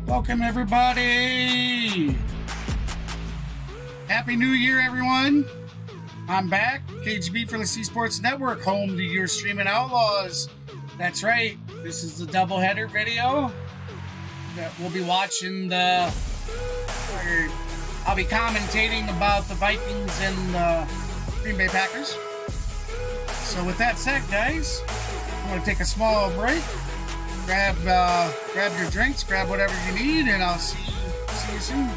Welcome, everybody. Happy New Year, everyone. I'm back. KGB for the Sports Network, home to your streaming outlaws. That's right. This is the doubleheader video that we'll be watching. I'll be commentating about the Vikings and the Green Bay Packers. So with that said, guys, I'm going to take a small break. Grab your drinks, grab whatever you need, and I'll see you soon.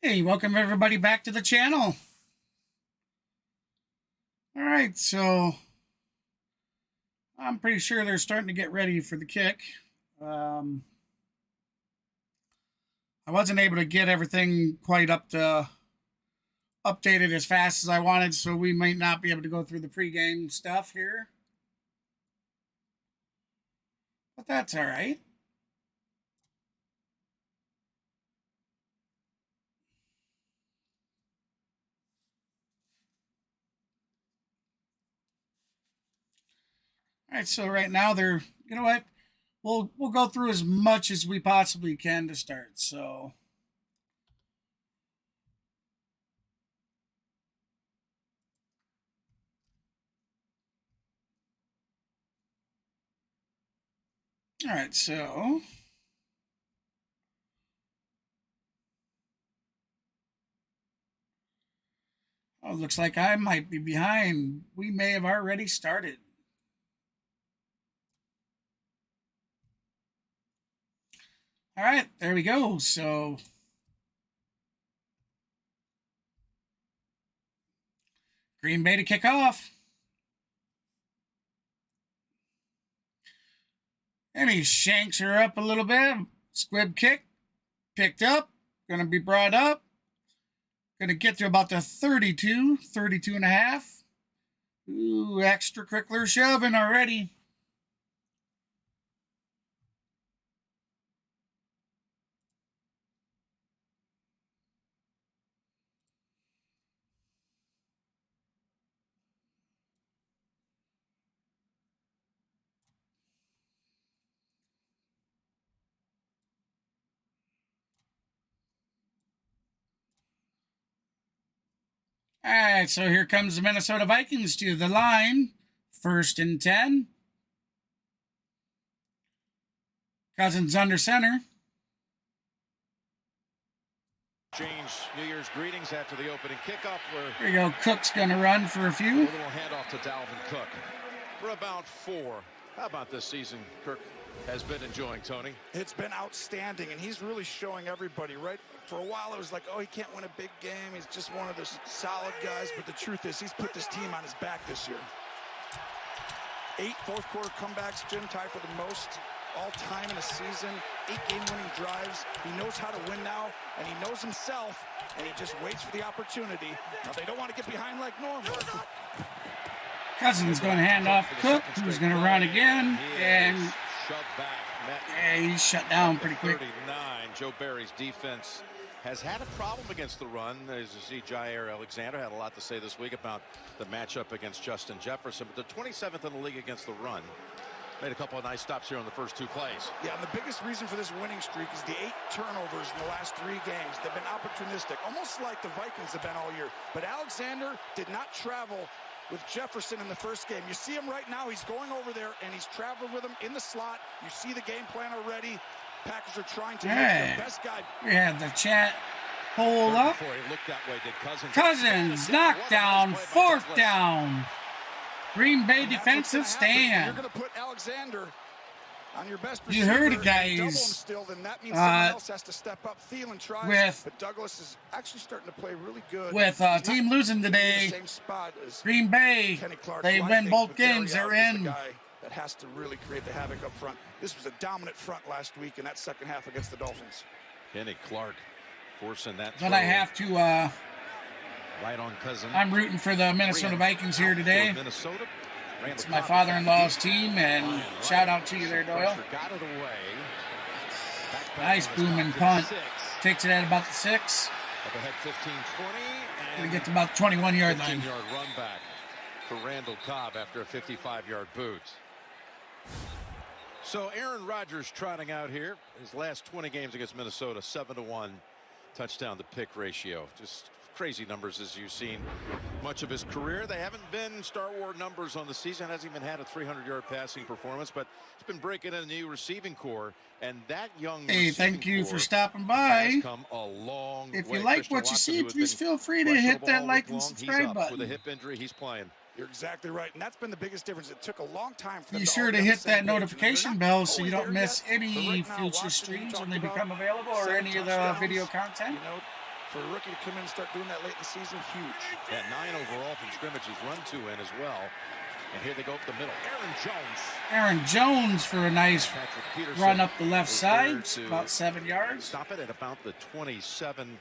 Hey, welcome everybody back to the channel. All right, so I'm pretty sure they're starting to get ready for the kick. I wasn't able to get everything quite updated as fast as I wanted, so we might not be able to go through the pregame stuff here. But that's all right. All right, so right now they're, you know what? We'll go through as much as we possibly can to start. So all right, so looks like I might be behind. We may have already started. All right, there we go. So Green Bay to kick off. And he shanks her up a little bit. Squib kick. Picked up. Going to be brought up. Going to get to about the 32 and a half. Ooh, extracurricular shoving already. All right, so here comes the Minnesota Vikings to the line. 1st and 10. Cousins under center. Change New Year's greetings after the opening kickoff. There you go. Cook's going to run for a few. A little handoff to Dalvin Cook for about 4. How about this season Kirk has been enjoying, Tony? It's been outstanding, and he's really showing everybody, right? For a while, it was like, oh, he can't win a big game. He's just one of those solid guys. But the truth is, he's put this team on his back this year. 8 fourth-quarter comebacks, Jim, tied for the most all-time in a season. 8 game-winning drives. He knows how to win now, and he knows himself, and he just waits for the opportunity. Now, they don't want to get behind like normal. Cousins going to hand off to Cook, who's going to run again, and he's shut down pretty quick. 39. Joe Barry's defense has had a problem against the run. As you see, Jair Alexander had a lot to say this week about the matchup against Justin Jefferson, but the 27th in the league against the run. Made a couple of nice stops here on the first 2 plays. Yeah, and the biggest reason for this winning streak is the 8 turnovers in the last 3 games. They've been opportunistic, almost like the Vikings have been all year. But Alexander did not travel with Jefferson in the first game. You see him right now. He's going over there, and he's traveling with him in the slot. You see the game plan already. Packers are trying to make the best guy. We have the chat pulled up. Cousins knocked down, 4th down. Green Bay defensive stand. You're going to put Alexander on your best receiver. You heard it, guys. Still, then that means someone else has to step up. Thielen tries, but Douglas is actually starting to play really good. With team losing today, Green Bay, they win both games. They're in. That has to really create the havoc up front. This was a dominant front last week in that second half against the Dolphins. Kenny Clark forcing that. But I have to. Right on Cousins. I'm rooting for the Minnesota Vikings here today. It's my father-in-law's team, and shout out to you there, Doyle. Nice booming punt. Takes it at about the 6. Up ahead 15-20. Gonna get to about 21-yard line. 9-yard run back for Randall Cobb after a 55-yard boot. So Aaron Rodgers trotting out here. His last 20 games against Minnesota, 7-1 touchdown to pick ratio. Just crazy numbers as you've seen much of his career. They haven't been Star Wars numbers on the season. Hasn't even had a 300-yard passing performance, but he's been breaking in a new receiving core, and that young thank you for stopping by. Has come a long if way. you like what you see, please feel free to hit that like and subscribe button. With a hip injury, he's playing. You're exactly right, and that's been the biggest difference. It took a long time for them Be to sure all to get hit on the that same page, notification bell so you don't miss any future streams when they become available or any of the video content. You know, for a rookie to come in and start doing that late in the season, huge. Yeah, 9 overall from scrimmage. He's run 2 in as well. And here they go up the middle. Aaron Jones for a nice run up the left side, about 7 yards. Stop it at about the 27.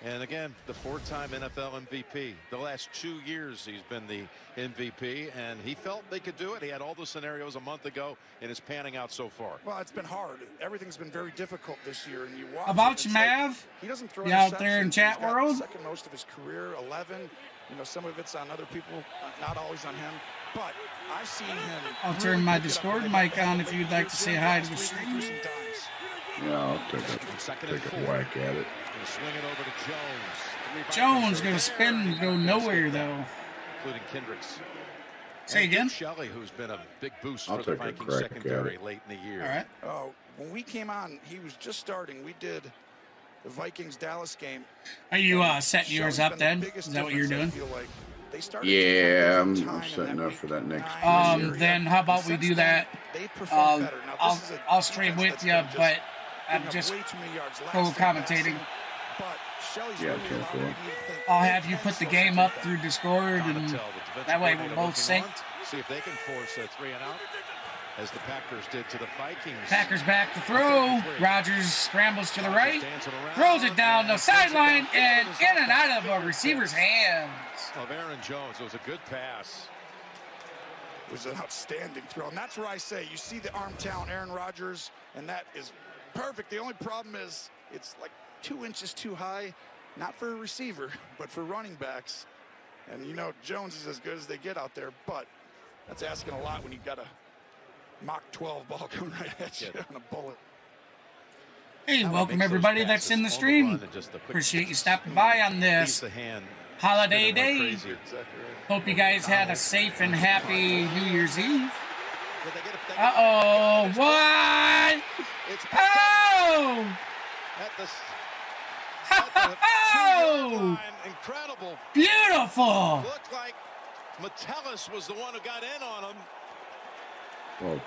And again, the 4-time NFL MVP. The last 2 years he's been the MVP, and he felt they could do it. He had all the scenarios a month ago, and it's panning out so far. Well, it's been hard. Everything's been very difficult this year, and you watch. About you, Mav? He doesn't throw you out there in chat world? Second most of his career, 11. You know, some of it's on other people, not always on him. But I've seen him. I'll turn my Discord mic on if you'd like to say hi to the stream. Yeah, I'll take a whack at it. Swing it over to Jones. Jones going to spin and go nowhere, though. Including Kendricks. Say again? Shelley, who's been a big boost for the Vikings secondary late in the year. All right. Oh, when we came on, he was just starting. We did the Vikings-Dallas game. Are you setting yours up then? Is that what you're doing? Yeah, I'm setting up for that next then how about we do that? I'll stream with you, but I'm just co-commentating. Yeah, I'll have you put the game up through Discord, and that way we're both synced. See if they can force a 3 and out, as the Packers did to the Vikings. Packers back to throw. Rodgers scrambles to the right, throws it down the sideline, and in and out of a receiver's hands. Of Aaron Jones, it was a good pass. It was an outstanding throw, and that's where I say you see the arm talent, Aaron Rodgers, and that is perfect. The only problem is it's like 2 inches too high, not for a receiver, but for running backs. And you know, Jones is as good as they get out there, but that's asking a lot when you've got a Mach 12 ball coming right at you on a bullet. Hey, welcome everybody that's in the stream. Appreciate you stopping by on this holiday day. Hope you guys had a safe and happy New Year's Eve. Uh-oh, what? Oh! Oh! Incredible. Beautiful. Looked like Metellus was the one who got in on him. Well,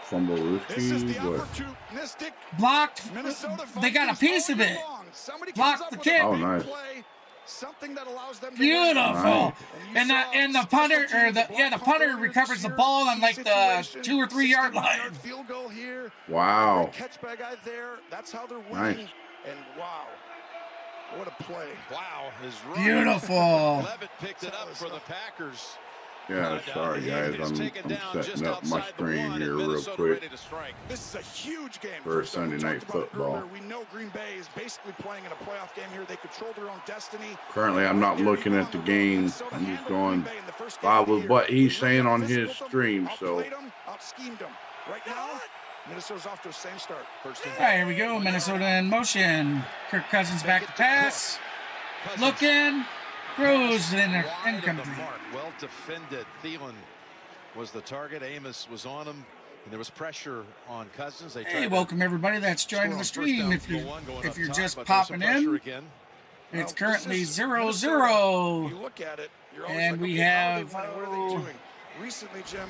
fumble This is the what? opportunistic blocked. Minnesota. They got a piece of it. Blocked the kick. Oh, nice. Something that allows them to Beautiful. Nice. And the punter the punter recovers the ball on like the 2 or 3 yard line. Field goal here. Wow. Catch by guy there. That's how they're winning. Nice. And wow. What a play. Wow. Beautiful. Levitt picked it up for the Packers. Yeah, sorry guys, I'm setting up my screen here real quick This is a huge game for Sunday Night Football. We know Green Bay is basically playing in a playoff game here. They control their own destiny. Currently, I'm not looking at the game. I'm just going with what he's saying on his stream. So, out-schemed them. Right now, Minnesota's off to the same start. First All right, here we go. Minnesota in motion. Kirk Cousins back to pass. Looking. Throws in Wide of the incomplete. mark. Well defended. Thielen was the target. Amos was on him, and there was pressure on Cousins. They Hey, welcome everybody that's joining the stream. If you're just popping in, it's currently 0-0. You look at it, you're and like, we okay, have what are they doing? Recently, Jim,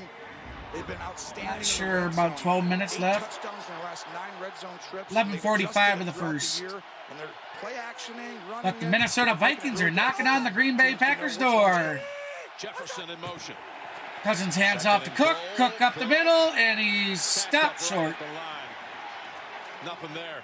they've been outstanding. Not sure, about 12 minutes left. 11:45 of the first. But the Minnesota Vikings are knocking on the Green Bay Packers door. Jefferson in motion. Cousins hands off to Cook. Cook up the middle, and he's stopped short. Nothing there.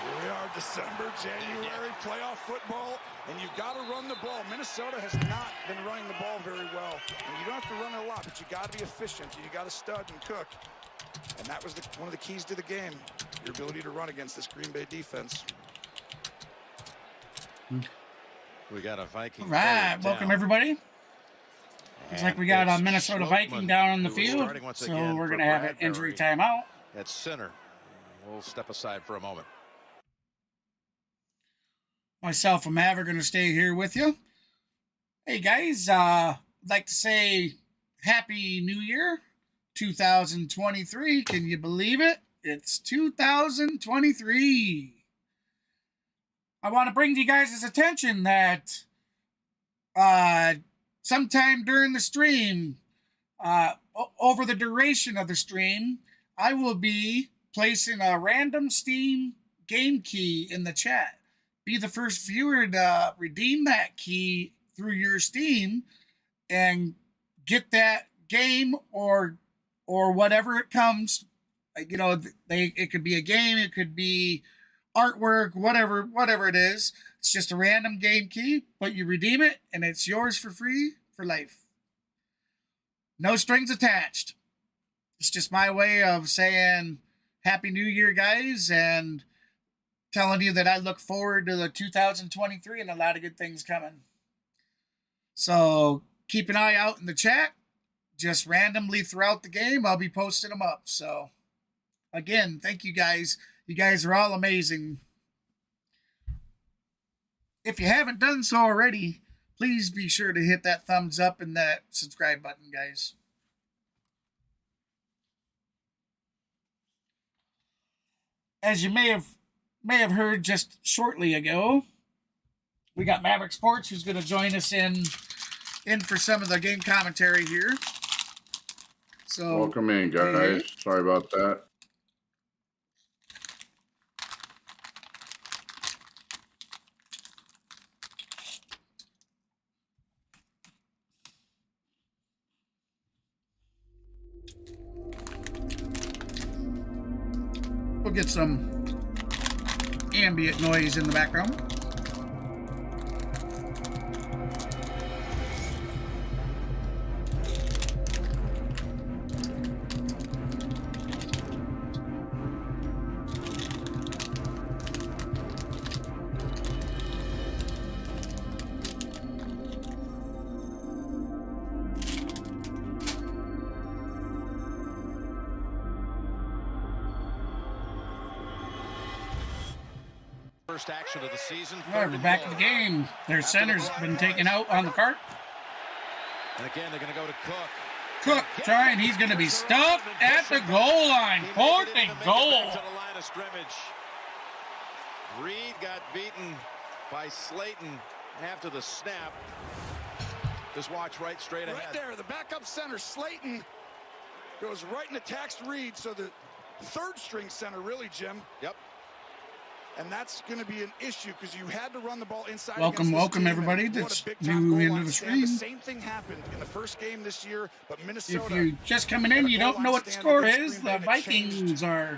Here we are, December, January, playoff football, and you've got to run the ball. Minnesota has not been running the ball very well, and you don't have to run it a lot, but you got to be efficient, and you got to stud and cook. And that was one of the keys to the game, your ability to run against this Green Bay defense. We got a Viking. All right, welcome everybody. Looks like we got a Minnesota Viking down on the field, so we're going to have an injury timeout. At center. We'll step aside for a moment. Myself and Mav are going to stay here with you. Hey guys, I'd like to say Happy New Year 2023. Can you believe it? It's 2023. I want to bring to you guys' attention that sometime during the stream, over the duration of the stream, I will be placing a random Steam game key in the chat. Be the first viewer to redeem that key through your Steam and get that game or whatever it comes. You know, it could be a game, it could be artwork, whatever it is. It's just a random game key, but you redeem it and it's yours for free for life. No strings attached. It's just my way of saying Happy New Year, guys, and telling you that I look forward to the 2023 and a lot of good things coming. So keep an eye out in the chat. Just randomly throughout the game, I'll be posting them up. So again, thank you guys. You guys are all amazing. If you haven't done so already, please be sure to hit that thumbs up and that subscribe button, guys. As you may have heard just shortly ago, we got Maverick Sports, who's going to join us in for some of the game commentary here. So welcome in, guys. Sorry about that. We'll get some ambient noise in the background. First action of the season. All right, we're back in the game. Their center's been taken out on the cart. And again, they're going to go to Cook. Cook trying. He's going to be stuffed at the goal line. Fourth and goal. To the line of scrimmage. Reed got beaten by Slayton after the snap. Just watch right straight ahead. Right there, the backup center, Slayton, goes right and attacks Reed. So the third string center, really, Jim. Yep. And that's going to be an issue because you had to run the ball inside. Welcome everybody that's new into the stream. The same thing happened in the first game this year, but Minnesota. If you're just coming in, you don't know what the score is. The Vikings are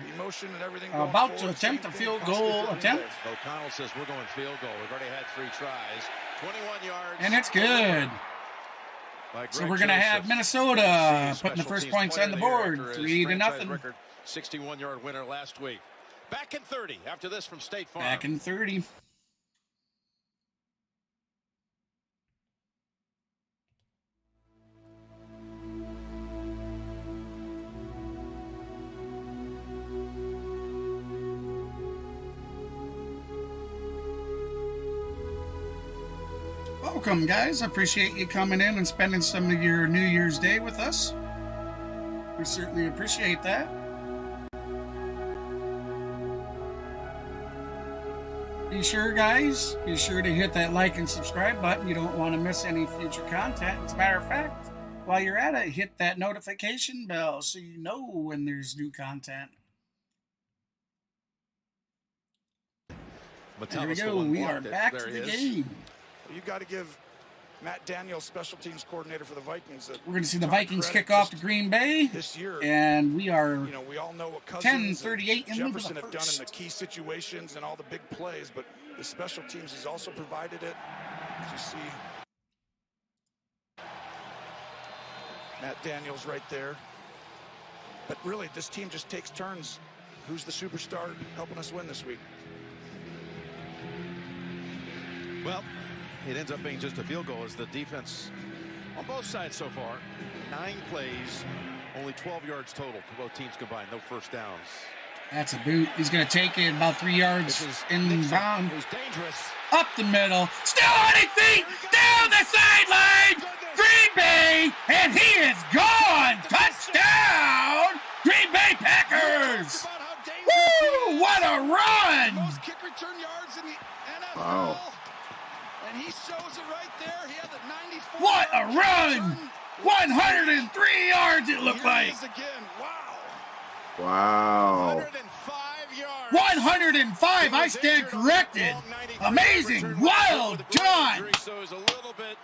about to attempt a field goal attempt. O'Connell says we're going field goal. We've already had 3 tries, 21 yards, and it's good. So we're going to have Minnesota putting the first points on the board, 3-0. 61-yard winner last week. Back in 30 after this from State Farm. Back in 30. welcome, guys. I appreciate you coming in and spending some of your New Year's Day with us. We certainly appreciate that. Be sure, guys, be sure to hit that like and subscribe button. You don't want to miss any future content. As a matter of fact, while you're at it, hit that notification bell so you know when there's new content. There we go. We are back to the game. You got to give Matt Daniels, special teams coordinator for the Vikings. We're going to see the Vikings kick off to Green Bay this year, and we are we all know what Cousins 10:38 in Jefferson the have done in the key situations and all the big plays, but the special teams has also provided it. As you see, Matt Daniels right there. But really, this team just takes turns. Who's the superstar helping us win this week? Well, it ends up being just a field goal as the defense on both sides so far. 9 plays, only 12 yards total for both teams combined. No first downs. That's a boot. He's going to take it about 3 yards inbound. Who's dangerous. Up the middle. Still on his feet. Down the sideline. Green Bay. And he is gone. Touchdown. Green Bay Packers. Woo! What a run. Most kick return yards in the NFL. Wow. And he shows it right there. He had the 94. What a run. 103 yards it looked Here like. he is again. Wow. Wow. 105 yards. 105. I stand corrected. Amazing. Wild John. So he's a little bit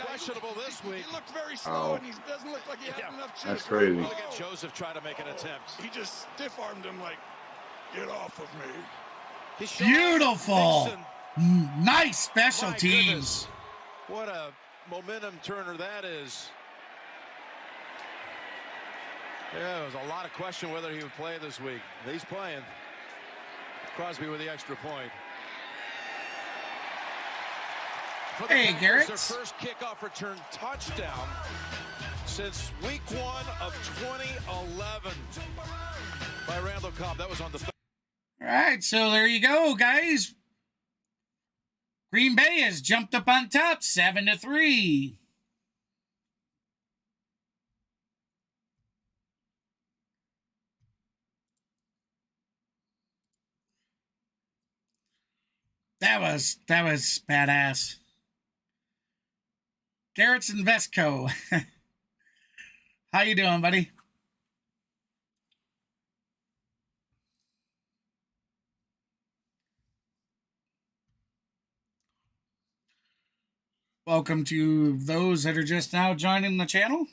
questionable this week. He looked very slow, and he doesn't look like he had enough juice. That's crazy. Look at Joseph try to make an attempt. He just stiff-armed him like, get off of me. Beautiful. Nice special My teams. goodness. What a momentum turner that is. Yeah, there was a lot of question whether he would play this week. He's playing. Crosby with the extra point. For the Hey, Packers, Garrett. their first kickoff return touchdown since week 1 of 2011 by Randall Cobb. That was on the... All right, so there you go, guys. Green Bay has jumped up on top, 7-3. That was badass. Garrett's and Vesco. How you doing, buddy? Welcome to those that are just now joining the channel.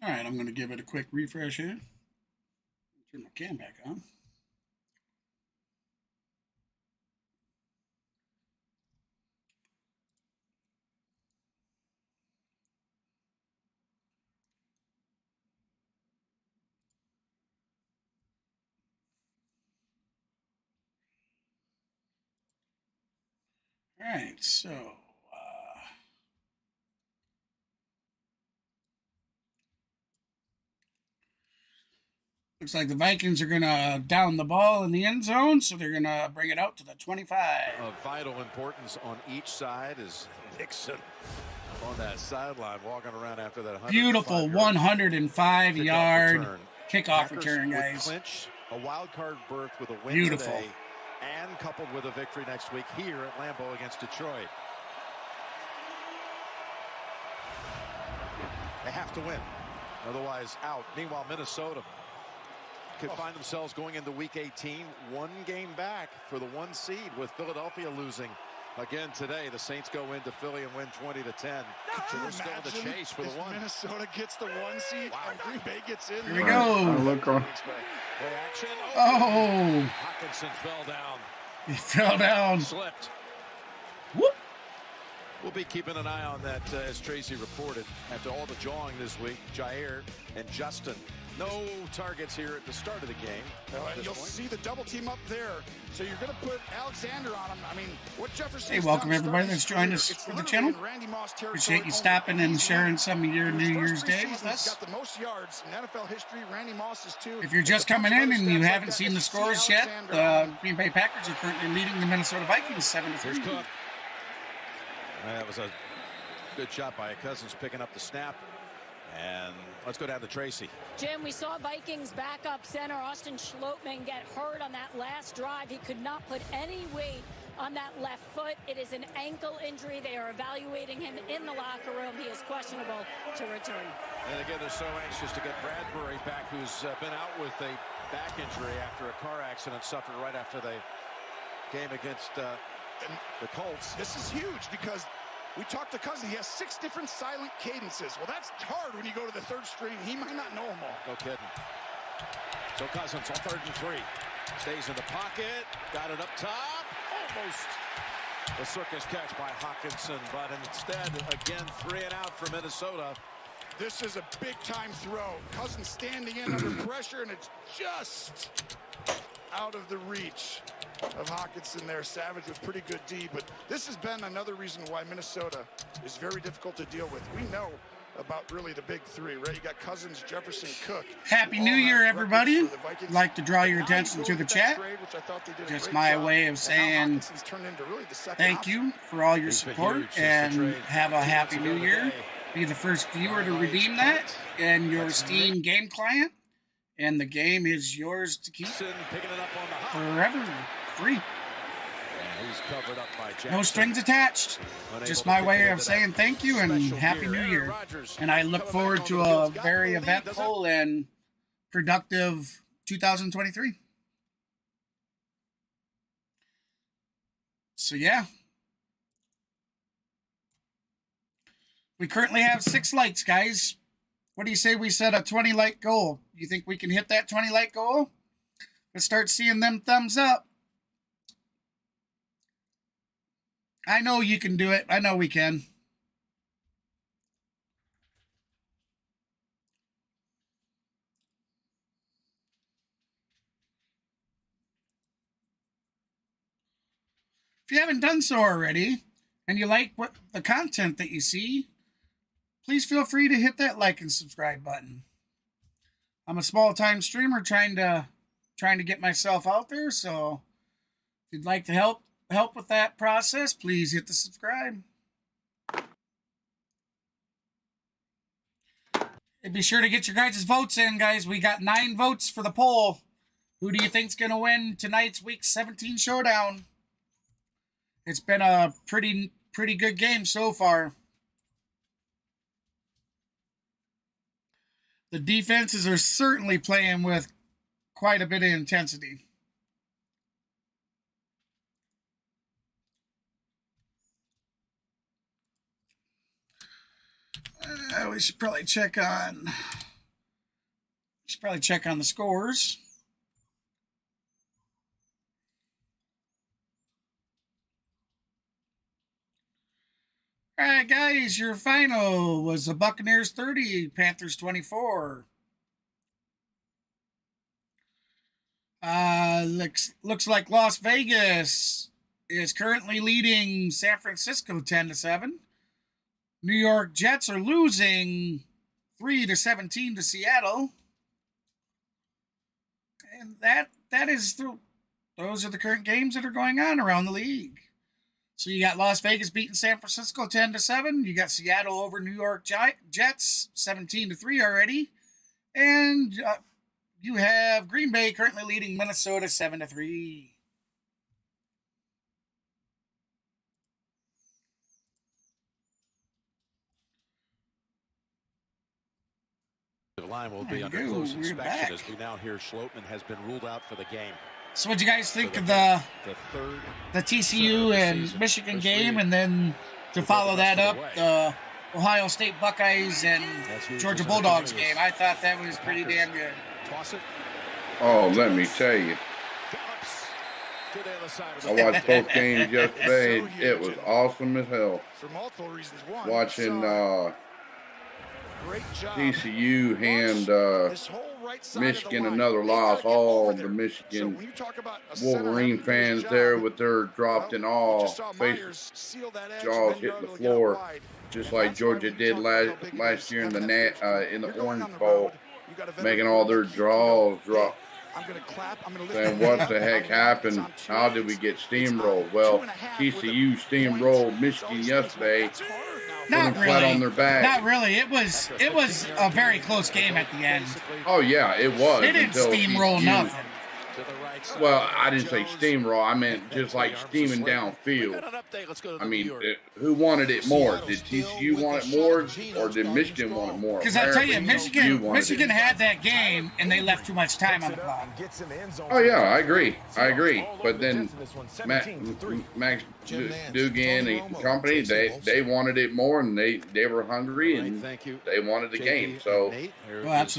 All right, I'm going to give it a quick refresh here. Turn my cam back on. All right, so looks like the Vikings are going to down the ball in the end zone, so they're going to bring it out to the 25. Of vital importance on each side is Nixon on that sideline, walking around after that. Beautiful 105-yard kickoff return, guys. Clinch a wild card berth with a win Beautiful. today, and coupled with a victory next week here at Lambeau against Detroit. They have to win, otherwise out. Meanwhile, Minnesota could find themselves going into Week 18, one game back for the 1 seed, with Philadelphia losing again today. The Saints go into Philly and win 20-10. So they're still in the chase for the one. Minnesota gets the 1 seed and Green Bay gets in. Here we go. Look on. Action. Oh, Hawkinson fell down. he fell down. Slipped. Whoop. We'll be keeping an eye on that as Tracy reported. After all the jawing this week, Jair and Justin, no targets here at the start of the game. You'll see the double team up there. So you're going to put Alexander on him. I mean, what Jefferson. Hey, welcome everybody that's joined us for the channel. Appreciate you stopping and sharing some of your New Year's Day with us. Got the most yards in NFL history. Randy Moss is too. If you're just coming in and you haven't seen the scores yet, the Green Bay Packers are currently leading the Minnesota Vikings 7-3. That was a good shot by Cousins picking up the snap. And let's go down to Tracy. Jim, we saw Vikings backup center Austin Schlottman get hurt on that last drive. He could not put any weight on that left foot. It is an ankle injury. They are evaluating him in the locker room. He is questionable to return. And again, they're so anxious to get Bradbury back, who's been out with a back injury after a car accident suffered right after the game against the Colts. This is huge because we talked to Cousins. He has 6 different silent cadences. Well, that's hard when you go to the third string. He might not know them all. No kidding. So Cousins on 3rd and 3. Stays in the pocket. Got it up top. Almost a circus catch by Hawkinson, but instead, again, 3 and out for Minnesota. This is a big-time throw. Cousins standing in under pressure, and it's just out of the reach of Hawkinson there. Savage with pretty good D, but this has been another reason why Minnesota is very difficult to deal with. We know about really the big 3, right? You got Cousins, Jefferson, Cook. Happy New Year, everybody. I'd like to draw your attention to the chat. Just my way of saying thank you for all your support and have a Happy New Year. Be the first viewer to redeem that in your Steam game client. And the game is yours to keep forever. Free. He's covered up by Jackson. No strings attached. Just my way of saying thank you and Happy New Year. And I look forward to a very eventful and productive 2023. So yeah. We currently have 6 likes, guys. What do you say we set a 20-like goal? You think we can hit that 20-like goal? Let's start seeing them thumbs up. I know you can do it. I know we can. If you haven't done so already, and you like what the content that you see, please feel free to hit that like and subscribe button. I'm a small-time streamer trying to get myself out there, so if you'd like to help with that process, please hit the subscribe. And be sure to get your guys' votes in, guys. We got 9 votes for the poll. Who do you think's going to win tonight's Week 17 showdown? It's been a pretty good game so far. The defenses are certainly playing with quite a bit of intensity. We should probably check on the scores. All right, guys, your final was the Buccaneers 30, Panthers 24. Looks like Las Vegas is currently leading San Francisco 10-7. New York Jets are losing 3-17 to Seattle. And those are the current games that are going on around the league. So you got Las Vegas beating San Francisco 10-7. You got Seattle over New York Jets 17-3 already. And you have Green Bay currently leading Minnesota 7-3. The line will be under close inspection as we now hear Schlottman has been ruled out for the game. So what do you guys think of the TCU and Michigan game, and then to follow that up, the Ohio State Buckeyes and Georgia Bulldogs game? I thought that was pretty damn good. Oh, let me tell you. I watched both games yesterday. It was awesome as hell. For multiple reasons. One, Watching TCU hand Michigan another loss. All the Michigan Wolverine fans there with their dropped in awe, face, jaws hitting the floor, just like Georgia did last year in the Orange Bowl, making all their jaws drop. Saying, what the heck happened? How did we get steamrolled? Well, TCU steamrolled Michigan yesterday. Not really. Flat on their back. Not really. It was a very close game at the end. Oh yeah, it was. They didn't steamroll nothing. Well, I didn't say steamroll. I meant just like steaming downfield. I mean, who wanted it more? Did TCU want it more, or did Michigan want it more? Because I tell you, Michigan had that game, and they left too much time on the clock. Oh yeah, I agree. But then Max Dugan and company, they wanted it more, and they were hungry, and they wanted the game. So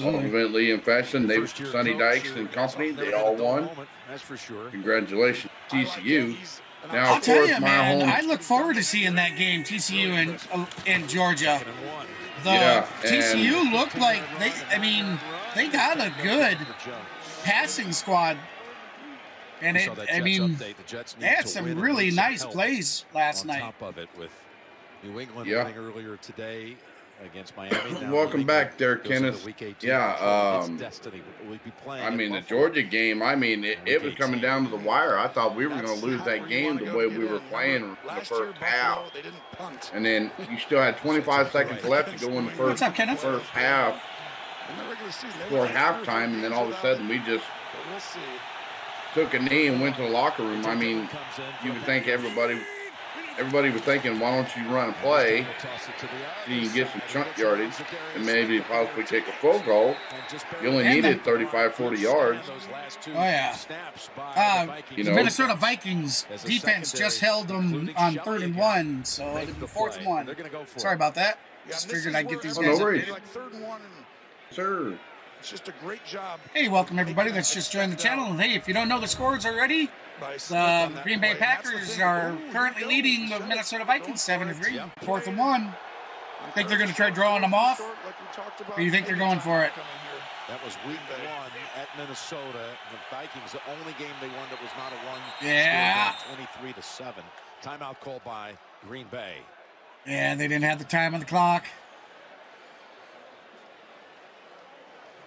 ultimately, in fashion, Sonny Dykes and company, they all won. That's for sure. Congratulations, TCU. Now, I'll of tell course, you, man, I look forward to seeing that game, TCU and Georgia. TCU looked like they got a good passing squad. And they had some really nice plays last night. Top of it with New England winning earlier today against Miami. Welcome back there, Kenneth. Yeah, I mean, the Georgia game, it was coming down to the wire. I thought we were going to lose that game the way we were playing in the first half. And then you still had 25 seconds left to go in the first half before halftime, and then all of a sudden we just took a knee and went to the locker room. I mean, you would think everybody was thinking, why don't you run a play so you can get some chunk yardage and maybe possibly take a field goal. You only needed 35, 40 yards. Oh, yeah. The Minnesota Vikings defense just held them on 3rd and 1, so it'll be 4th and 1. Sorry about that. Just figured I'd get these guys. No worries. Sir. It's just a great job. Hey, welcome everybody that's just joined the channel. And hey, if you don't know the scores already, the Green Bay Packers are currently leading the Minnesota Vikings 7-3, 4th and 1. Think they're going to try drawing them off, or you think they're going for it? That was week 1 at Minnesota. The Vikings, the only game they won that was not a one. Yeah. 23-7. Timeout called by Green Bay. Yeah, they didn't have the time on the clock.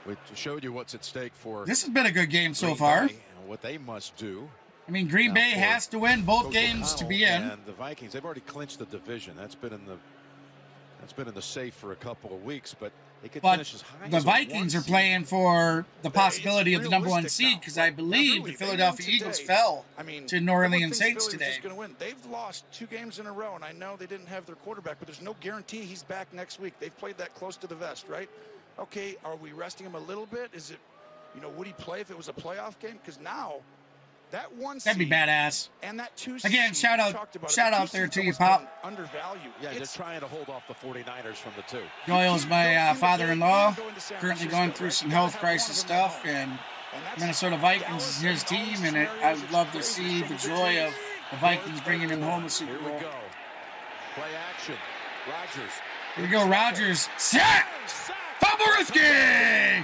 We showed you what's at stake for. This has been a good game so far. And what they must do. I mean, Green Bay has to win both games to be in. And the Vikings, they've already clinched the division. That's been in the safe for a couple of weeks, but they could finish as high as the Vikings are playing for the possibility of the #1 seed, because I believe the Philadelphia Eagles fell to New Orleans Saints today. They've lost 2 games in a row, and I know they didn't have their quarterback, but there's no guarantee he's back next week. They've played that close to the vest, right? Okay, are we resting him a little bit? Is it, would he play if it was a playoff game? Because now, that 1 seed. That'd be badass. And that 2 seed. Again, shout out there to you, Pop. Undervalued. Yeah, they're trying to hold off the 49ers from the 2. Doyle's my father-in-law, currently going through some health crisis stuff, and Minnesota Vikings is his team, and I would love to see the joy of the Vikings bringing him home a Super Bowl. Here we go. Play action. Rodgers. Here we go, Rodgers. Sack! Faburuski!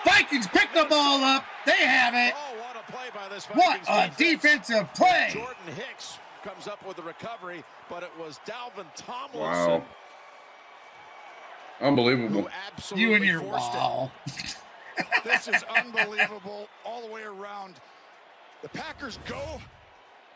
Vikings pick the ball up. They have it. Oh, what a play by this What a defensive play. Jordan Hicks comes up with the recovery, but it was Dalvin Tomlinson. Wow. Unbelievable. You and your wow. This is unbelievable all the way around. The Packers go.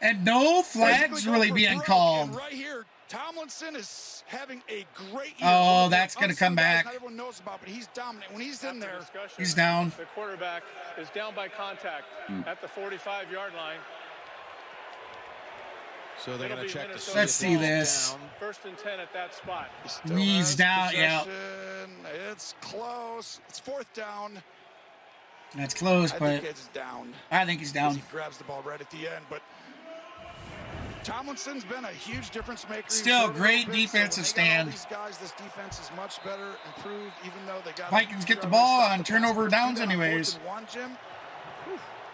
And no flags really being called. Right here, Tomlinson is having a great year. Oh, that's going to come back. Not everyone knows about, but he's dominant. When he's in there, he's down. The quarterback is down by contact at the 45-yard line. So they're going to check the Let's see this. Down. 1st and 10 at that spot. He's down, yeah. It's close. It's 4th down. That's close, but I think it's down. I think he's down. He grabs the ball right at the end, but Tomlinson's been a huge difference maker. Still great defensive stand. These guys, this defense is much better, improved, even though they got Vikings get the ball on turnover downs anyways.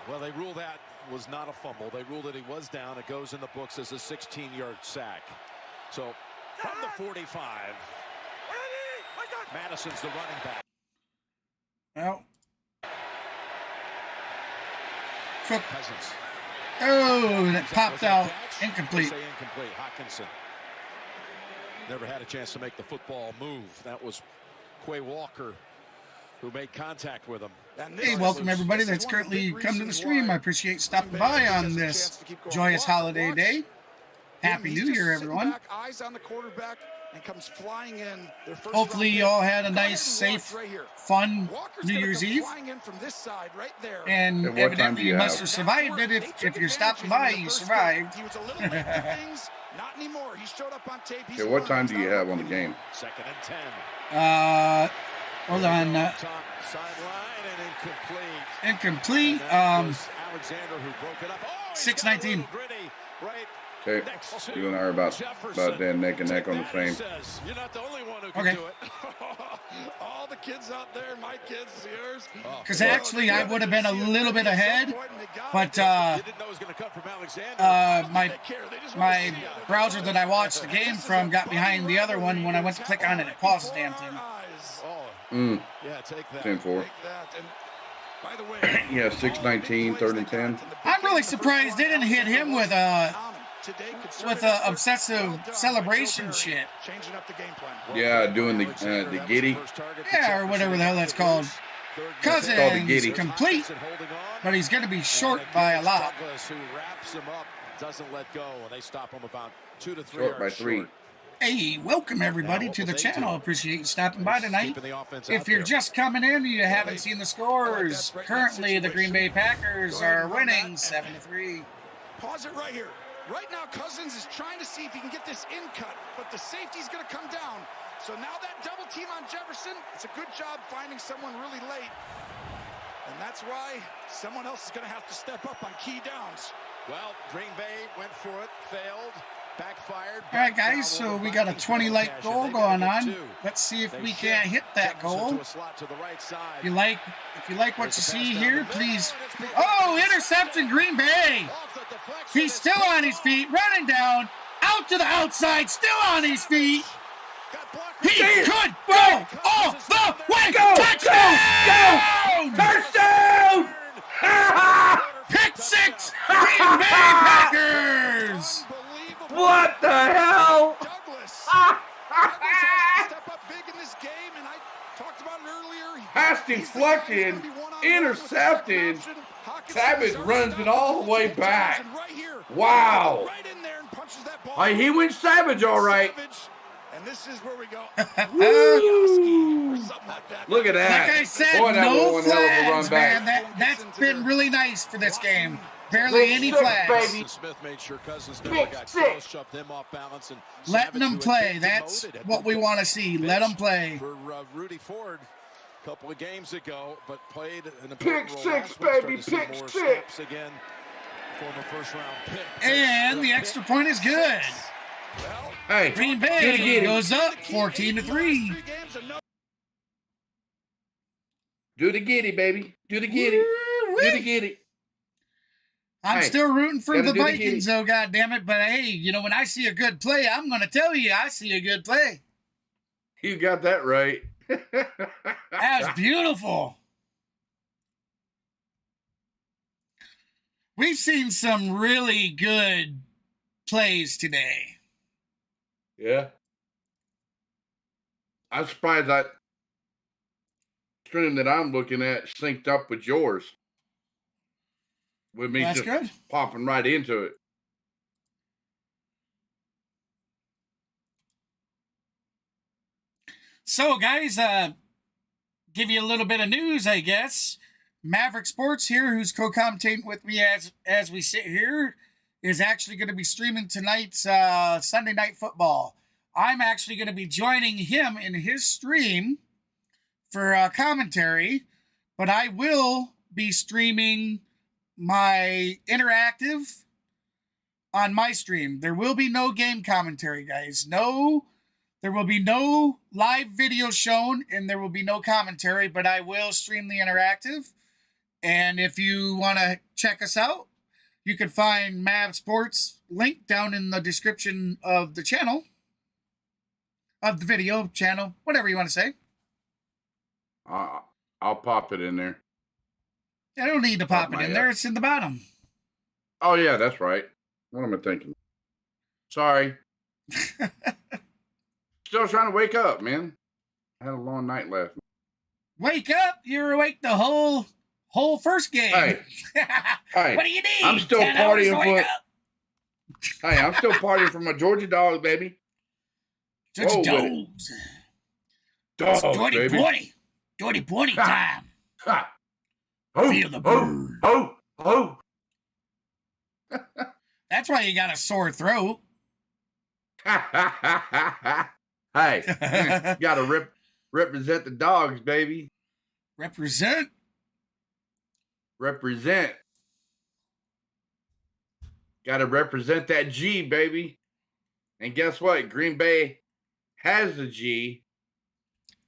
Well, they ruled that was not a fumble. They ruled that he was down. It goes in the books as a 16-yard sack. So from the 45, Madison's the running back. Well, Cook. Cousins. Oh, that popped out. Incomplete. Incomplete. Hawkinson never had a chance to make the football move. That was Quay Walker who made contact with him. Hey, welcome everybody that's currently come to the stream. I appreciate stopping by on this joyous holiday day. Happy New Year, everyone. Eyes on the quarterback and comes flying in. Hopefully you all had a nice, safe, fun New Year's Eve. And evidently you must have survived it. If you're stopping by, you survived. Not anymore. He showed up on tape. Okay, what time do you have on the game? 2nd and 10. Hold on. Sideline and incomplete. Alexander who broke it up. 6:19. Okay, you and I are about dead neck and neck on the same. You're not the only one who can do it. All the kids out there, my kids, yours. Because actually, I would have been a little bit ahead, but my browser that I watched the game from got behind the other one. When I went to click on it, it paused the damn thing. Yeah, take that. 10-4. Yeah, 6:19, 3rd and 10. I'm really surprised they didn't hit him with a obsessive celebration shit. Yeah, doing the giddy. Yeah, or whatever the hell that's called. Cousins called the giddy. Complete, but he's going to be short by a lot. Who wraps him up, doesn't let go, and they stop him about 2 to 3 Short by 3. Hey, welcome everybody to the channel. Appreciate you stopping by tonight. If you're just coming in and you haven't seen the scores, currently the Green Bay Packers are winning 7-3. Pause it right here. Right now, Cousins is trying to see if he can get this in cut, but the safety's going to come down. So now that double team on Jefferson, it's a good job finding someone really late. And that's why someone else is going to have to step up on key downs. Well, Green Bay went for it, failed. Backfired. All right, guys, so we got a 20-light goal going on. Let's see if we can't hit that goal. If you like what you see here, please. Oh, interception, Green Bay. He's still on his feet, running down, out to the outside, still on his feet. He could go all the way. Touchdown! Touchdown! Pick 6, Green Bay Packers. What the hell? Douglas has to step up big in this game, and I talked about it earlier. Pass deflected, intercepted. Savage runs it all the way back. Wow. He went Savage all right. And this is where we go. Look at that. Like I said, boy, no flags, man. That's been really nice for this game. Barely any flags. Baby. Smith made sure Cousins never got close, shoved him off balance, and letting them play. That's what we want to see. Let them play. For Rudy Ford a couple of games ago, but played an Pick important 6, role. baby. Pick 6. Again, former first-round pick. And the extra point is good. Hey, Green Bay goes up 14-3. Do the giddy, baby. Do the giddy. Do the giddy. I'm still rooting for the Vikings, though, goddammit. But hey, you know, when I see a good play, I'm going to tell you I see a good play. You got that right. That was beautiful. We've seen some really good plays today. Yeah. I'm surprised that stream that I'm looking at synced up with yours. With me That's just good. popping right into it. So, guys, give you a little bit of news, I guess. Maverick Sports here, who's co-commentating with me as we sit here, is actually going to be streaming tonight's Sunday Night Football. I'm actually going to be joining him in his stream for commentary, but I will be streaming my interactive on my stream. There will be no game commentary, guys. No, there will be no live video shown, and there will be no commentary, but I will stream the interactive. And if you want to check us out, you can find Mav Sports link down in the description of the channel, of the video channel, whatever you want to say. I'll pop it in there. I don't need to pop it in there. It's in the bottom. Oh, yeah, that's right. What am I thinking? Sorry. Still trying to wake up, man. I had a long night last night. Wake up. You were awake the whole first game. Hey. Hey. What do you need? I'm still 10 hours to partying wake up? Hey, I'm still partying for my Georgia dogs, baby. Georgia dogs. Dogs, Dirty baby. Pointy. Dirty Pointy time. Ha. Oh, Feel the burn. Oh. That's why you got a sore throat. Hey, you gotta represent the dogs, baby. Represent. Gotta represent that G, baby. And guess what? Green Bay has the G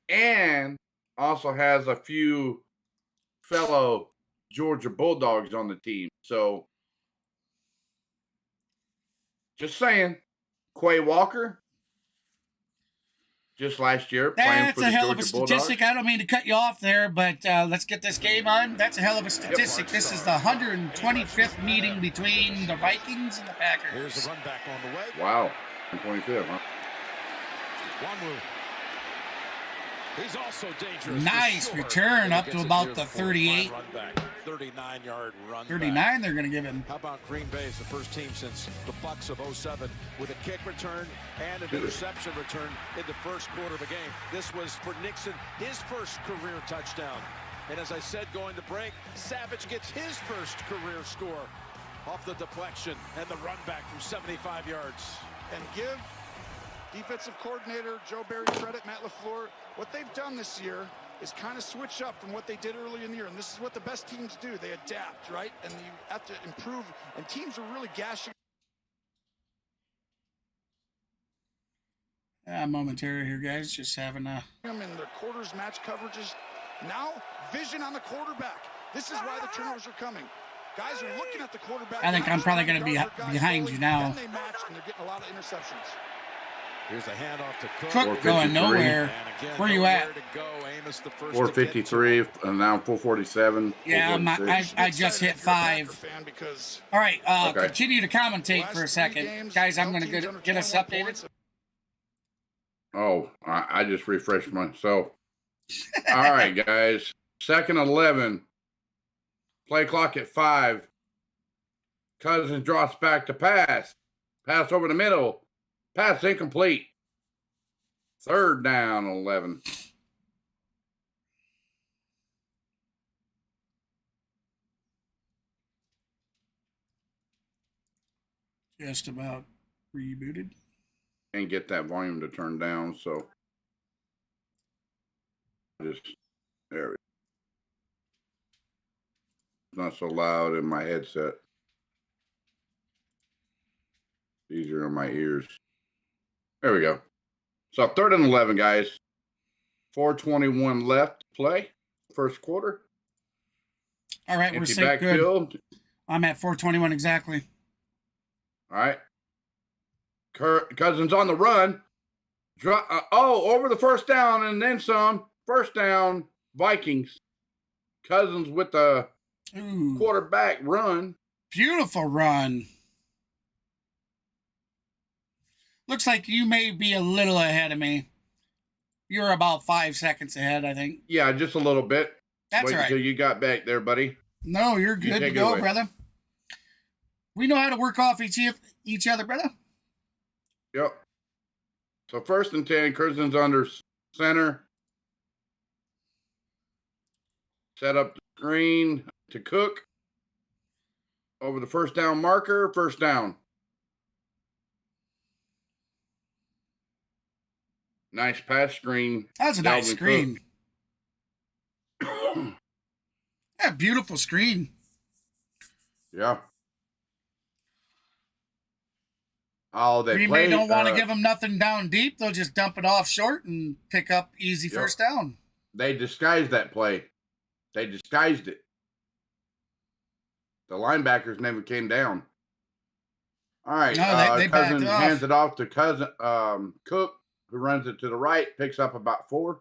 and also has a few fellow Georgia Bulldogs on the team. So, just saying, Quay Walker, just last year, playing for the That's a hell of Georgia a statistic. Bulldogs. I don't mean to cut you off there, but let's get this game on. That's a hell of a statistic. This is the 125th meeting between the Vikings and the Packers. Here's the run back on the way. Wow, 25th, huh? Wanwu. He's also dangerous. Nice return up to about the 38. 39-yard run. 39 they're going to give him. How about Green Bay as the first team since the Bucks of 07 with a kick return and an interception return in the first quarter of a game. This was for Nixon, his first career touchdown. And as I said, going to break, Savage gets his first career score off the deflection and the run back from 75 yards. And give defensive coordinator Joe Barry credit, Matt LaFleur. What they've done this year is kind of switch up from what they did early in the year. And this is what the best teams do. They adapt, right? And you have to improve. And teams are really gashing. Momentary here, guys. Just having a... In their quarters, match coverages. Now, vision on the quarterback. This is why the turnovers are coming. Guys are looking at the quarterback. I think I'm probably going to be behind you now. Then they match, and they're getting a lot of interceptions. Here's a handoff to Cook going nowhere. Where you at? 453, and now 447. Yeah, I just hit 5. All right, okay. Continue to commentate for a second. Guys, I'm going to get us updated. Oh, I just refreshed myself. All right, guys. 2nd 11. Play clock at 5. Cousins drops back to pass. Pass over the middle. Pass incomplete. 3rd down, 11. Just about rebooted. Can't get that volume to turn down, so just there we go. It's not so loud in my headset. Easier in my ears. There we go. So 3rd and 11, guys. 4:21 left to play. First quarter. All right, Empty we're safe. Good. I'm at 4:21 exactly. All right. Kirk Cousins on the run. Over the first down and then some. First down, Vikings. Cousins with the quarterback run. Beautiful run. Looks like you may be a little ahead of me. You're about 5 seconds ahead, I think. Yeah, just a little bit. That's Wait all right. until you got back there, buddy. No, you're good to go, brother. We know how to work off each other, brother. Yep. So 1st and 10, Cousins under center. Set up the screen to Cook. Over the first down marker, first down. Nice pass screen. That's a nice screen. Yeah, beautiful screen. Yeah. Oh, Green Bay don't want to give them nothing down deep. They'll just dump it off short and pick up easy first down. They disguised that play. They disguised it. The linebackers never came down. All right. No, they Cousins backed off. hands it off to Cook, who runs it to the right, picks up about 4.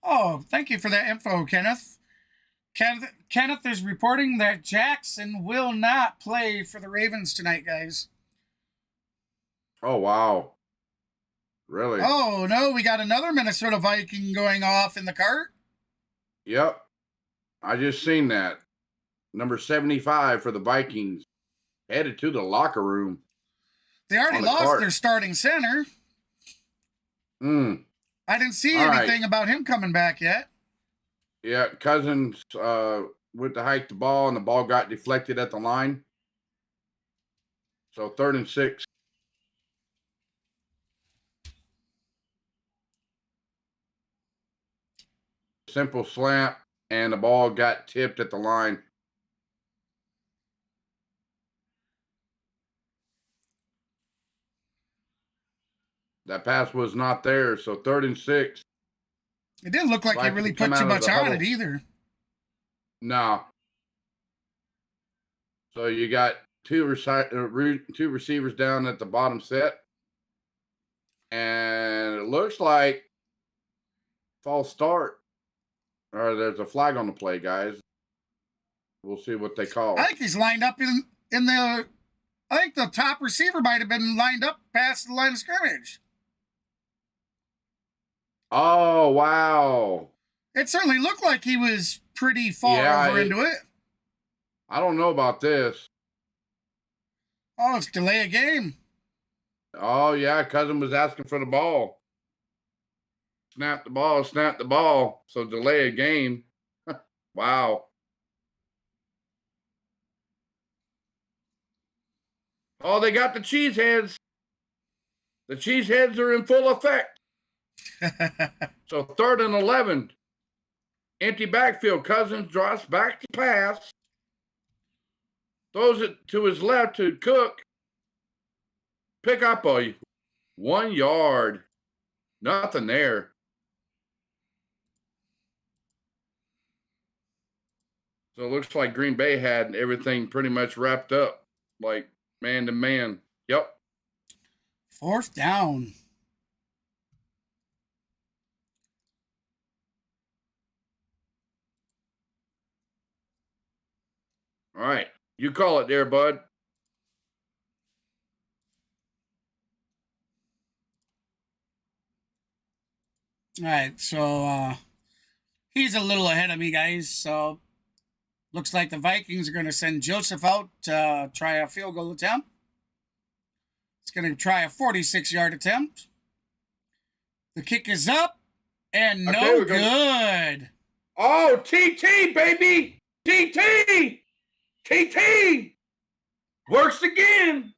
Oh, thank you for that info, Kenneth. Kenneth is reporting that Jackson will not play for the Ravens tonight, guys. Oh, wow. Really? Oh, no, we got another Minnesota Viking going off in the cart. Yep. I just seen that. Number 75 for the Vikings. Headed to the locker room. They already lost their starting center. I didn't see anything about him coming back yet. Yeah, Cousins went to hike the ball, and the ball got deflected at the line. So 3rd and 6. Simple slant, and the ball got tipped at the line. That pass was not there, so 3rd and 6. It didn't look like he really put too much on it either. No. So you got two receivers down at the bottom set. And it looks like false start. Or there's a flag on the play, guys. We'll see what they call. I think he's lined up in the... I think the top receiver might have been lined up past the line of scrimmage. Oh, wow. It certainly looked like he was pretty far over into it. I don't know about this. Oh, it's delay a game. Oh, yeah. Cousin was asking for the ball. Snap the ball. So delay a game. Wow. Oh, they got the cheese heads. The cheese heads are in full effect. So 3rd and 11. Empty backfield. Cousins drops back to pass. Throws it to his left to Cook. Pick up a 1 yard. Nothing there. So it looks like Green Bay had everything pretty much wrapped up. Like man to man. Yep. 4th down. All right. You call it there, bud. All right, so he's a little ahead of me, guys. So looks like the Vikings are going to send Joseph out to try a field goal attempt. It's going to try a 46-yard attempt. The kick is up and no good. Oh, TT, baby. TT. TT. Works again.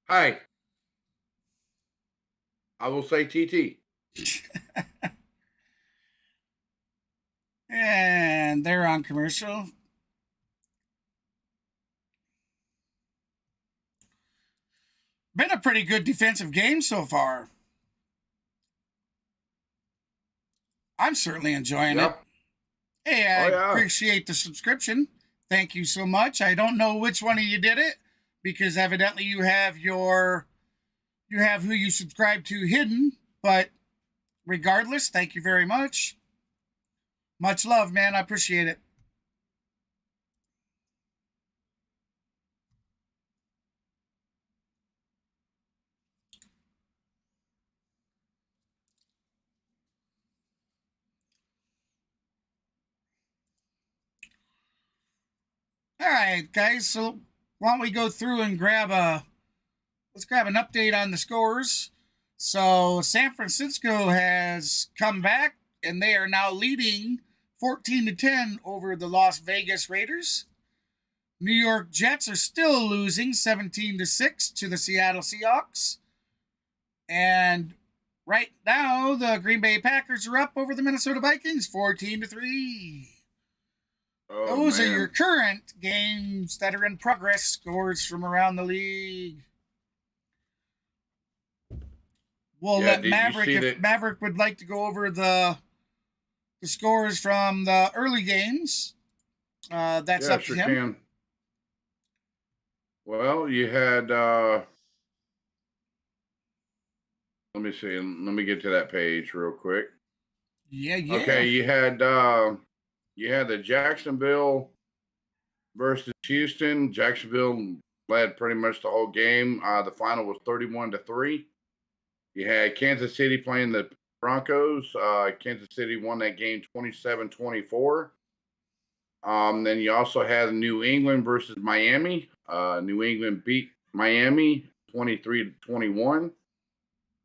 Hi. I will say TT. And they're on commercial. Been a pretty good defensive game so far. I'm certainly enjoying it. Hey, I appreciate the subscription. Thank you so much. I don't know which one of you did it because evidently you have who you subscribe to hidden, but regardless, thank you very much. Much love, man. I appreciate it. All right, guys. So why don't we go through and let's grab an update on the scores. So San Francisco has come back, and they are now leading 14-10 over the Las Vegas Raiders. New York Jets are still losing 17-6 to the Seattle Seahawks. And right now, the Green Bay Packers are up over the Minnesota Vikings 14-3. Those are your current games that are in progress, scores from around the league. We'll let Maverick, if Maverick would like to go over the scores from the early games. That's up to him. Can. Well, you had, let me see. Let me get to that page real quick. Yeah. Okay, you had the Jacksonville versus Houston. Jacksonville led pretty much the whole game. The final was 31-3. You had Kansas City playing the Broncos. Kansas City won that game 27-24. Then you also had New England versus Miami. New England beat Miami 23-21.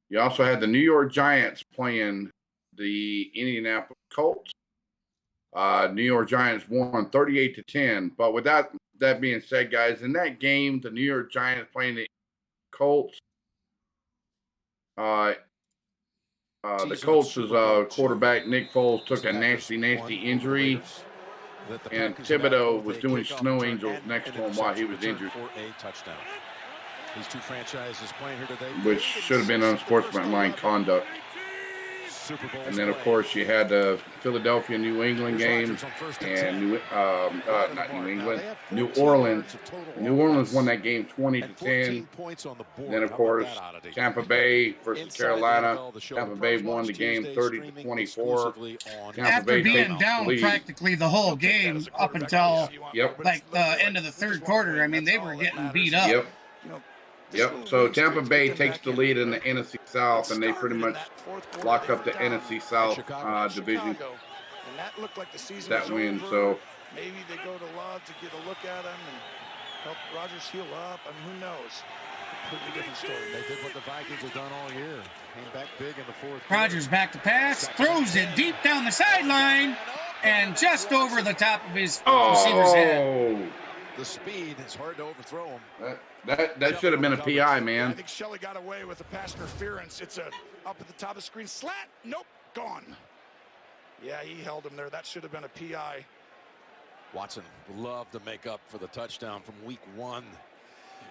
You also had the New York Giants playing the Indianapolis Colts. New York Giants won 38-10. But with that being said, guys, in that game, the New York Giants playing the Colts. The Colts' quarterback Nick Foles took a nasty injury, and Thibodeau was doing snow angels next to him while he was injured, These two franchises playing here today, which should have been unsportsmanlike conduct. And then, of course, you had the Philadelphia New England game, and New Orleans. New Orleans won that game 20-10. Then, of course, Tampa Bay versus Carolina. Tampa Bay won the game 30-24. After being down practically the whole game up until like the end of the third quarter, I mean, they were getting beat up. Yep. So Tampa Bay takes the lead in the NFC South, and they pretty much lock up the NFC South division. That win. So maybe they go to Love to get a look at him and help Rodgers heal up. I mean, who knows? Completely different story. They did what the Vikings have done all year. Came back big in the fourth. Rodgers back to pass, throws it deep down the sideline, and just over the top of his receiver's head. The speed, it's hard to overthrow him. That should have been a PI, man. I think Shelley got away with a pass interference. It's a up at the top of the screen slant. Nope, gone. Yeah, he held him there. That should have been a PI. Watson loved to make up for the touchdown from week 1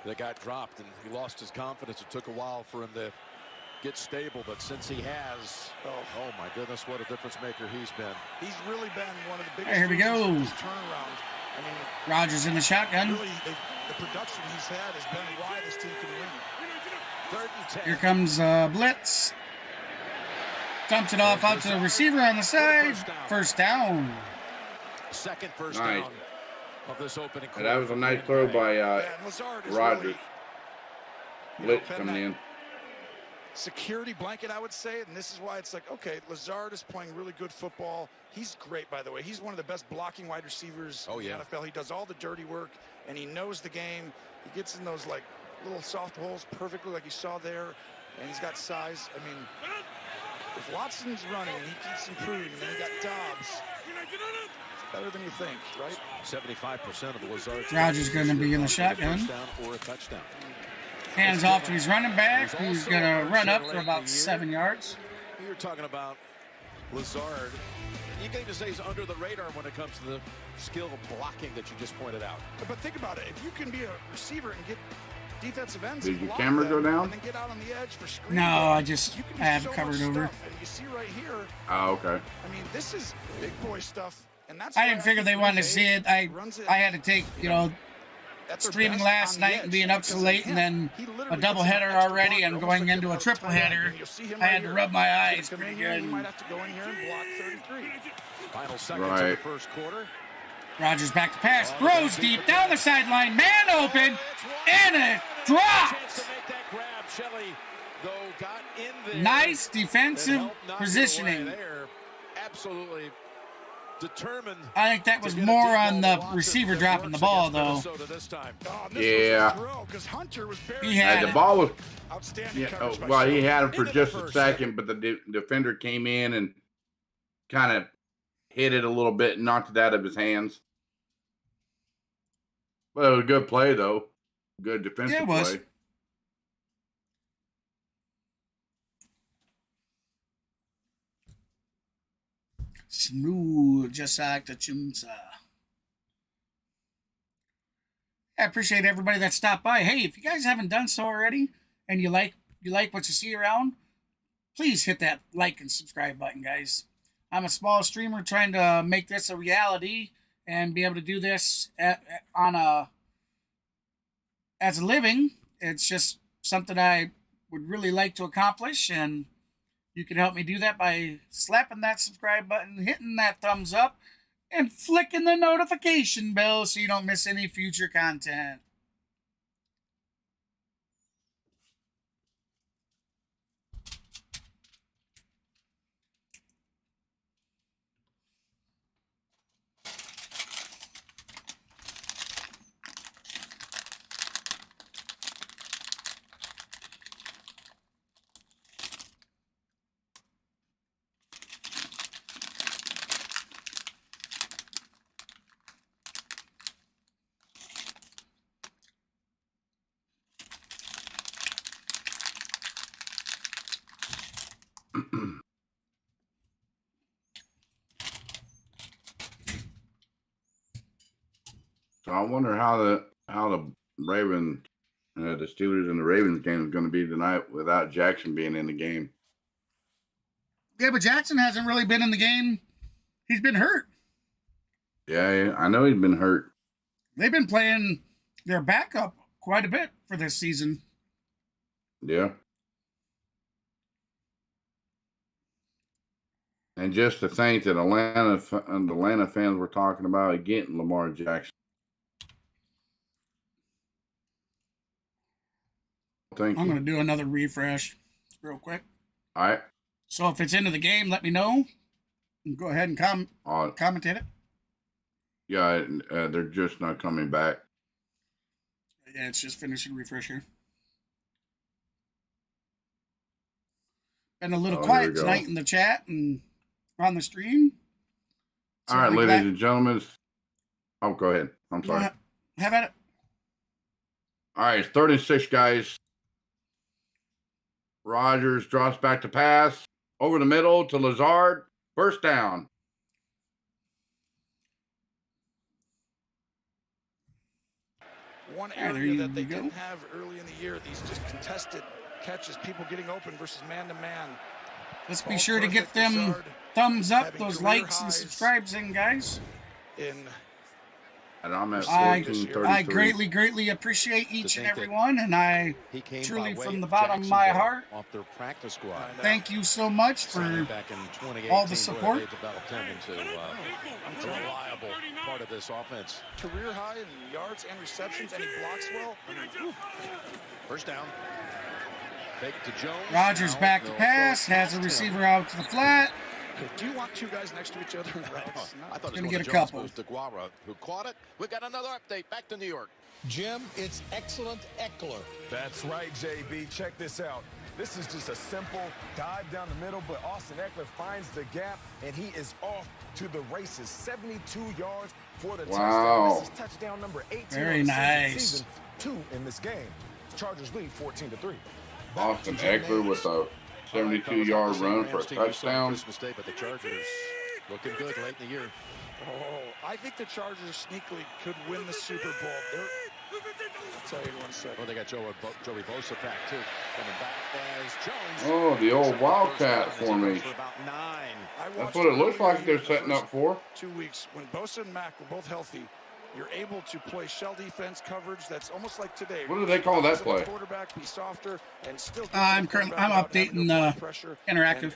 that got dropped, and he lost his confidence. It took a while for him to get stable, but since he has, oh my goodness, what a difference maker he's been. He's really been one of the biggest. Here we go. Turnaround. I mean, Rodgers in the shotgun. Really, the production he's had has been why this team can win. 3rd and 10. Here comes Blitz. Dumps it off out to the receiver on the side. First down. Second first down of this opening quarter. That was a nice throw by Rodgers. Blitz coming in. Security blanket, I would say, and this is why it's like, okay, Lazard is playing really good football. He's great, by the way. He's one of the best blocking wide receivers in the NFL. He does all the dirty work, and he knows the game. He gets in those, like, little soft holes perfectly like you saw there, and he's got size. I mean, if Watson's running and he keeps improving, and then you got Dobbs, it's better than you think, right? 75% of the Lazard. Rodgers going to be in the shotgun. Or a touchdown. Hands off to his running back, who's going to run up for about 7 yards. You're talking about Lazard. You can even say he's under the radar when it comes to the skill of blocking that you just pointed out. But think about it. If you can be a receiver and get defensive ends, did your camera go down? And then get out on the edge for screen. No, I have covered over. And you see right here. Oh, okay. I mean, this is big boy stuff, and that's. I didn't figure they wanted to see it. I had to take, streaming last night and being up so late, and then a doubleheader already and going into a triple header. I had to rub my eyes pretty good. You might have to go in here and block 33. Final seconds of the first quarter. Rodgers back to pass, throws deep down the sideline, man open, and it dropped. Nice defensive positioning. Absolutely determined. I think that was more on the receiver dropping the ball, though. Yeah. He had the ball was outstanding. Yeah, well, he had it for just a second, but the defender came in and kind of hit it a little bit and knocked it out of his hands. Well, it was a good play, though. Good defensive play. Smooth, just like the chunsa. I appreciate everybody that stopped by. Hey, if you guys haven't done so already, and you like what you see around, please hit that like and subscribe button, guys. I'm a small streamer trying to make this a reality and be able to do this as a living. It's just something I would really like to accomplish, and you can help me do that by slapping that subscribe button, hitting that thumbs up, and flicking the notification bell so you don't miss any future content. So I wonder how the Ravens, the Steelers and the Ravens game is going to be tonight without Jackson being in the game. Yeah, but Jackson hasn't really been in the game. He's been hurt. Yeah, I know he's been hurt. They've been playing their backup quite a bit for this season. Yeah. And just to think that Atlanta fans were talking about getting Lamar Jackson. Thank you. I'm going to do another refresh real quick. All right. So if it's into the game, let me know. And go ahead and commentate it. Yeah, they're just not coming back. Yeah, it's just finishing refresh here. Been a little quiet tonight in the chat and on the stream. So all right, ladies and gentlemen. Oh, go ahead. I'm sorry. Have at it. All right, it's 3rd and 6, guys. Rodgers drops back to pass. Over the middle to Lazard. First down. One area that they didn't have early in the year, these just contested catches, people getting open versus man-to-man. Let's be sure to get them thumbs up, those likes and subscribes in, guys. And I'm at 14:33. I greatly appreciate each and every one, and I truly, from the bottom of my heart, off their practice squad. Thank you so much for all the support. A reliable part of this offense. Career high in yards and receptions, and he blocks well. First down. Fake to Jones. Rodgers back to pass, has a receiver out to the flat. Do you want two guys next to each other? I thought going to get a couple. To Guara, who caught it. We've got another update. Back to New York. Jim, it's excellent Eckler. That's right, JB. Check this out. This is just a simple dive down the middle, but Austin Eckler finds the gap, and he is off to the races. 72 yards for the touchdown. This is touchdown number 18. Very nice. Season 2 in this game. Chargers lead 14-3. Austin Eckler with a 72-yard run for a touchdown. Christmas Day, but the Chargers looking good late in the year. Oh, I think the Chargers sneakily could win the Super Bowl. I'll tell you in 1 second. Oh, they got Joey Bosa back too. Coming back as Jones. Oh, the old Wildcat formation. That's what it looks like they're setting up for. 2 weeks when Bosa and Mack were both healthy. You're able to play shell defense coverage. That's almost like today. What do they call that play? Quarterback be softer and still. I'm updating interactive.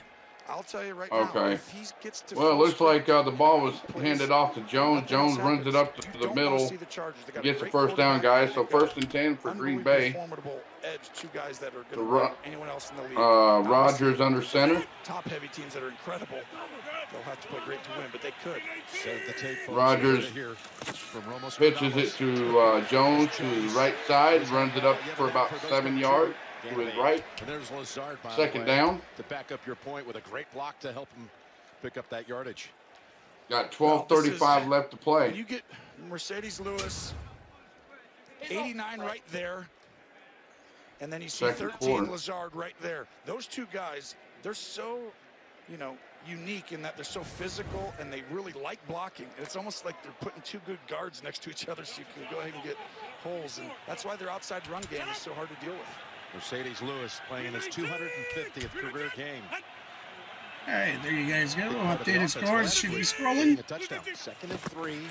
I'll tell you right now. Okay. If he gets to Well, it looks like the ball was plays, handed off to Jones. Jones runs it up to the middle. Gets the first down, guys. So 1st and 10 for Green Bay. Formidable edge, 2 guys that are going to run anyone else in the league. Rodgers under center. Top-heavy teams that are incredible. They'll have to play great to win, but they could. Rodgers pitches it to Jones to the right side, runs it up for about 7 yards to his right. And there's Lazard, by 2nd down. To back up your point with a great block to help him pick up that yardage. Got 12:35 left to play. When you get Mercedes Lewis, 89 right there, and then you see 13 Lazard right there. Those 2 guys, they're so, unique in that they're so physical and they really like blocking. And it's almost like they're putting 2 good guards next to each other so you can go ahead and get holes. And that's why their outside run game is so hard to deal with. Mercedes Lewis playing in his 250th career game. All right, there you guys go. Updated scores should be scrolling. A touchdown. 2nd and 3. Here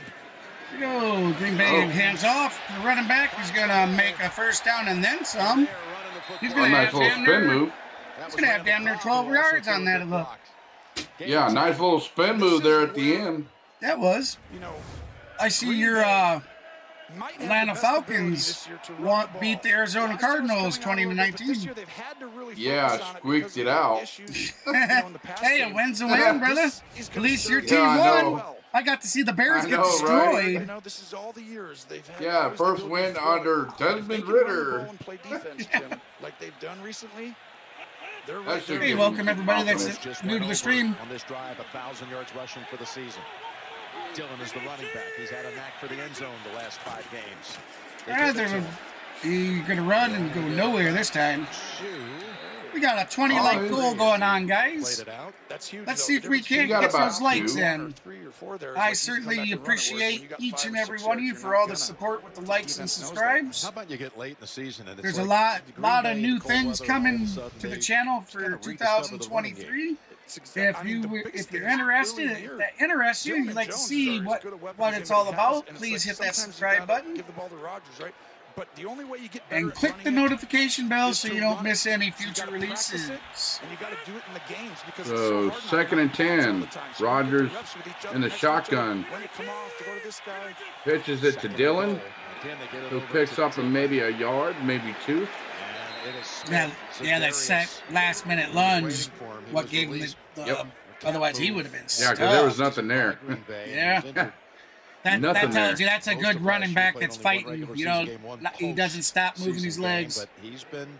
we go. Green Bay hands off. The running back is going to make a 1st down and then some. He's going to have damn near, he's going to have damn near 12 yards on that. Yeah, nice little spin move there at the end. That was. I see your Atlanta Falcons beat the Arizona Cardinals 20-19. Yeah, squeaked it out. Hey, a win's a win, brother. At least your team won. I got to see the Bears get destroyed. Right? This is all the years they've had. Yeah, first win under Desmond Ritter. And play defense, Jim, like they've done recently. They're right there. Hey, welcome everybody that's new to the stream. On this drive, 1,000 yards rushing for the season. Dillon is the running back. He's had a knack for the end zone the last 5 games. You're going to run and go nowhere this time. We got a 20-light goal going on, guys. Let's see if we can't get those likes in. I certainly appreciate each and every one of you for all the support with the likes and subscribes. How about you get late in the season and there's a lot of new things coming to the channel for 2023. If you're interested, if that interests you, and you'd like to see what it's all about, please hit that subscribe button. But the only way you get and click the notification bell so you don't miss any future releases. And you got to do it in the games because so 2nd and 10. Rodgers in the shotgun. Pitches it to Dillon, who picks up maybe a yard, maybe 2. Yeah, that last-minute lunge. What gave him the otherwise he would have been stuck. Yeah, because there was nothing there. Yeah. That tells you that's a good running back that's fighting. He doesn't stop moving his legs. But he's been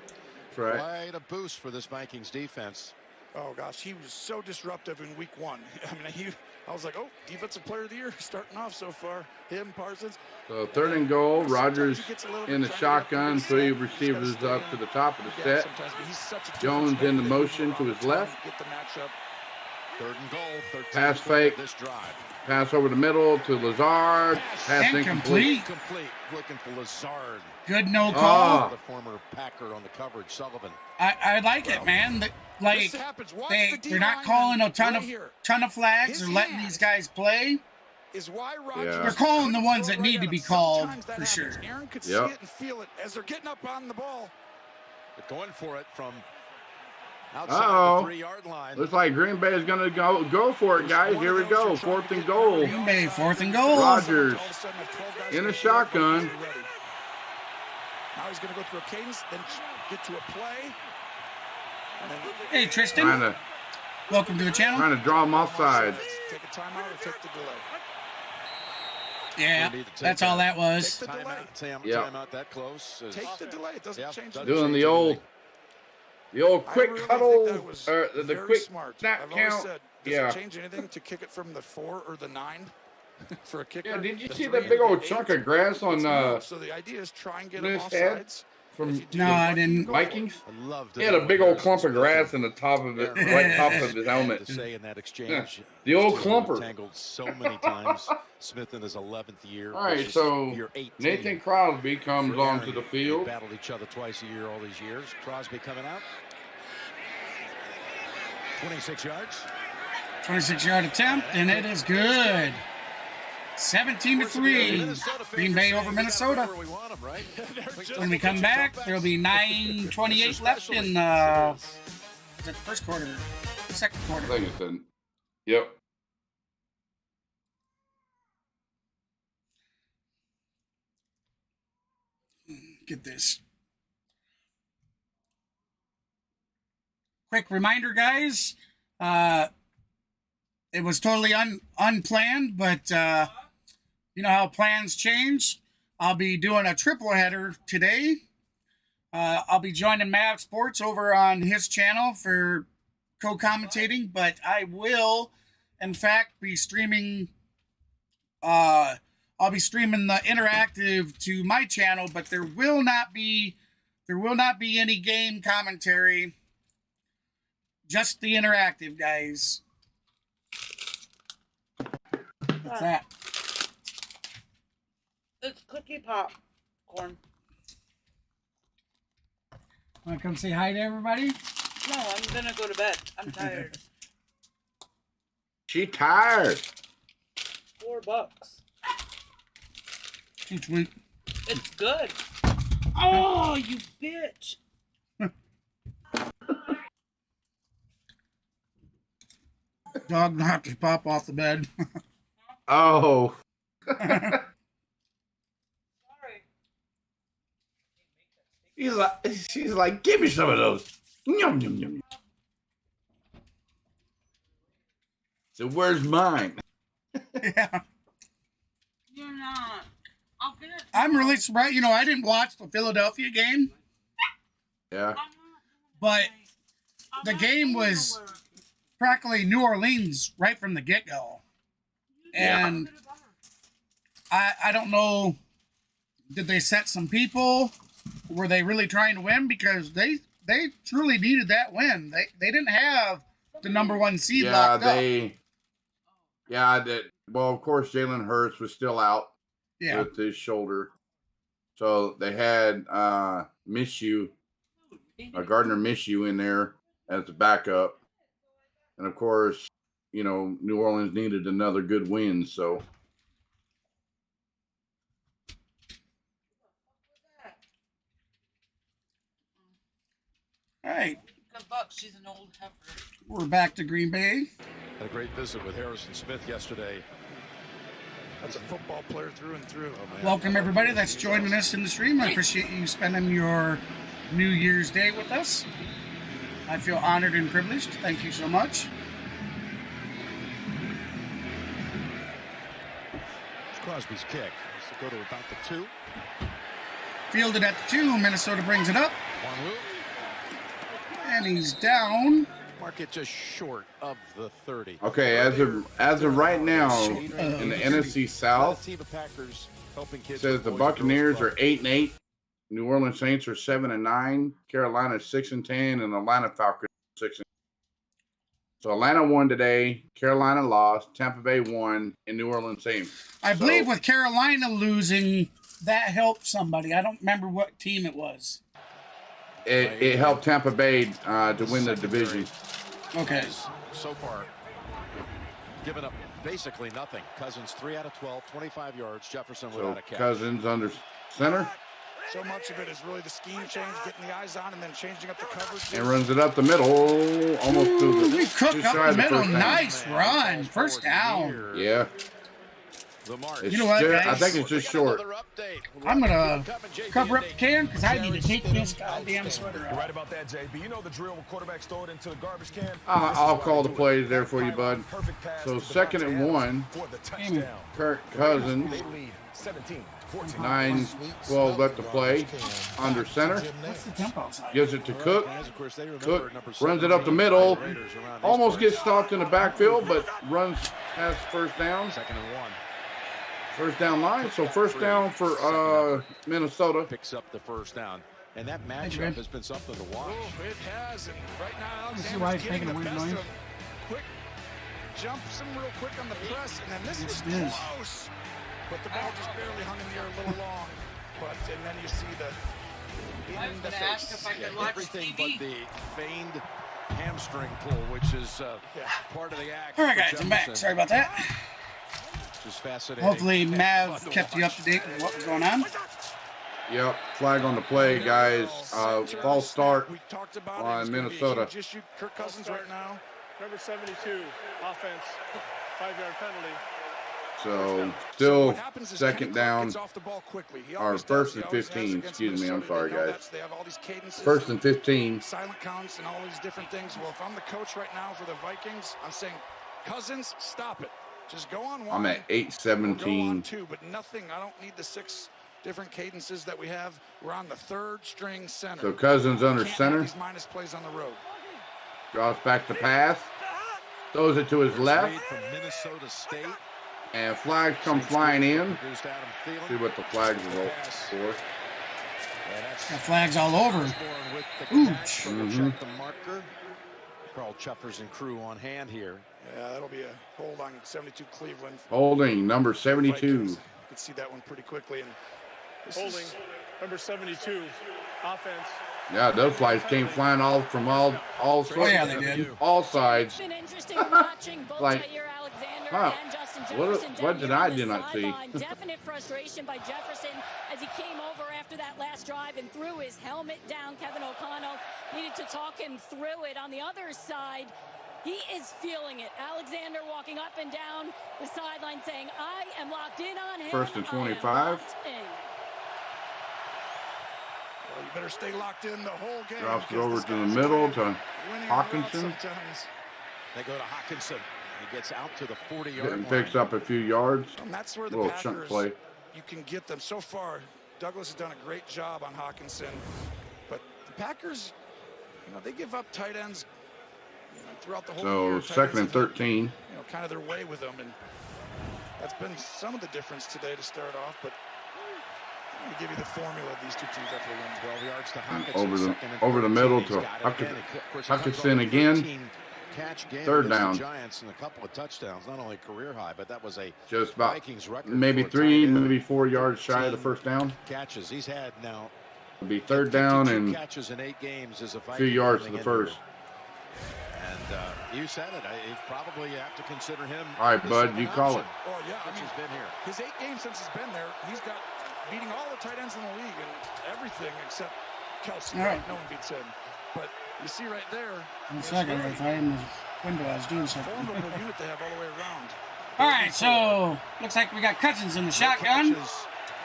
quite a boost for this Vikings defense. Oh gosh, he was so disruptive in week 1. I was like, oh, defensive player of the year starting off so far. Him, Parsons. So 3rd and goal. Rodgers in the shotgun. 3 receivers up to the top of the set. Jones in the motion to his left. 3rd and goal. Pass fake. Pass over the middle to Lazard. Pass incomplete. Looking for Lazard. Good no call. The former Packer on the coverage, Sullivan. I like it, man. They're not calling a ton of flags or letting these guys play. They're calling the ones that need to be called for sure. Aaron could see it and feel it as they're getting up on the ball. They're going for it from outside the 3-yard line. Looks like Green Bay is going to go for it, guys. Here we go. 4th and goal. Green Bay, 4th and goal. Rodgers in a shotgun. Now he's going to go through a cadence, then get to a play. Hey, Tristan. Welcome to the channel. Trying to draw him offside. Take a timeout or take the delay. Yeah, that's all that was. Timeout that close. Take the delay. It doesn't change. Doing the old quick huddle, the quick snap count. Does it change anything to kick it from the 4 or the 9 for a kicker? Yeah, did you see that big old chunk of grass on so the idea is try and get them off head sides. From I didn't. Vikings? He had a big old clump of grass in the top of it, right top of his helmet. To say in that exchange, the old clumper. Tangled so many times. Smith in his 11th year. All right, so Nathan Crosby comes onto the field. They battled each other twice a year all these years. Crosby coming out. 26 yards. 26-yard attempt, and it is good. 17-3. Green Bay over Minnesota. When we come back, there'll be 9:28 left in the first quarter. second quarter. I think it's in. Yep. Get this. Quick reminder, guys. It was totally unplanned, but you know how plans change. I'll be doing a triple header today. I'll be joining Mav Sports over on his channel for co-commentating, but I will, in fact, be streaming. I'll be streaming the interactive to my channel, but there will not be any game commentary. Just the interactive, guys. What's that? It's cookie popcorn. Want to come say hi to everybody? No, I'm gonna go to bed. I'm tired. She tired. $4. Too sweet. It's good. Oh, you bitch. Dog knocked his pop off the bed. Oh. Sorry. She's like, give me some of those. Yum, yum, yum. So where's mine? Yeah. You're not. I'll get it. I'm really surprised. You know, I didn't watch the Philadelphia game, Yeah. but the game was practically New Orleans right from the get-go. And I don't know, did they set some people? Were they really trying to win? Because they truly needed that win. They didn't have the number one seed locked up. Yeah, well, of course, Jalen Hurts was still out with his shoulder. So they had Gardner Minshew in there as a backup. And, of course, you know, New Orleans needed another good win, so. All right. Good buck. She's an old heifer. We're back to Green Bay. Had a great visit with Harrison Smith yesterday. That's a football player through and through. Oh, Welcome, everybody that's joining us in the stream. I appreciate you spending your New Year's Day with us. I feel honored and privileged. Thank you so much. Crosby's kick. This will go to about the 2. Fielded at the 2. Minnesota brings it up. One loop. And he's down. Mark it just short of the 30. Okay, as of right now, in the NFC South, Team of Packers helping kids says the Buccaneers are 8-8, New Orleans Saints are 7-9, Carolina 6-10, and Atlanta Falcons 6-. So Atlanta won today, Carolina lost, Tampa Bay won, and New Orleans same. I believe with Carolina losing, that helped somebody. I don't remember what team it was. It helped Tampa Bay to win the division. Okay. So far, giving up basically nothing. Cousins 3 out of 12, 25 yards. Jefferson without a catch. Cousins under center. So much of it is really the scheme change, getting the eyes on, and then changing up the coverage. And runs it up the middle, almost through the. We cooked up the middle. Nice run. First down. Yeah. You know what, guys? I think it's just short. I'm going to cover up the can because I need to take this goddamn sweater You're out. right about that, JB. You know the drill when quarterbacks throw it into the garbage can. I'll call the plays there for you, bud. So 2nd and 1, Kirk Cousins, 9-12 left to play, under center. What's the tempo outside? Gives it to Cook. Cook runs it up the middle. Almost gets stopped in the backfield, but runs past first down. 2nd and 1. First down line. So first down for Minnesota. Picks up the first down. And that matchup has been something to watch. Oh, it has. And right now, This is why it's making a weird noise. Quick jumps him real quick on the press, and then this was close. But the ball just barely hung in the air a little long. And then you see the in the face. Everything but the feigned hamstring pull, which is part of the act. All right, guys, I'm back. Sorry about that. Just fascinating. Hopefully, Mav kept you up to date with what was going on. Yep, flag on the play, guys. False start We talked about on Minnesota. Just shoot Kirk Cousins right now. Number 72, offense, 5-yard penalty. So still second down, or first and 15, excuse me, I'm sorry guys. First and 15. Silent counts and all these different things. Well, if I'm the coach right now for the Vikings, I'm saying, Cousins, stop it. Just go on one. I'm at 8-17. Go on two, but nothing. I don't need the 6 different cadences that we have. We're on the 3rd string center. So Cousins under center. These minus plays on the road. Draws back to pass. Throws it to his left. From Minnesota State. And flags come flying in. See what the flags are for. Got flags all over. Ooch. Check the marker. Carl Chuffers and crew on hand here. Yeah, that'll be a hold on 72 Cleveland. Holding number 72. You can see that one pretty quickly. And holding number 72, offense. Yeah, those flags came flying all from all sorts. Oh yeah, they did. All sides. It's been interesting watching both Like, Jair Alexander huh, and Justin Jefferson. what did I do not see? Definite frustration by Jefferson as he came over after that last drive and threw his helmet down. Kevin O'Connell needed to talk him through it. On the other side, he is feeling it. Alexander walking up and down the sideline saying, I am locked in on him. First and 25. Well, you better stay locked in the whole game. Drops it over to the middle to Hawkinson. They go to Hawkinson. He gets out to the 40-yard line. And picks up a few yards. And that's where the little Packers, chunk play. you can get them. So far, Douglas has done a great job on Hawkinson. But the Packers, they give up tight ends throughout the whole year. So second and 13. Kind of their way with them. And that's been some of the difference today to start off. But I'm going to give you the formula of these two teams after win. 12 yards to Hawkinson. Over the middle to Hawkinson again. Third down. Giants and a couple of touchdowns, not only career high, but that was a just about Vikings record. Maybe 3, maybe 4 yards shy of the first down. Catches he's had now. It'll be third down and catches in 8 games as a few yards to the first. And you said it. You probably have to consider him. All right, bud, you call it. Oh yeah, he's been here. His 8 games since he's been there, he's got beating all the tight ends in the league and everything except Kelsey. Right. No one beats him. But you see right there. One second, if I in the window, I was doing something. Formidable unit they have all the way around. All right, so looks like we got Cousins in the shotgun.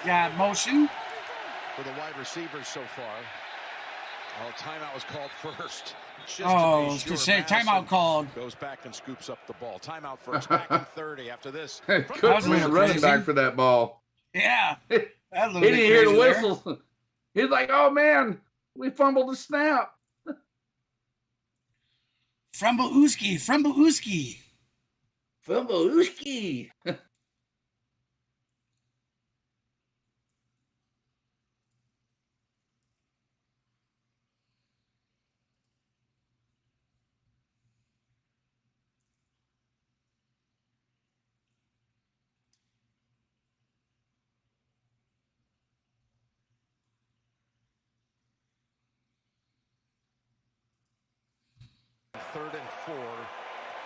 Got motion for the wide receivers so far. Oh, timeout was called first. I was going to say timeout called. Goes back and scoops up the ball. Timeout first. Back in 30 after this. Cook was running back for that ball. Yeah. He didn't hear the whistle. He's like, oh man, we fumbled the snap. Frumble-ooski. Third and 4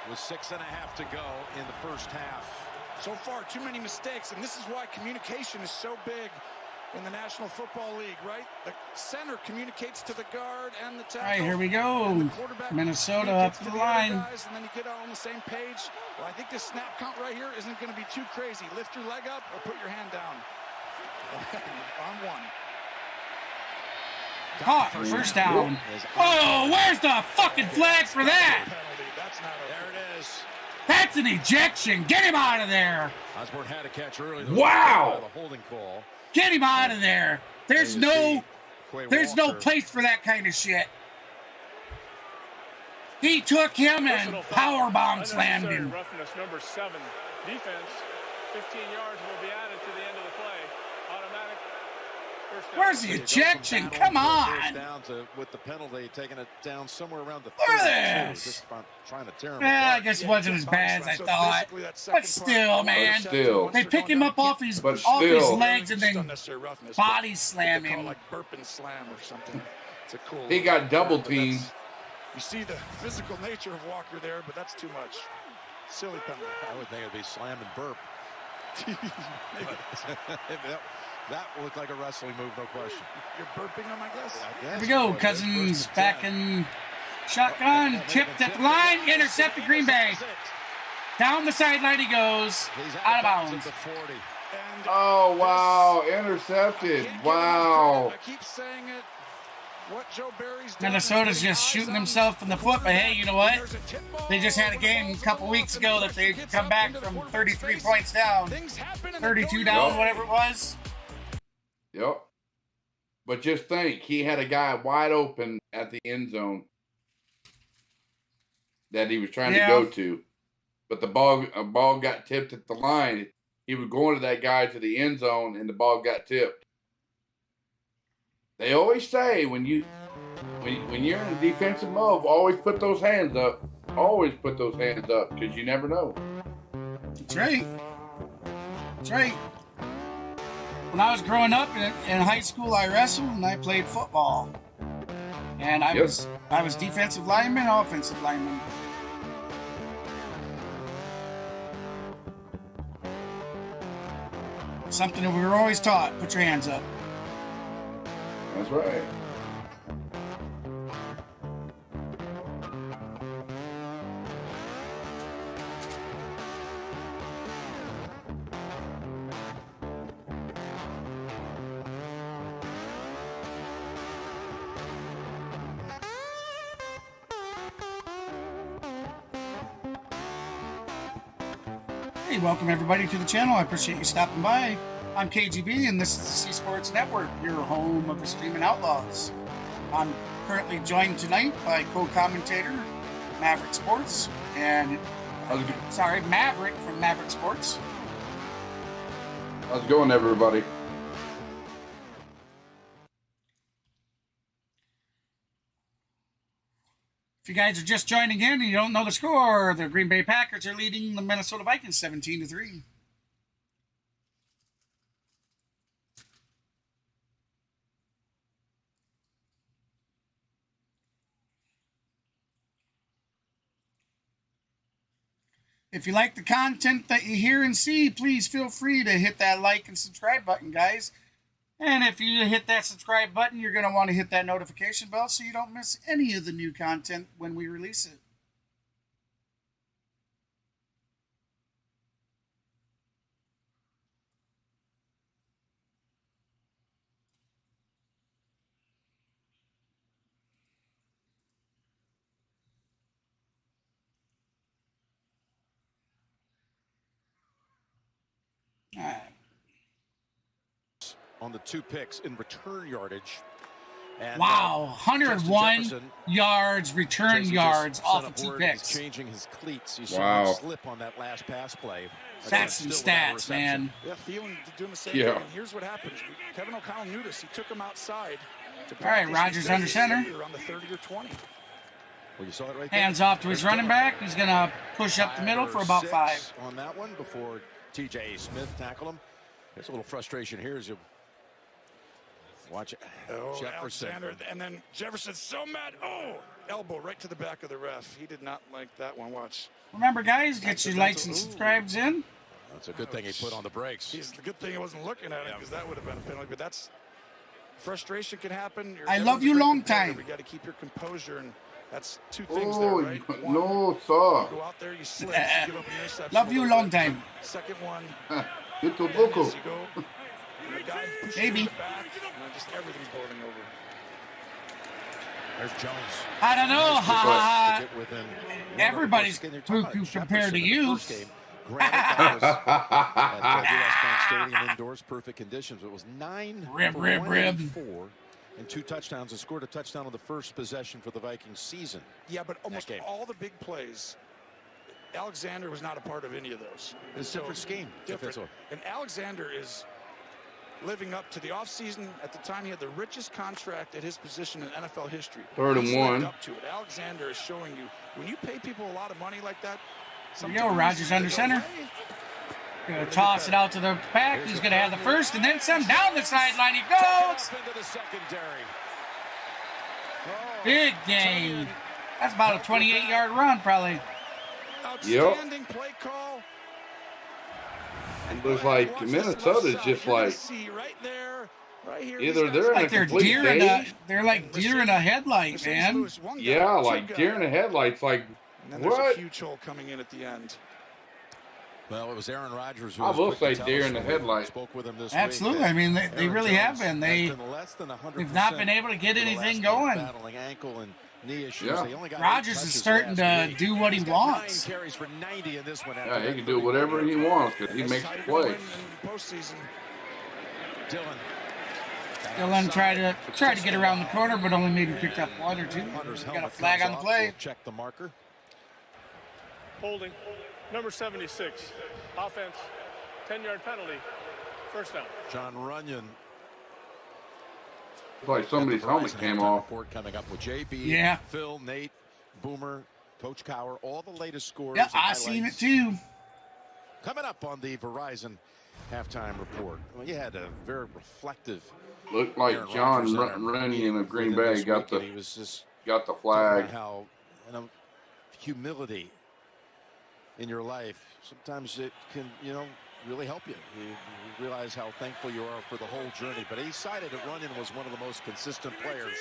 with 6.5 to go in the first half. So far, too many mistakes, and this is why communication is so big in the National Football League, right? The center communicates to the guard and the tackle. All right, here we go. Minnesota up the line. Guys, and then you get all on the same page. Well, I think this snap count right here isn't going to be too crazy. Lift your leg up or put your hand down. On one. Caught, first down. Oh, where's the fucking flag for that? There it is. That's an ejection. Get him out of there. Osborne had a catch early. Wow. The holding call. Get him out of there. There's no place for that kind of shit. He took him and powerbomb slammed him. Roughness number 7. Defense, 15 yards will be added to the end of the play. Automatic. Where's the ejection? Come on. Down with the penalty, taking it down somewhere around the 32. Look at this. Trying to tear him I guess it wasn't as bad as I thought. But still, man. They pick him up off his legs and then body slam him. Like burp and slam or something. It's a cool. He got double teamed. You see the physical nature of Walker there, but that's too much. Silly penalty. I would think it'd be slam and burp. That looked like a wrestling move, no question. You're burping him, I guess? Here we go. Cousins back in Shotgun, tipped at the line, intercepted Green Bay. Down the sideline he goes, out of bounds. Oh, wow, intercepted. Wow. I keep saying it. What Joe Barry's Minnesota's just shooting himself in the foot, but hey, you know what? They just had a game a couple weeks ago that they come back from 33 points down, 32 down, whatever it was. Yep. But just think, he had a guy wide open at the end zone that he was trying to go to. But the ball got tipped at the line. He was going to that guy to the end zone, and the ball got tipped. They always say when you're in a defensive mode, always put those hands up. Always put those hands up because you never know. That's right. That's right. When I was growing up in high school, I wrestled and I played football. And I was defensive lineman, offensive lineman. Something that we were always taught, put your hands up. That's right. Hey, welcome everybody to the channel. I appreciate you stopping by. I'm KGB, and this is the C Sports Network, your home of the Streaming Outlaws. I'm currently joined tonight by co-commentator Maverick Sports, and Maverick from Maverick Sports. How's it going, everybody? If you guys are just joining in and you don't know the score, the Green Bay Packers are leading the Minnesota Vikings 17-3. If you like the content that you hear and see, please feel free to hit that like and subscribe button, guys. And if you hit that subscribe button, you're going to want to hit that notification bell so you don't miss any of the new content when we release it. All right. On the 2 picks in return yardage. And, wow, 101 yards, return yards off of 2 picks. He's changing his cleats. He's showing slip on that last pass play. That's some stats, man. Yeah, feeling doing the same thing. And here's what happens. Kevin O'Connell knew this. He took him outside. All right, Rodgers under center. Around the 30 or 20. Well, you saw it right Hands off to his running back. He's going to push up the middle for about 5. On that one before T.J. Smith tackled him. There's a little frustration here as you watch it. Jefferson. Alexander, and then Jefferson's so mad. Oh, elbow right to the back of the ref. He did not like that one. Watch. Remember, guys, get your likes and subscribes in. That's a good thing he put on the brakes. It's a good thing he wasn't looking at it because that would have been a penalty. But that's frustration can happen. I love you long time. We got to keep your composure, and that's 2 things there, right? One, no, sir. You go out there, you slip, you give up an interception. Love you long time. Second one. Little loco. Maybe. Just everything's boiling over. There's Jones. I don't know. Ha ha ha. Everybody's cuckoo compared to you. Granted, that was at U.S. Bank Stadium indoors, perfect conditions. It was 9 for 4 and 2 touchdowns, and scored a touchdown on the first possession for the Vikings season. Yeah, but almost all the big plays, Alexander was not a part of any of those. It's a different scheme. Different. And Alexander is living up to the offseason. At the time, he had the richest contract at his position in NFL history. 3rd and 1. Up to it. Alexander is showing you, when you pay people a lot of money like that, there you go, Rodgers under center. Going to toss it out to the back. He's going to have the first and then some. Down the sideline he goes. Big game. That's about a 28-yard run, probably. Outstanding play call. It looks like Minnesota's just like. See right there. Right here, Either they're in a complete daze. They're like deer in a headlight, man. Yeah, like deer in the headlights. Like, and then there's what? a huge hole coming in at the end. Well, it was Aaron Rodgers who I will say deer in the headlights. Spoke with him this Absolutely. week. I mean, they really have been. They've not been able to get anything going. Battling ankle and knee issues. Yeah. They only got Rodgers is starting to do what he wants. 9 carries for 90 in this one. Yeah, he can do whatever he wants because he makes the play. Dylan tried to get around the corner, but only maybe picked up one or two. Got a flag on the play. Check the marker. Holding. Number 76. Offense. 10-yard penalty. First down. John Runyon. It's like somebody's helmet came off. Report coming up with JB, yeah. Phil, Nate, Boomer, Coach Cower, all the latest scores. Yeah, I seen it too. Coming up on the Verizon halftime report. Well, you had a very reflective. Looked like John Runyon of Green Bay got the flag. How humility in your life, sometimes it can, really help you. You realize how thankful you are for the whole journey. But he cited that Runyon was one of the most consistent players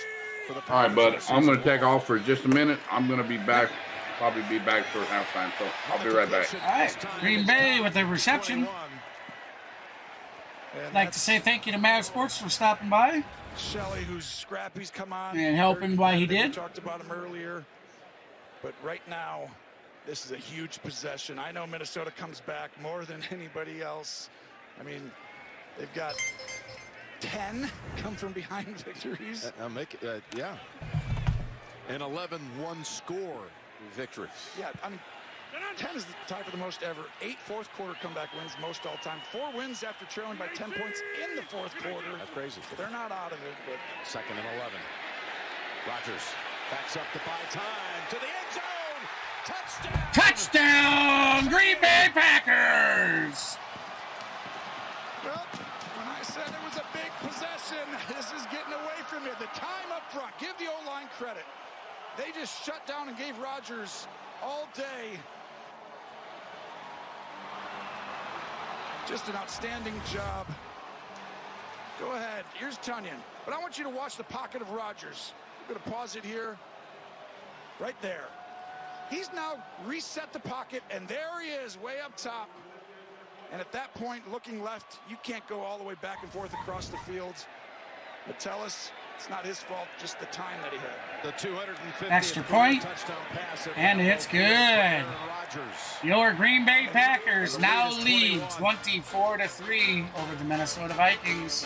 for the Packers. All right, bud, I'm going to take off for just a minute. I'm going to be back, probably be back for halftime, so I'll be right back. All right, Green Bay with the reception. I'd like to say thank you to Mav Sports for stopping by. Shelley, who's scrappy's come on. And helping why he did. We talked about him earlier. But right now, this is a huge possession. I know Minnesota comes back more than anybody else. I mean, they've got 10 come from behind victories. Yeah. An 11-1 score victories. Yeah, I mean, 10 is the tie for the most ever. 8 fourth-quarter comeback wins, most all-time. 4 wins after trailing by 10 points in the fourth quarter. That's crazy. So they're not out of it, but... 2nd and 11. Rodgers backs up to buy time to the end zone. Touchdown! Touchdown, Green Bay Packers! Well, when I said it was a big possession, this is getting away from you. The time up front, give the O-line credit. They just shut down and gave Rodgers all day. Just an outstanding job. Go ahead. Here's Tunyon. But I want you to watch the pocket of Rodgers. I'm going to pause it here. Right there. He's now reset the pocket, and there he is, way up top. And at that point, looking left, you can't go all the way back and forth across the field. Metellus, it's not his fault, just the time that he had. The 250th extra point, touchdown pass, and it's good. Your Green Bay Packers now lead 24-3 over the Minnesota Vikings.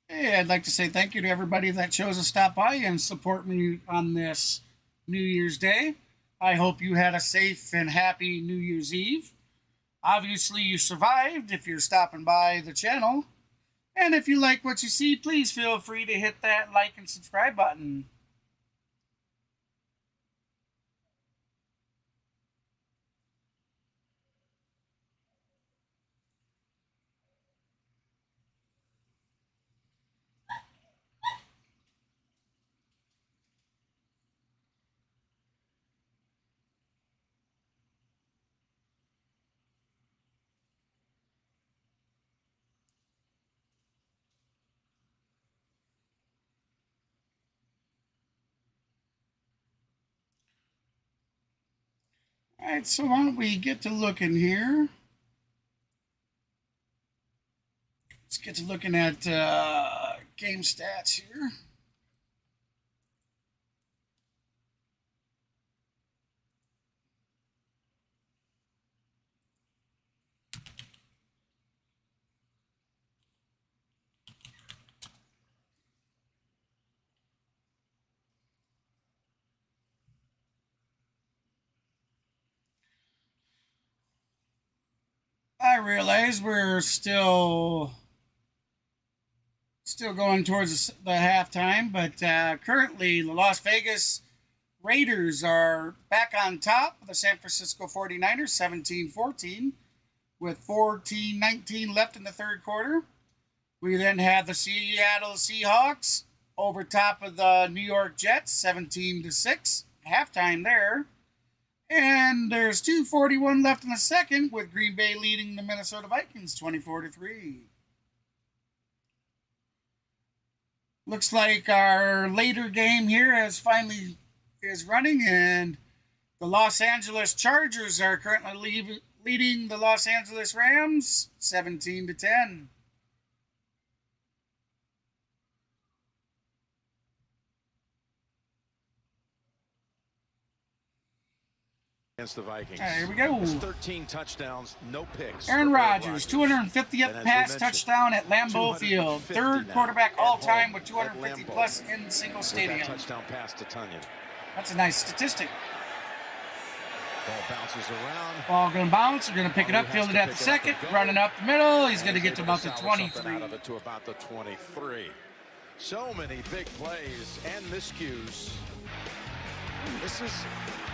Hey, I'd like to say thank you to everybody that chose to stop by and support me on this New Year's Day. I hope you had a safe and happy New Year's Eve. Obviously, you survived if you're stopping by the channel. And if you like what you see, please feel free to hit that like and subscribe button. All right, so why don't we get to looking here? Let's get to looking at game stats here. I realize we're still going towards the halftime, but currently the Las Vegas Raiders are back on top of the San Francisco 49ers, 17-14, with 14-19 left in the third quarter. We then have the Seattle Seahawks over top of the New York Jets, 17-6. Halftime there. And there's 2:41 left in the second, with Green Bay leading the Minnesota Vikings 24-3. Looks like our later game here is running, and the Los Angeles Chargers are currently leading the Los Angeles Rams 17-10. Against the Vikings. All right, here we go. 13 touchdowns, no picks. Aaron Rodgers, 250th pass touchdown at Lambeau Field. Third quarterback all-time with 250 plus in single stadium. Touchdown pass to Tunyon. That's a nice statistic. Ball bounces around. Ball going to bounce. We're going to pick it up, field it at the second. Running up the middle. He's going to get to about the 23. Out of it to about the 23. So many big plays and miscues. This is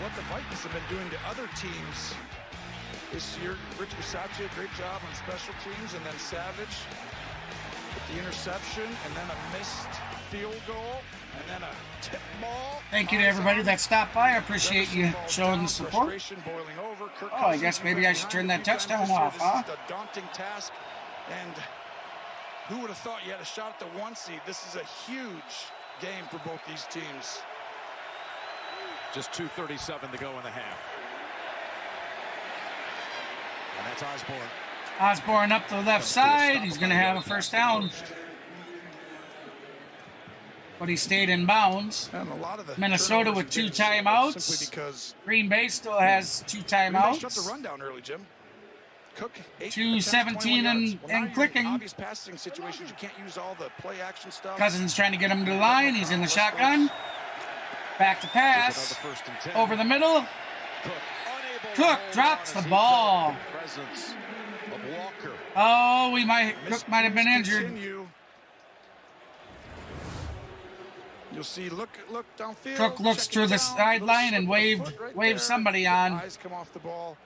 what the Vikings have been doing to other teams this year. Rich Bisaccia, great job on special teams, and then Savage with the interception, and then a missed field goal, and then a tip ball. Thank you to everybody that stopped by. I appreciate you showing the support. Oh, I guess maybe I should turn that touchdown off, huh? This is a daunting task, and who would have thought you had a shot at the 1 seed? This is a huge game for both these teams. Just 2:37 to go in the half. And that's Osborne. Osborne up the left side. He's going to have a first down. But he stayed in bounds. Minnesota with 2 timeouts. Green Bay still has 2 timeouts. Shut the run down early, Jim. Cook 2:17 and clicking. Obvious passing situations, you can't use all the play action stuff. Cousins trying to get him to the line. He's in the shotgun. Back to pass. Over the middle. Cook drops the ball. Oh, Cook might have been injured. You'll see, look downfield. Cook looks through the sideline and waved somebody on. Eyes come off the ball.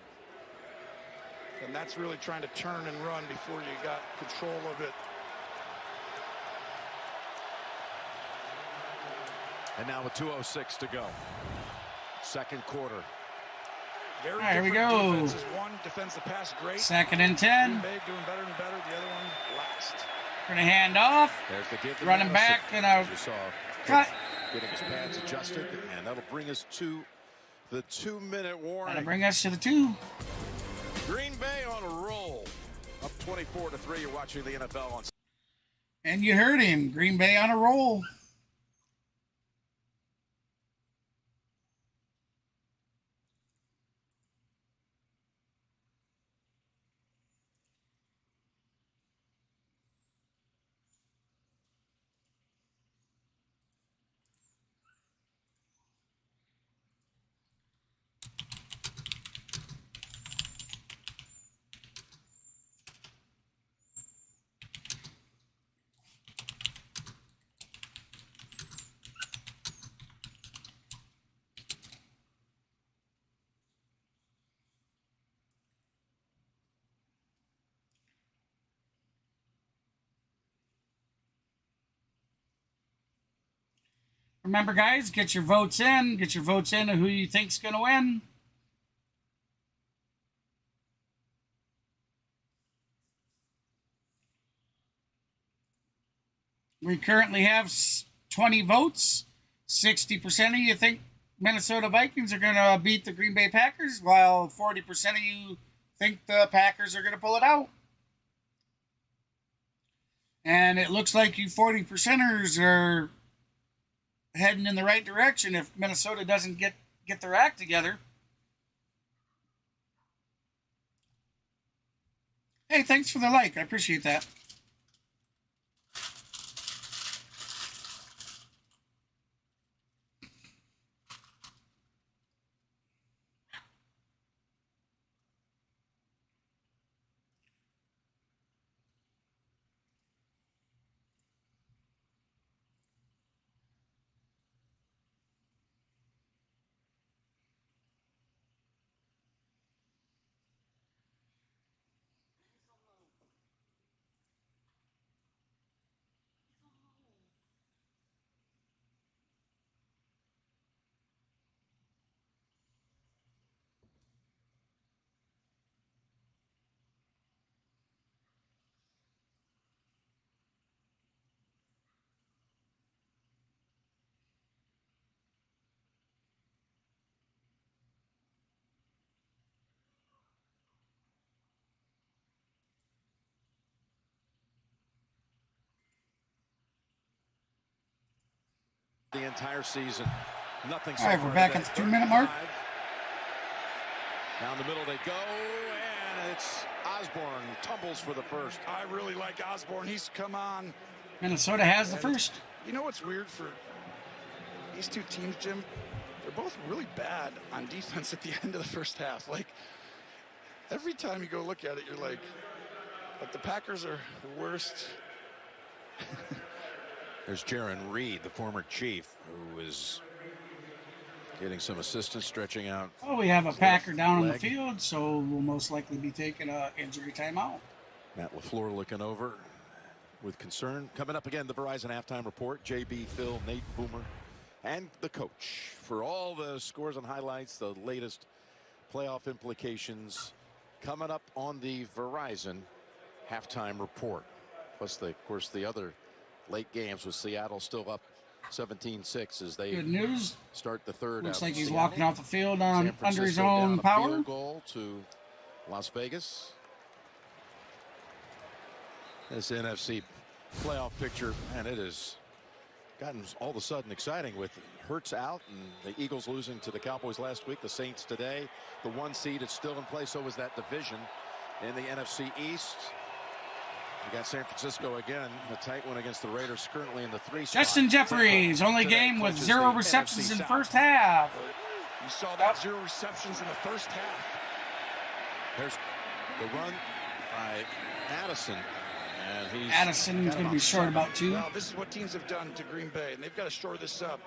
And that's really trying to turn and run before you got control of it. And now with 2:06 to go. Second quarter. All right, here we go. One defends the pass great. 2nd and 10. Green Bay doing better and better. The other one last. Going to hand off. Running back and a cut. Getting his pads adjusted, and that'll bring us to the 2-minute warning. That'll bring us to the 2. Green Bay on a roll. Up 24-3. You're watching the NFL on. And you heard him. Green Bay on a roll. Remember, guys, get your votes in. Get your votes in of who you think's going to win. We currently have 20 votes. 60% of you think Minnesota Vikings are going to beat the Green Bay Packers, while 40% of you think the Packers are going to pull it out. And it looks like you 40%ers are heading in the right direction if Minnesota doesn't get their act together. Hey, thanks for the like. I appreciate that. the entire season. Nothing. All right, we're back at the 2-minute mark. Down the middle they go, and it's Osborne tumbles for the first. I really like Osborne. He's come on. Minnesota has the first. You know what's weird for these two teams, Jim? They're both really bad on defense at the end of the first half. Like, every time you go look at it, you're like the Packers are the worst. There's Jaron Reed, the former Chief, who is getting some assistance, stretching out. Oh, we have a Packer down on the field, so we'll most likely be taking an injury timeout. Matt LaFleur looking over with concern. Coming up again, the Verizon halftime report. JB, Phil, Nate, Boomer, and the coach for all the scores and highlights, the latest playoff implications coming up on the Verizon halftime report. Plus, of course, the other late games with Seattle still up 17-6 as they Good news. Start the third. Looks like he's Seattle. walking off the field on under his San own Francisco down a power. field goal to Las Vegas. This NFC playoff picture, and it has gotten all of a sudden exciting with Hurts out and the Eagles losing to the Cowboys last week. The Saints today. The 1 seed is still in play. So is that division in the NFC East. We got San Francisco again, a tight one against the Raiders, currently in the 3 spot. Justin Jeffries, only game with 0 receptions in the first half. You saw that 0 receptions in the first half. There's the run by Addison. And Addison's going to be short about 2. Well, this is what teams have done to Green Bay, and they've got to shore this up.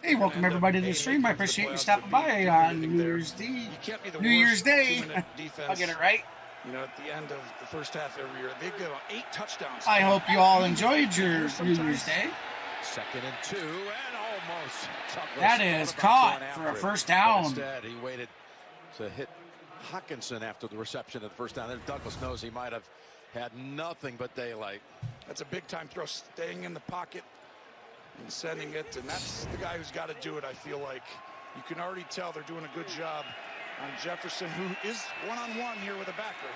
Hey, welcome everybody to the stream. I appreciate you stopping by on New Year's Day. New Year's Day. I'll get it right. You know, at the end of the first half every year, they go 8 touchdowns. I hope you all enjoyed your New Year's Day. 2nd and 2, and almost. That is caught for a first down. Instead, he waited to hit Hockenson after the reception of the first down. There, Douglas knows he might have had nothing but daylight. That's a big-time throw, staying in the pocket and sending it, and that's the guy who's got to do it, I feel like. You can already tell they're doing a good job on Jefferson, who is one-on-one here with a backer.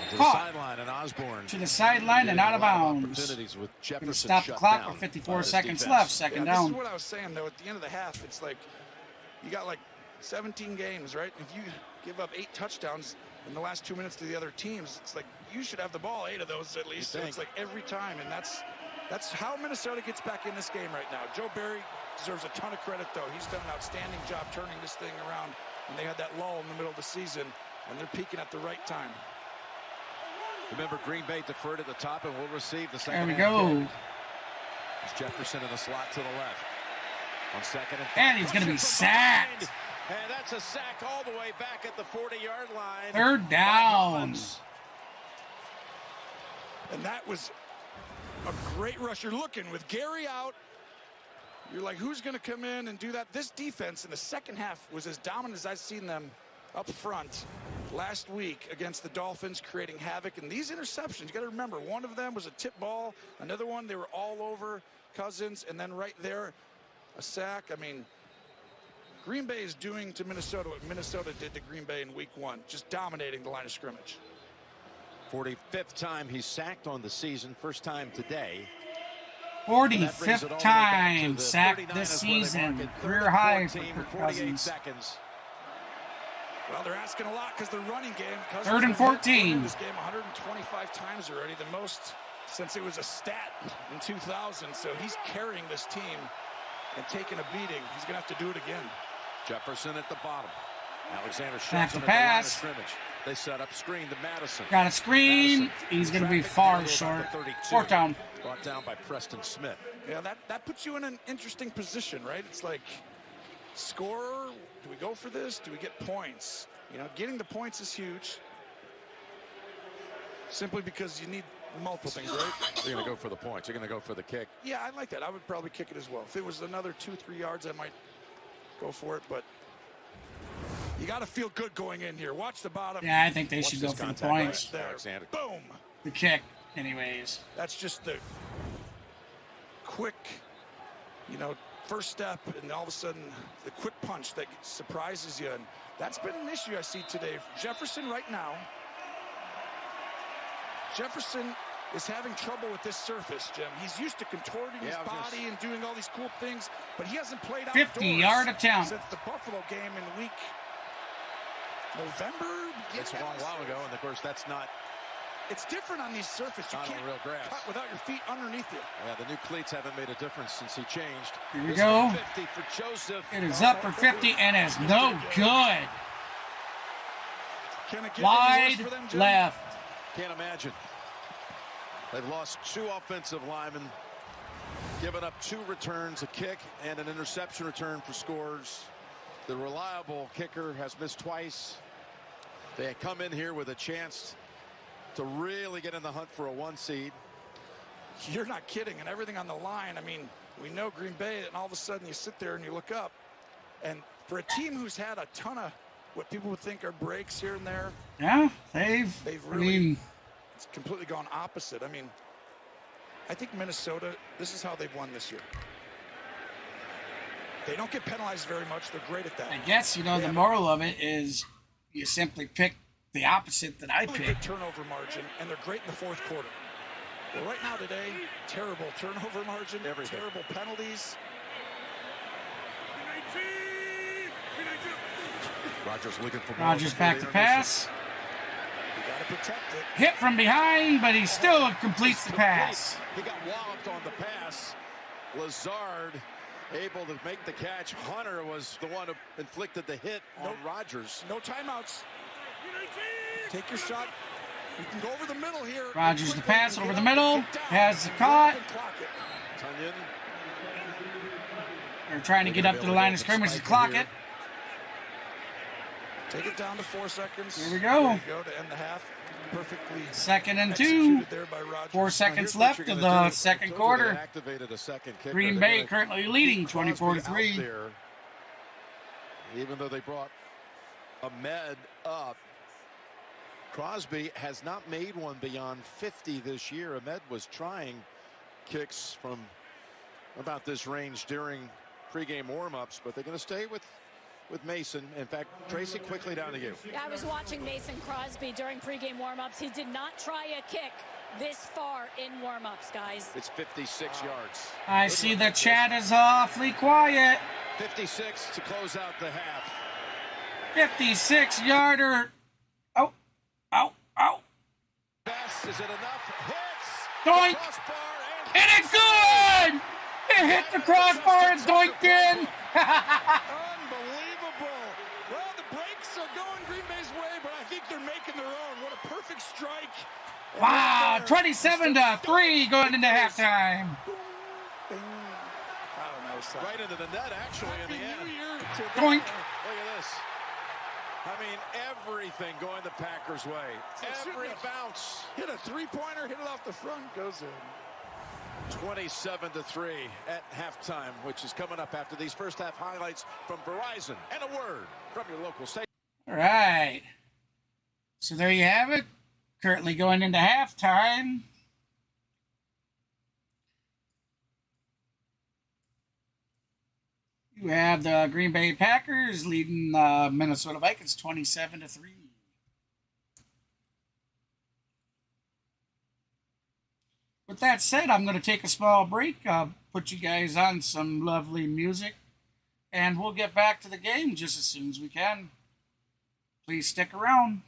To the sideline, and Osborne. To the sideline and out of bounds. Opportunities with Jefferson. Gonna stop the clock with 54 seconds left. Second down. This is what I was saying, though. At the end of the half, it's like you got like 17 games, right? If you give up 8 touchdowns in the last 2 minutes to the other teams, it's like you should have the ball 8 of those at least. So it's like every time, and that's how Minnesota gets back in this game right now. Joe Barry deserves a ton of credit, though. He's done an outstanding job turning this thing around, and they had that lull in the middle of the season, and they're peaking at the right time. Remember, Green Bay deferred at the top and will receive the second. There we go. It's Jefferson in the slot to the left. On 2nd and 5. And he's going to be sacked. And that's a sack all the way back at the 40-yard line. 3rd down. And that was a great rush. You're looking with Gary out. You're like, who's going to come in and do that? This defense in the second half was as dominant as I've seen them up front last week against the Dolphins, creating havoc. And these interceptions, you got to remember, one of them was a tip ball. Another one, they were all over Cousins. And then right there, a sack. I mean, Green Bay is doing to Minnesota what Minnesota did to Green Bay in week 1, just dominating the line of scrimmage. 45th time he's sacked on the season, first time today. 45th time sacked this season. Career high for Kirk Cousins. Seconds. Well, they're asking a lot because they're running game. 3rd and 14. This game 125 times already, the most since it was a stat in 2000. So he's carrying this team and taking a beating. He's going to have to do it again. Jefferson at the bottom. Alexander Back to pass. Scrimmage. They set up screen to Madison. Got a screen. Madison. He's going to be far short. 4th down. Brought down by Preston Smith. Yeah, that puts you in an interesting position, right? It's like, score, do we go for this? Do we get points? You know, getting the points is huge. Simply because you need multiple things, right? You're going to go for the points. You're going to go for the kick. Yeah, I like that. I would probably kick it as well. If it was another 2-3 yards, I might go for it, but you got to feel good going in here. Watch the bottom. Yeah, I think they should go for the points. Right there. Boom. The kick, anyways. That's just the quick, you know, first step, and all of a sudden the quick punch that surprises you. And that's been an issue I see today. Jefferson right now. Jefferson is having trouble with this surface, Jim. He's used to contorting his body and doing all these cool things, but he hasn't played outdoors 50-yard attempt since the Buffalo game in week November. It's a long while ago, and of course that's not. It's different on these surfaces. You can't real grass. cut without your feet underneath you. Yeah, the new cleats haven't made a difference since he changed. Here we go. 50 for Joseph. It is up for 50 and is no good. Can it get Wide for them, Jim? left. Can't imagine. They've lost 2 offensive linemen, given up 2 returns, a kick and an interception return for scores. The reliable kicker has missed twice. They come in here with a chance to really get in the hunt for a 1 seed. You're not kidding, and everything on the line. I mean, we know Green Bay, and all of a sudden you sit there and you look up, and for a team who's had a ton of what people would think are breaks here and there. Yeah, they've really it's completely gone opposite. I mean, I think Minnesota, this is how they've won this year. They don't get penalized very much. They're great at that. I guess, you know, the moral of it is you simply pick the opposite that I really picked. Good turnover margin, and they're great in the fourth quarter. Well, right now today, terrible turnover margin, terrible penalties. Rodgers looking for Rodgers back to pass. You got to protect it. Hit from behind, but he still completes the pass. He got walloped on the pass. Lazard able to make the catch. Hunter was the one who inflicted the hit on Rodgers. No timeouts. Take your shot. You can go over the middle here. Rodgers the pass over the middle. Has the caught. Tunyon. They're trying to get up to the line of scrimmage to clock it. Take it down to 4 seconds. Here we go. There you go to end the half. Perfectly. 2nd and 2. There by 4 seconds left of the second quarter. Activated a second kicker. Green Bay currently leading 24-3. Even though they brought Ahmed up, Crosby has not made one beyond 50 this year. Ahmed was trying kicks from about this range during pregame warm-ups, but they're going to stay with Mason. In fact, Tracy, quickly down to you. I was watching Mason Crosby during pregame warm-ups. He did not try a kick this far in warm-ups, guys. It's 56 yards. I see the chat is awfully quiet. 56 to close out the half. 56-yarder. Oh, oh, oh. Best, is it enough? Hits. Doink. And it's good. It hit the crossbar and doinked in. Unbelievable. Well, the breaks are going Green Bay's way, but I think they're making their own. What a perfect strike. Wow, 27-3 going into halftime. I don't know. Right into the net, actually, in the end. Doink. Look at this. I mean, everything going the Packers' way. Every bounce. Hit a three-pointer, hit it off the front, goes in. 27-3 at halftime, which is coming up after these first half highlights from Verizon and a word from your local station. All right. So there you have it. Currently going into halftime. You have the Green Bay Packers leading the Minnesota Vikings 27-3. With that said, I'm going to take a small break, put you guys on some lovely music, and we'll get back to the game just as soon as we can. Please stick around.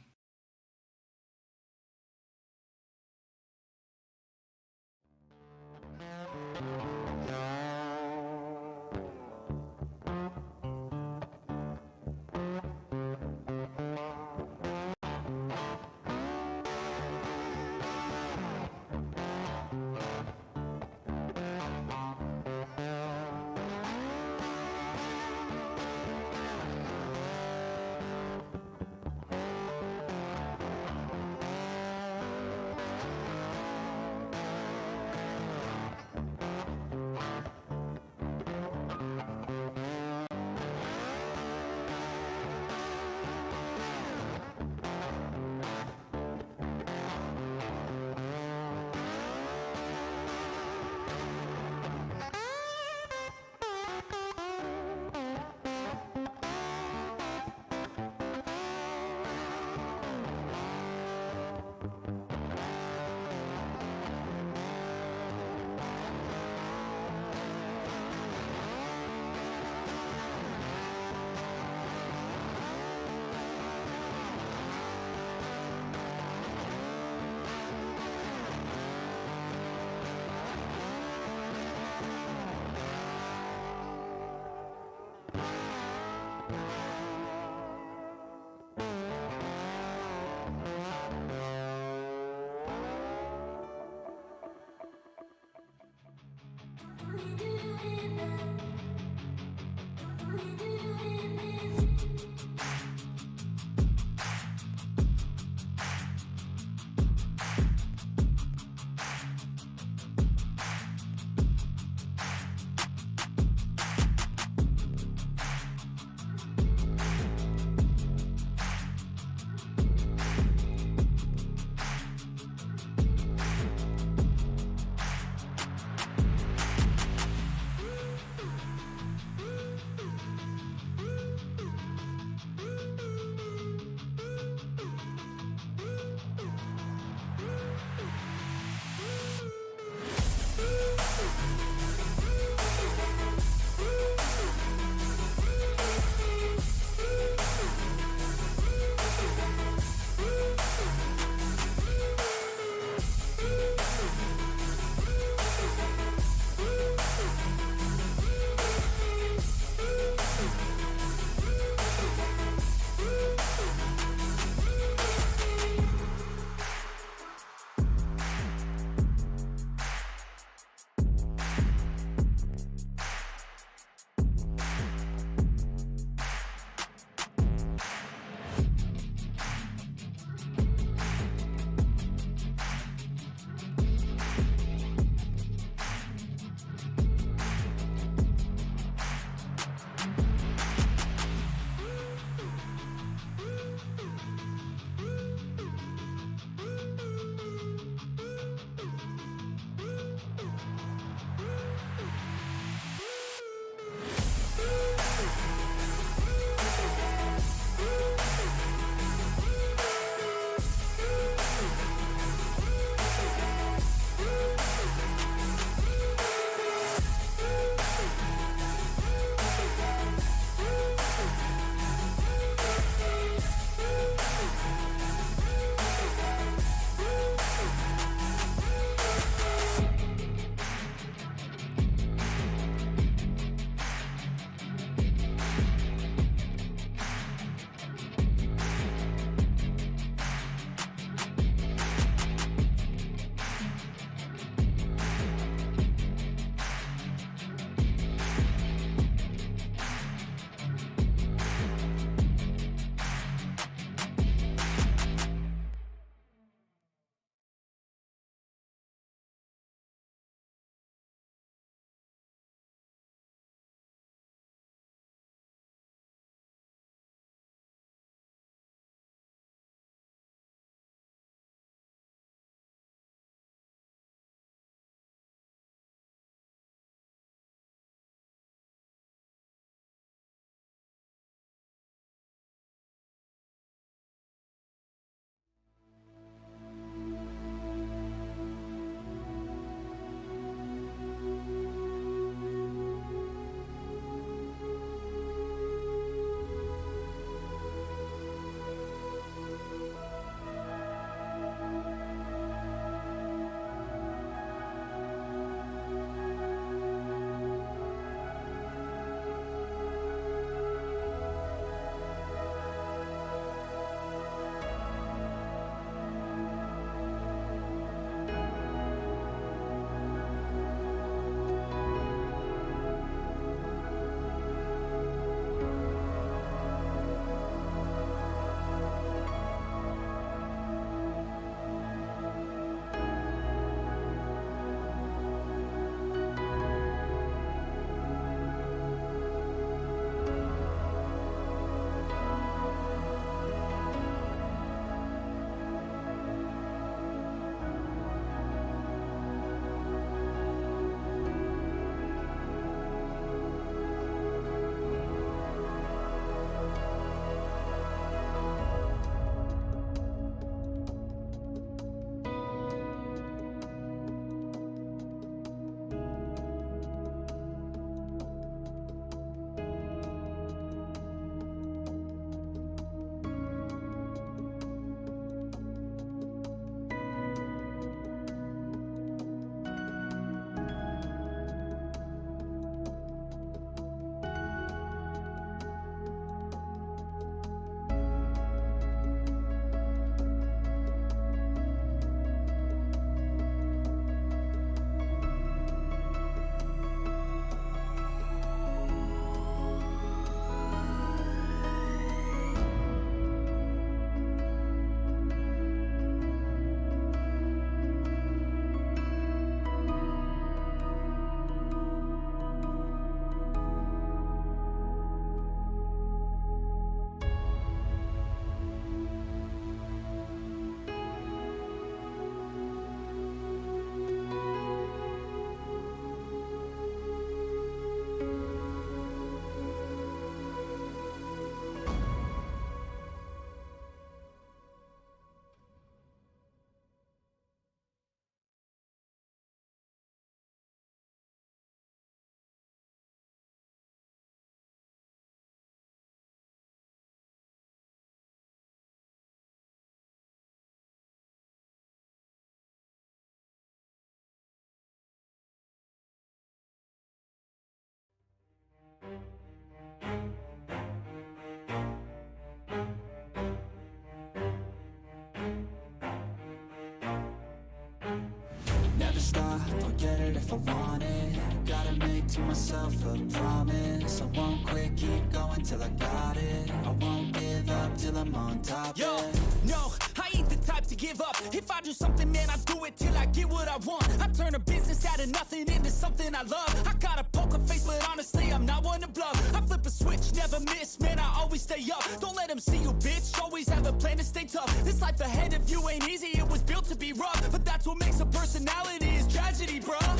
stop, I'll get it if I want it. Gotta make to myself a promise. I won't quit, keep going till I got it. I won't give up till I'm on top. Yo, no, I ain't the type to give up. If I do something, man, I do it till I get what I want. I turn a business out of nothing into something I love. I got a poker face, but honestly, I'm not one to bluff. I flip a switch, never miss, man, I always stay up. Don't let them see you, bitch, always have a plan to stay tough. This life ahead of you ain't easy, it was built to be rough. But that's what makes a personality, is tragedy, bruh.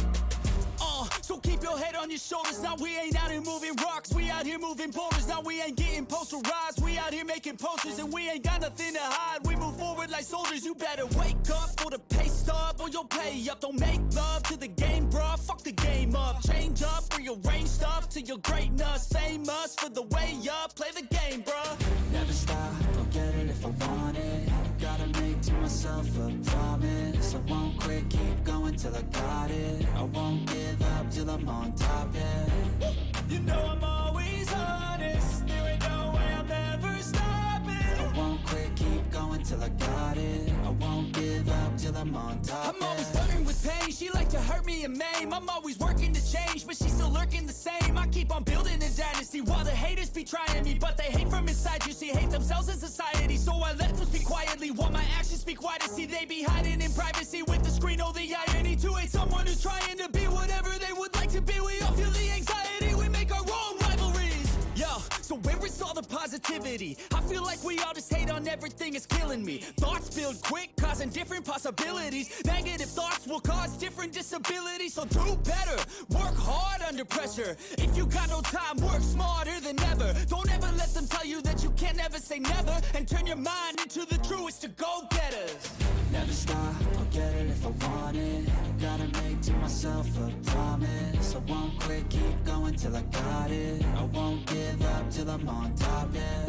So keep your head on your shoulders. Now we ain't out here moving rocks, we out here moving boulders. Now we ain't getting posterized, we out here making posters. And we ain't got nothing to hide, we move forward like soldiers. You better wake up for the pay stub, or you'll pay up. Don't make love to the game, bruh, fuck the game up. Change up, rearrange stuff to your greatness. Famous for the way up, play the game, bruh. Never stop, I'll get it if I want it. Gotta make to myself a promise. I won't quit, keep going till I got it. I won't give up till I'm on top, yeah. You know I'm always honest, there ain't no way I'm ever stopping. I won't quit, keep going till I got it. I won't give up till I'm on top, I'm always flirting with pain, she like to hurt me and maim. I'm always working to change, but she's still lurking the same. I keep on building a dynasty while the haters be trying me. But they hate from inside, you see, hate themselves in society. So I let them speak quietly while my actions speak wider. See, they be hiding in privacy with the screen, oh the irony. To hate someone who's trying to be whatever they would like to be. We all feel the anxiety, we make our own rivalries. Yo, so where is all the positivity? I feel like we all just hate on everything, it's killing me. Thoughts build quick, causing different possibilities. Negative thoughts will cause different disabilities. So do better, work hard under pressure. If you got no time, work smarter than ever. Don't ever let them tell you that you can't ever say never. And turn your mind into the truest of go-getters. Never stop, I'll get it if I want it. Gotta make to myself a promise. I won't quit, keep going till I got it. I won't give up till I'm on top, yeah.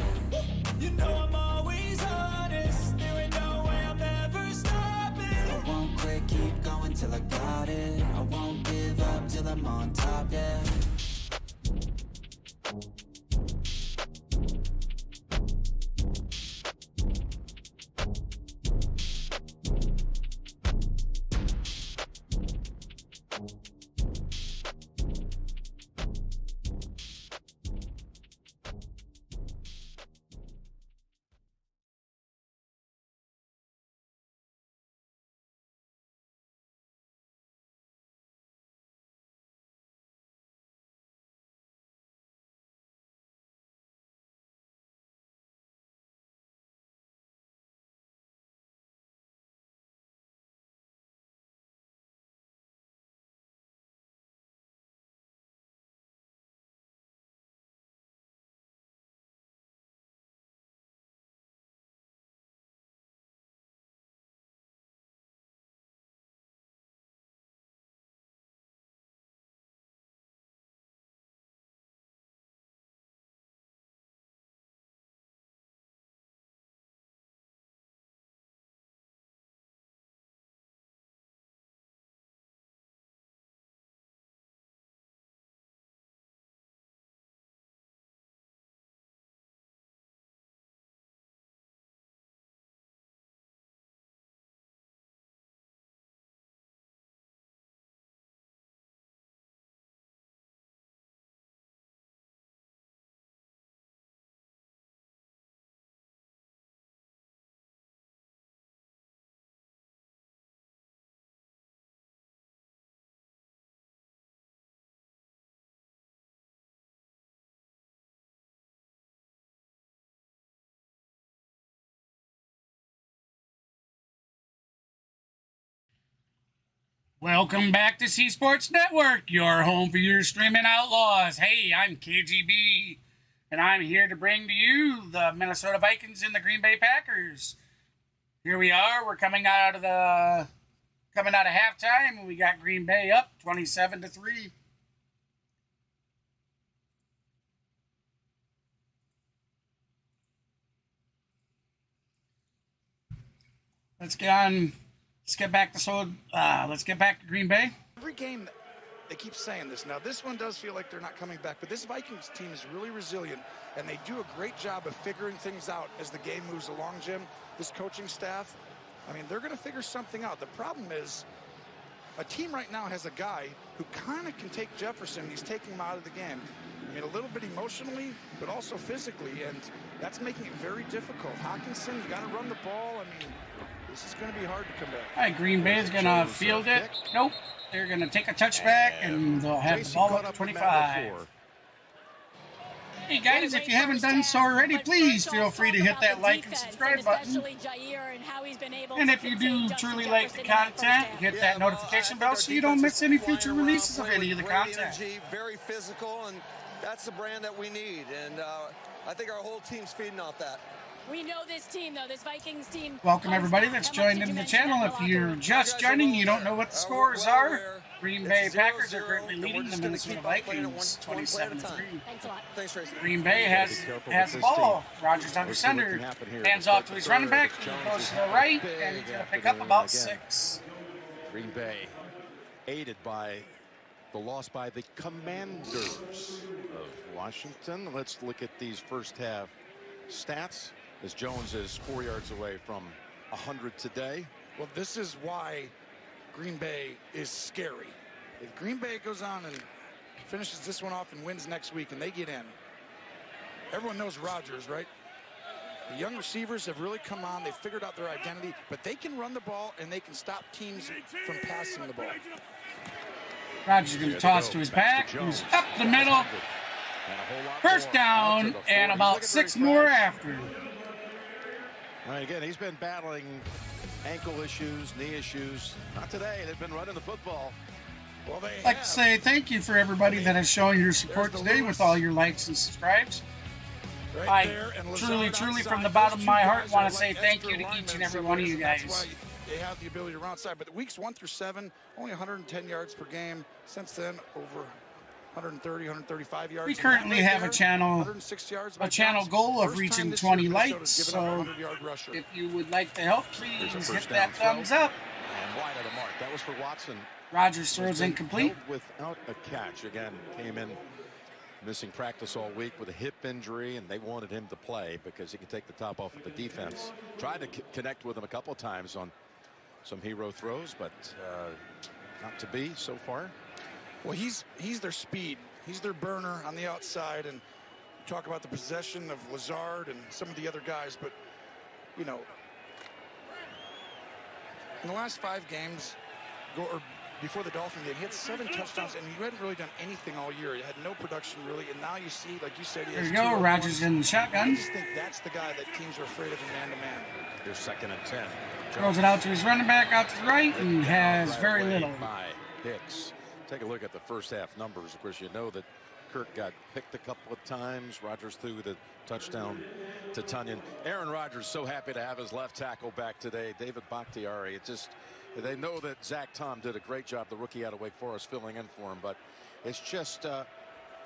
You know I'm always honest, there ain't no way I'm ever stopping. I won't quit, keep going till I got it. I won't give up till I'm on top, yeah. Welcome back to C Sports Network, your home for your streaming outlaws. Hey, I'm KGB, and I'm here to bring to you the Minnesota Vikings and the Green Bay Packers. Here we are. We're coming out of halftime, and we got Green Bay up 27-3. Let's get back to Green Bay. Every game, they keep saying this. Now, this one does feel like they're not coming back, but this Vikings team is really resilient, and they do a great job of figuring things out as the game moves along, Jim. This coaching staff, I mean, they're going to figure something out. The problem is a team right now has a guy who kind of can take Jefferson. He's taking him out of the game. I mean, a little bit emotionally, but also physically, and that's making it very difficult. Hawkinson, you got to run the ball. I mean, this is going to be hard to come back. All right, Green Bay is going to field it. Nope. They're going to take a touchback, and they'll have the ball up to 25. Hey guys, if you haven't done so already, please feel free to hit that like and subscribe button. And if you do truly like the content, hit that notification bell so you don't miss any future releases of any of the content. Very physical, and that's the brand that we need. And I think our whole team's feeding off that. We know this team, though, this Vikings team. Welcome everybody that's joined into the channel. If you're just joining, you don't know what the scores are. Green Bay Packers are currently leading the Minnesota Vikings 27-3. Green Bay has the ball. Rodgers under center. Hands off to his running back. He goes to the right, and he's going to pick up about 6. Green Bay aided by the loss by the Commanders of Washington. Let's look at these first half stats, as Jones is 4 yards away from 100 today. Well, this is why Green Bay is scary. If Green Bay goes on and finishes this one off and wins next week and they get in, everyone knows Rodgers, right? The young receivers have really come on. They've figured out their identity, but they can run the ball and they can stop teams from passing the ball. Rodgers is going to toss to his back. He's up the middle. First down, and about 6 more after. All right, again, he's been battling ankle issues, knee issues. Not today. They've been running the football. Well, I'd like to say thank you for everybody that has shown your support today with all your likes and subscribes. I truly, from the bottom of my heart, want to say thank you to each and every one of you guys. They have the ability to run outside, but weeks 1 through 7, only 110 yards per game. Since then, over 130, 135 yards. We currently have a channel goal of reaching 20 likes, so if you would like to help, please hit that thumbs up. And wide of the mark. That was for Watson. Rodgers throws incomplete. Without a catch. Again, came in missing practice all week with a hip injury, and they wanted him to play because he could take the top off of the defense. Tried to connect with him a couple of times on some hero throws, but not to be so far. Well, he's their speed. He's their burner on the outside, and you talk about the possession of Lazard and some of the other guys, but, you know, in the last 5 games, or before the Dolphin game, he had 7 touchdowns, and he hadn't really done anything all year. He had no production, really, and now you see, like you said, he has 2. There you go, Rodgers in the shotgun. I just think that's the guy that teams are afraid of in man-to-man. Here's 2nd and 10. Throws it out to his running back out to the right, and has very little. By Hicks. Take a look at the first half numbers. Of course, you know that Kirk got picked a couple of times. Rodgers threw the touchdown to Tunyon. Aaron Rodgers so happy to have his left tackle back today. David Bakhtiari. It just, they know that Zach Tom did a great job, the rookie out of Wake Forest, filling in for him. But it's just,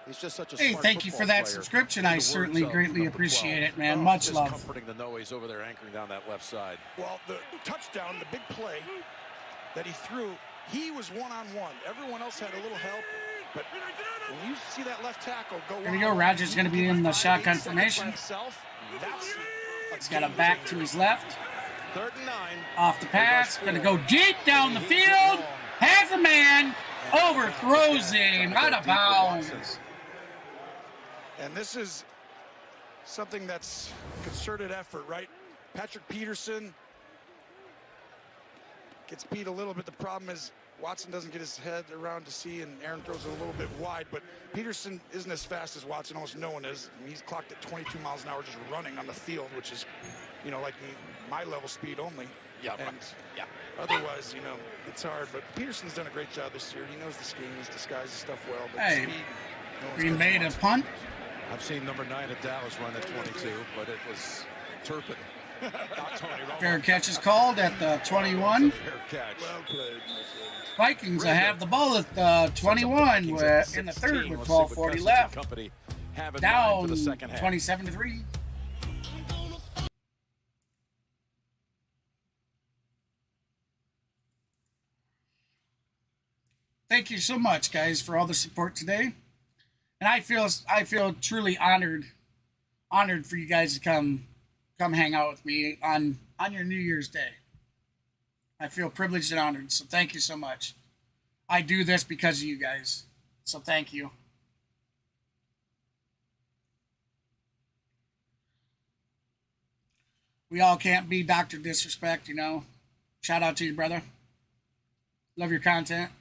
he's just such a smart thank you for that player. subscription. I certainly greatly appreciate it, man. Much love. Comforting to know he's over there anchoring down that left side. Well, the touchdown, the big play that he threw, he was one-on-one. Everyone else had a little help, but when you see that left tackle go, there you go. Rodgers going to be in the shotgun formation. He's got a back to his left. 3rd and 9. Off the pass. Going to go deep down the field. Has a man. Overthrows him. Out of bounds. And this is something that's concerted effort, right? Patrick Peterson gets beat a little bit. The problem is Watson doesn't get his head around to see, and Aaron throws it a little bit wide, but Peterson isn't as fast as Watson. Almost no one is. I mean, he's clocked at 22 miles an hour just running on the field, which is, you know, like my level speed only. Yeah, and otherwise, you know, it's hard. But Peterson's done a great job this year. He knows the scheme. He's disguised the stuff well. But hey, Green Bay to punt. I've seen number 9 at Dallas run at 22, but it was Turpin. Fair catch is called at the 21. Fair catch. Well played. Vikings have the ball at the 21 in the 3rd with 12:40 left. Down 27-3. Thank you so much, guys, for all the support today. And I feel truly honored for you guys to come hang out with me on your New Year's Day. I feel privileged and honored, so thank you so much. I do this because of you guys. So thank you. We all can't be Dr. Disrespect, you know. Shout out to you, brother. Love your content.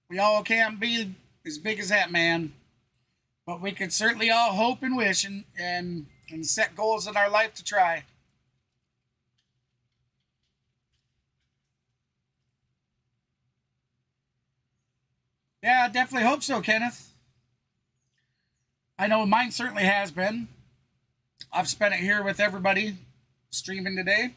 We all can't be as big as that man. But we can certainly all hope and wish and set goals in our life to try. Yeah, I definitely hope so, Kenneth. I know mine certainly has been. I've spent it here with everybody streaming today.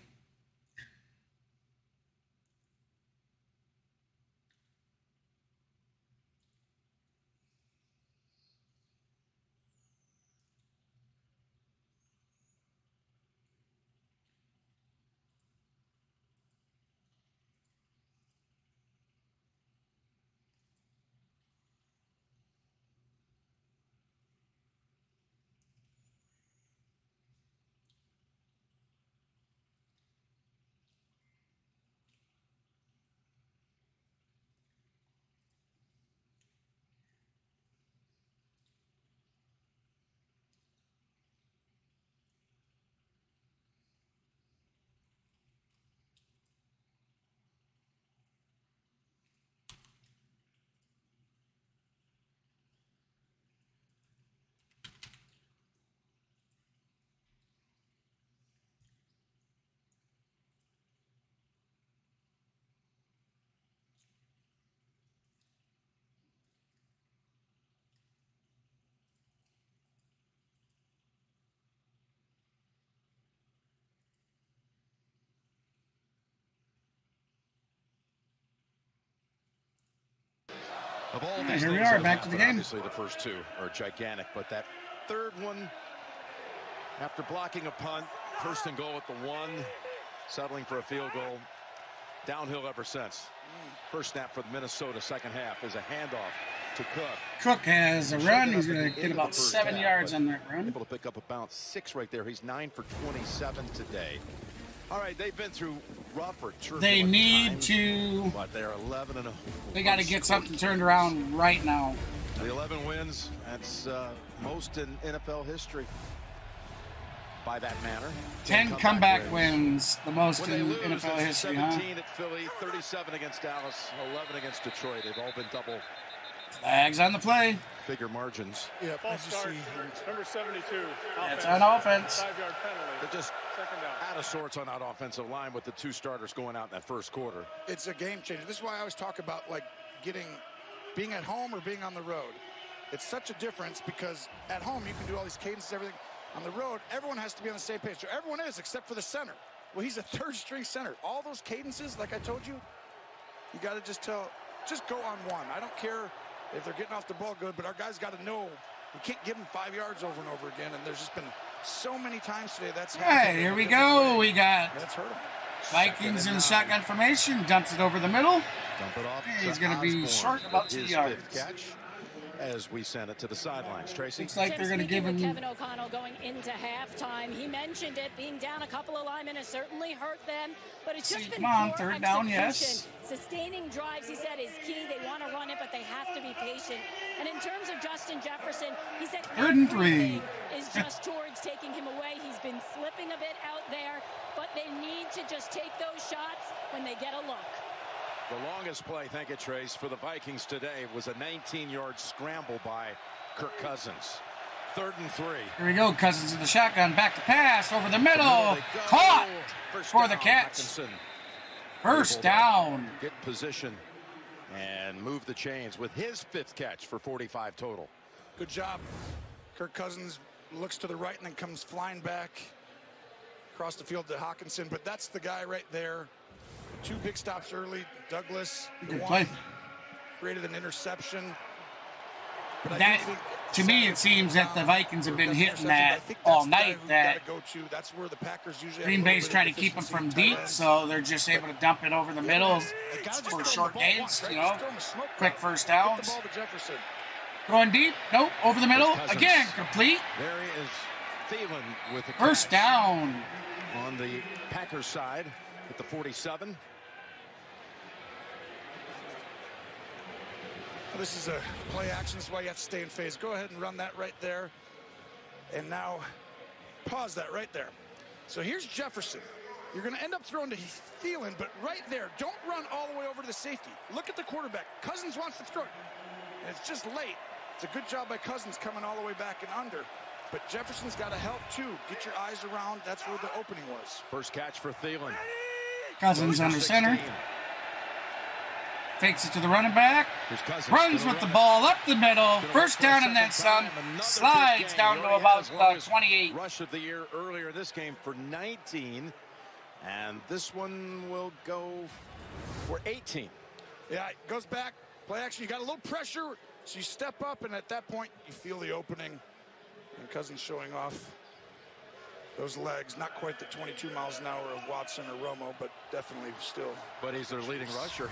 Of all these here we are, back to the game. Obviously, the first two are gigantic, but that third one, after blocking a punt, first and goal at the 1, settling for a field goal, downhill ever since. First snap for the Minnesota second half is a handoff to Cook. Cook has a run. He's going to get about 7 yards on that run. Able to pick up about 6 right there. He's 9 for 27 today. All right, they've been through rough or turbulent They need times, to. but they're 11-0. They got to get something turned around right now. The 11 wins. That's most in NFL history. By that manner, 10 comeback wins, the most in NFL history, 17 at Philly, 37 against Dallas, 11 against Detroit. They've all been double flags on the play. Figure margins. Yeah, false start. Number 72. It's on offense. 5-yard penalty. They're just out of sorts on that offensive line with the 2 starters going out in that first quarter. It's a game changer. This is why I always talk about like being at home or being on the road. It's such a difference because at home you can do all these cadences, everything. On the road, everyone has to be on the same page. So everyone is, except for the center. Well, he's a third-string center. All those cadences, like I told you, you got to just go on one. I don't care if they're getting off the ball good, but our guys got to know we can't give them 5 yards over and over again. And there's just been so many times today that's happened. Hey, here we go. We got that's hurt him. Vikings in shotgun formation. Dumps it over the middle. Dump it off. He's going to be short about 2 yards. Catch as we send it to the sidelines. Tracy? Looks like they're going to give him... Kevin O'Connell going into halftime. He mentioned it. Being down a couple of linemen has certainly hurt them. But it's just been come on, poor third down, execution. yes. Sustaining drives, he said, is key. They want to run it, but they have to be patient. And in terms of Justin Jefferson, he said 3rd and 3 everything is just towards taking him away. He's been slipping a bit out there, but they need to just take those shots when they get a look. The longest play, thank you, Trace, for the Vikings today was a 19-yard scramble by Kirk Cousins. 3rd and 3. Here we go. Cousins in the shotgun. Back to pass. Over the middle. Caught for the catch. First down. Get position and move the chains with his 5th catch for 45 total. Good job. Kirk Cousins looks to the right and then comes flying back across the field to Hawkinson. But that's the guy right there. 2 big stops early. Douglas, good play. Created an interception. But that, to me, it seems that the Vikings have been hitting that all night. That that's where the Packers usually Green Bay's trying to keep them from deep, so they're just able to dump it over the middle for short gains, you know, quick first downs. Going deep, nope, over the middle, again, complete. There is Thielen with the first down. On the Packers side at the 47. This is a play action. This is why you have to stay in phase. Go ahead and run that right there. And now pause that right there. So here's Jefferson. You're going to end up throwing to Thielen, but right there, don't run all the way over to the safety. Look at the quarterback. Cousins wants to throw it, and it's just late. It's a good job by Cousins coming all the way back and under. But Jefferson's got to help, too. Get your eyes around. That's where the opening was. First catch for Thielen. Cousins under center. Fakes it to the running back. Runs with the ball up the middle. First down and then some. Slides down to about 28. Rush of the year earlier this game for 19. And this one will go for 18. Yeah, it goes back. Play action. You got a little pressure. So you step up, and at that point, you feel the opening. And Cousins showing off those legs. Not quite the 22 miles an hour of Watson or Romo, but definitely still. But he's their leading rusher.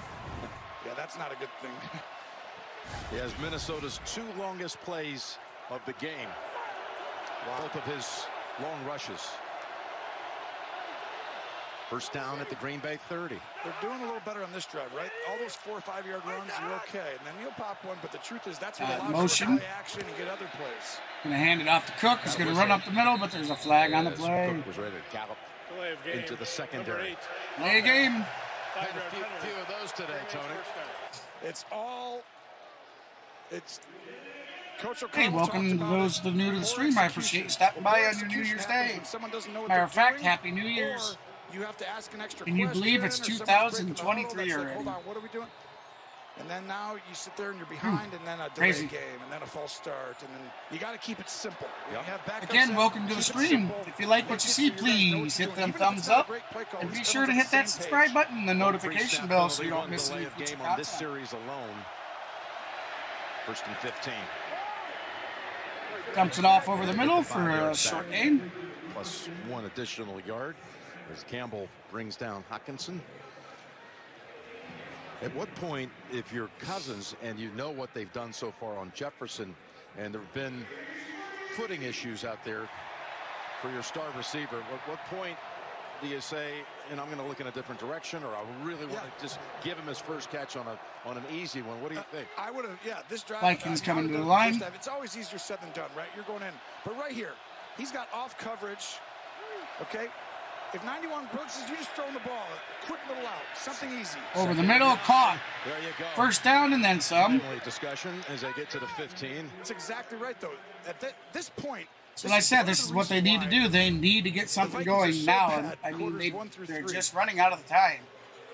Yeah, that's not a good thing. He has Minnesota's 2 longest plays of the game. Wow. Both of his long rushes. First down at the Green Bay 30. They're doing a little better on this drive, right? All those 4 or 5 yard runs, you're okay. And then you'll pop one, but the truth is that's what allows you to play action and get other plays. Gonna hand it off to Cook. He's gonna run up the middle, but there's a flag on the play. Cook was ready to gallop into the secondary. Play a game. Had a few of those today, Tony. It's Coach Hey, welcome to those that are new to the stream. I appreciate you stopping by on your New Year's Day. Matter of fact, Happy New Year's. You have to ask an extra Can you believe it's 2023 already? Hold on, what are we doing? And then now you sit there and you're behind, and then a delay game, and then a false start, and then you got to keep it simple. Again, welcome to the stream. If you like what you see, please hit them thumbs up, and be sure to hit that subscribe button and the notification bell so you don't miss any future content. On this series alone, 1st and 15. Dumps it off over the middle for a short gain. Plus 1 additional yard as Campbell brings down Hockenson. At what point, if you're Cousins and you know what they've done so far on Jefferson, and there have been footing issues out there for your star receiver, at what point do you say, and I'm going to look in a different direction, or I really want to just give him his first catch on an easy one? What do you think? I would have, this drive. Vikings coming to the line. It's always easier said than done, right? You're going in. But right here, he's got off coverage, okay? If 91 blitzes, you just throw him the ball. A quick little out. Something easy. Over the middle, caught. There you go. First down and then some. Finally, discussion as they get to the 15. That's exactly right, though. At this point. So I said, this is what they need to do. They need to get something going now. I mean, they're just running out of the time.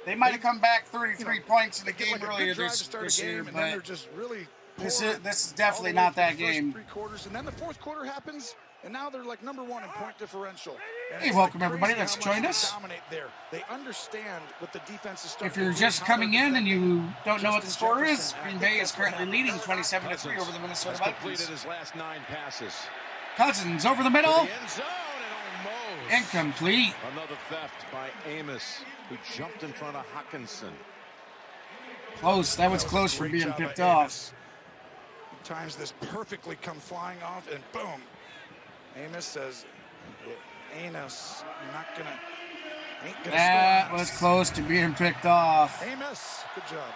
They might have come back 33 points in the game earlier this year, but this is definitely not that game. 3 quarters, and then the 4th quarter happens. And now they're like #1 in point differential. And hey, welcome everybody that's joined us. They understand what the defense is. If you're just coming in and you don't know what the score is, Green Bay is currently leading 27-3 over the Minnesota Vikings. Completed his last 9 passes. Cousins over the middle. The end zone and almost. Incomplete. Another theft by Amos, who jumped in front of Hockenson. Close. That was close for being picked off. Times this perfectly come flying off, and boom. Amos says, Amos, you're not gonna, ain't gonna that score. Was close to being picked off. Amos, good job.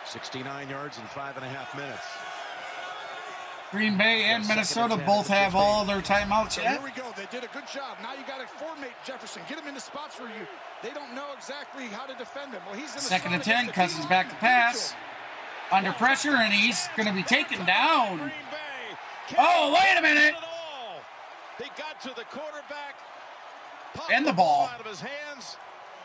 $69 yards in 5.5 minutes. Green Bay and Minnesota both have all their timeouts So yet. here we go. They did a good job. Now you got to formate Jefferson. Get him into spots where they don't know exactly how to defend him. Well, he's in the 2nd and 10. Cousins back to pass. Under pressure, and he's going to be taken down. Oh, wait a minute. They got to the quarterback. And the ball. Out of his hands.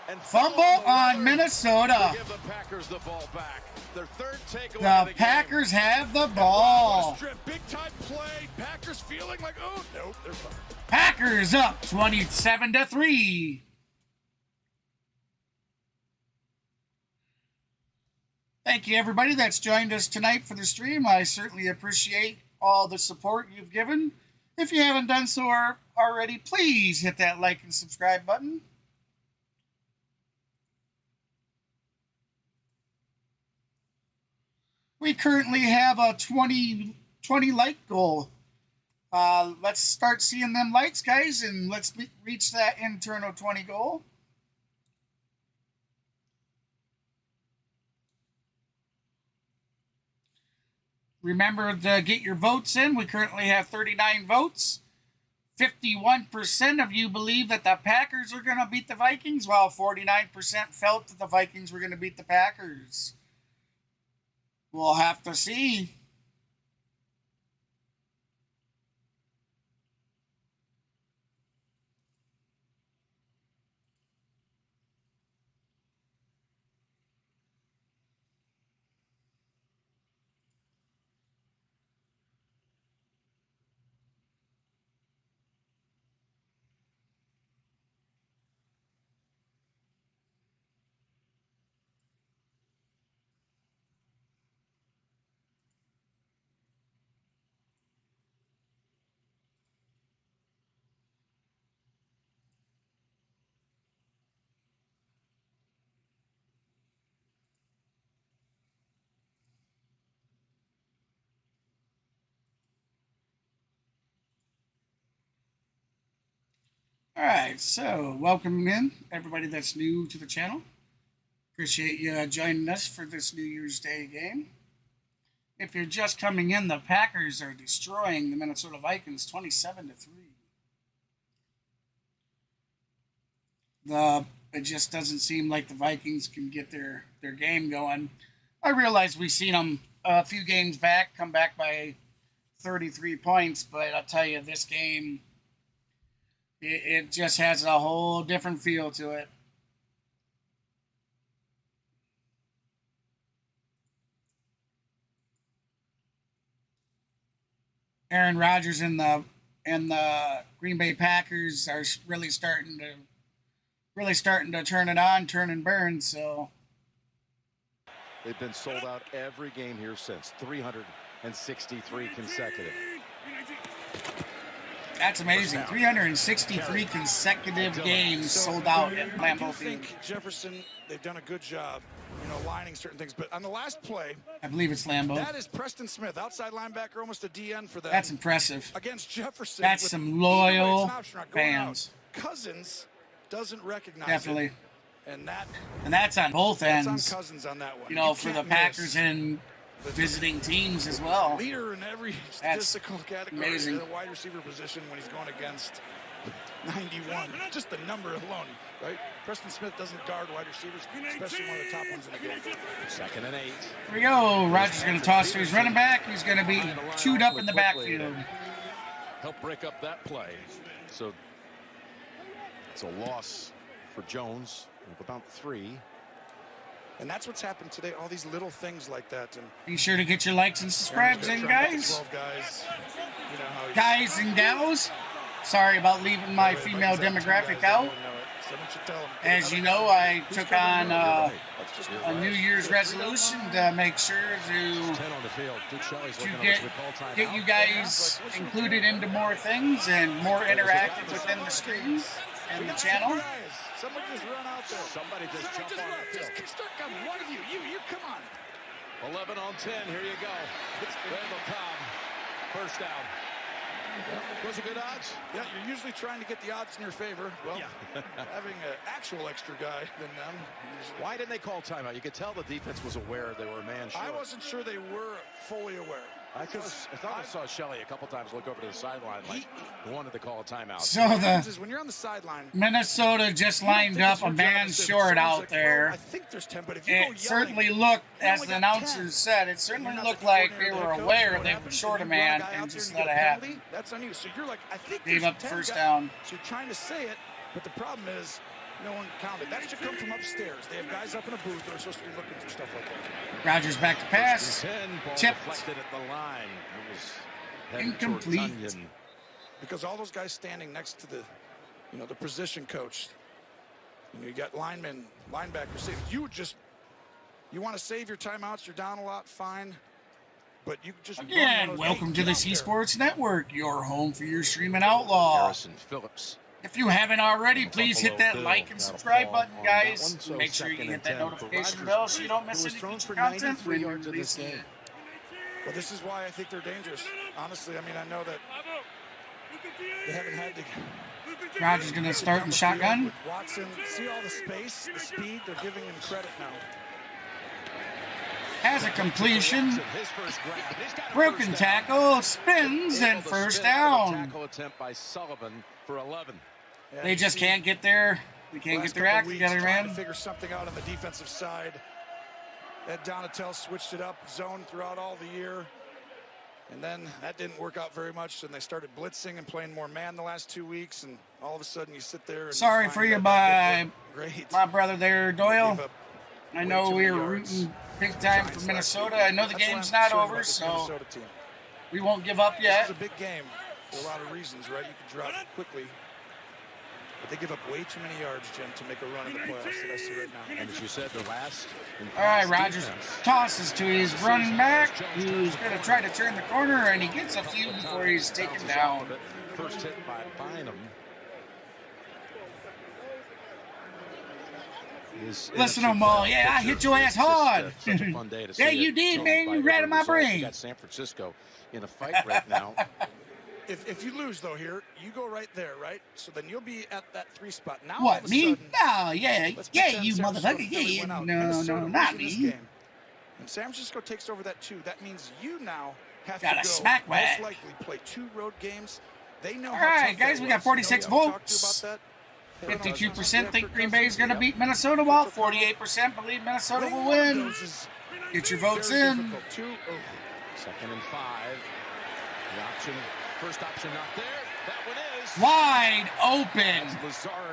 And fumble on Minnesota. Give the Packers the ball back. Their 3rd takeaway. The Packers have the ball. Big time play. Packers feeling like, oh, no, they're fine. Packers up 27-3. Thank you, everybody that's joined us tonight for the stream. I certainly appreciate all the support you've given. If you haven't done so already, please hit that like and subscribe button. We currently have a 20 like goal. Let's start seeing them likes, guys, and let's reach that internal 20 goal. Remember to get your votes in. We currently have 39 votes. 51% of you believe that the Packers are going to beat the Vikings, while 49% felt that the Vikings were going to beat the Packers. We'll have to see. Alright, so welcome in everybody that's new to the channel. Appreciate you joining us for this New Year's Day game. If you're just coming in, the Packers are destroying the Minnesota Vikings 27-3. It just doesn't seem like the Vikings can get their game going. I realize we've seen them a few games back come back by 33 points, but I'll tell you, this game, it just has a whole different feel to it. Aaron Rodgers and the Green Bay Packers are really starting to turn it on, turn and burn. So they've been sold out every game here since 363 consecutive. That's amazing. 363 consecutive games sold out at Lambeau Field. I think Jefferson, they've done a good job, lining certain things. But on the last play, I believe it's Lambeau. That is Preston Smith, outside linebacker, almost a DN for that. That's impressive. Against Jefferson. That's some loyal fans. Cousins doesn't recognize Definitely. it. And that's on both ends. That's on Cousins on that one. For the Packers and visiting teams as well. Leader in every statistical category. Amazing. The wide receiver position when he's going against 91. Just the number alone, right? Preston Smith doesn't guard wide receivers, especially one of the top ones in the game. 2nd and 8. Here we go. Rodgers going to toss to his running back. He's going to be chewed up in the backfield. Help break up that play. So it's a loss for Jones of about 3. And that's what's happened today. All these little things like that. And be sure to get your likes and subscribes in, guys. 12 guys. Guys and gals. Sorry about leaving my female demographic out. As you know, I took on a New Year's resolution to make sure to get you guys included into more things and more interactive within the streams and the channel. Somebody just run out there. Somebody just jump on the field. Just start coming. One of you, come on. 11 on 10. Here you go. Randall Cobb. First down. Those are good odds. Yeah, you're usually trying to get the odds in your favor. Well, having an actual extra guy than them. Why didn't they call timeout? You could tell the defense was aware they were a man short. I wasn't sure they were fully aware. I thought I saw Shelley a couple times look over to the sideline like he wanted to call a timeout. So when you're on the sideline, Minnesota just lined up a man short out there. I think there's 10, but if it certainly looked, as the announcers said, it certainly looked like they were aware they were short a man and just let it happen. That's on you. So you're like, I think gave up the first down. So you're trying to say it, but the problem is no one counted. That should come from upstairs. They have guys up in a booth that are supposed to be looking for stuff like that. Rodgers back to pass. Tipped. Deflected at the line. It was incomplete. Because all those guys standing next to the, the position coach. You got linemen, linebackers. You want to save your timeouts. You're down a lot. Fine. But you just again, welcome to the Esports Network, your home for your streaming outlaw. Harrison Phillips. If you haven't already, please hit that like and subscribe button, guys. Make sure you hit that notification bell so you don't miss any future content when we release it. Well, this is why I think they're dangerous. Honestly, I mean, I know that they haven't had to. Rodgers going to start in shotgun. Watson, see all the space, the speed. They're giving him credit now. Has a completion. Broken tackle, spins, and first down. Tackle attempt by Sullivan for 11. They just can't get their act together, man. To figure something out on the defensive side. Ed Donatel switched it up, zone throughout all the year. And then that didn't work out very much, and they started blitzing and playing more man the last 2 weeks, and all of a sudden you sit there and sorry for you, my brother there, Doyle. I know we were rooting big time for Minnesota. I know the game's not over, so we won't give up yet. This is a big game for a lot of reasons, right? You can drop quickly. But they give up way too many yards, Jim, to make a run in the playoffs that I see right now. And as you said, the last. All right, Rodgers tosses to his running back, who's going to try to turn the corner, and he gets a few before he's taken down. First hit by Bynum. Listen to them all. Yeah, I hit your ass hard. Yeah, you did, man. You rattled my brain. You got San Francisco in a fight right now. If you lose, though, here, you go right there, right? So then you'll be at that 3 spot. Now, what, me? Sudden, no, yeah, you motherfucker. Yeah, no, not me. And San Francisco takes over that 2. That means you now have got to a smack whack. most likely play 2 road games. They know all right, guys, we got 46 votes. 52% think Green Bay is going to beat Minnesota, while 48% believe Minnesota will win. Get your votes in. 2nd and 5. The option. First option not there. That one is wide open,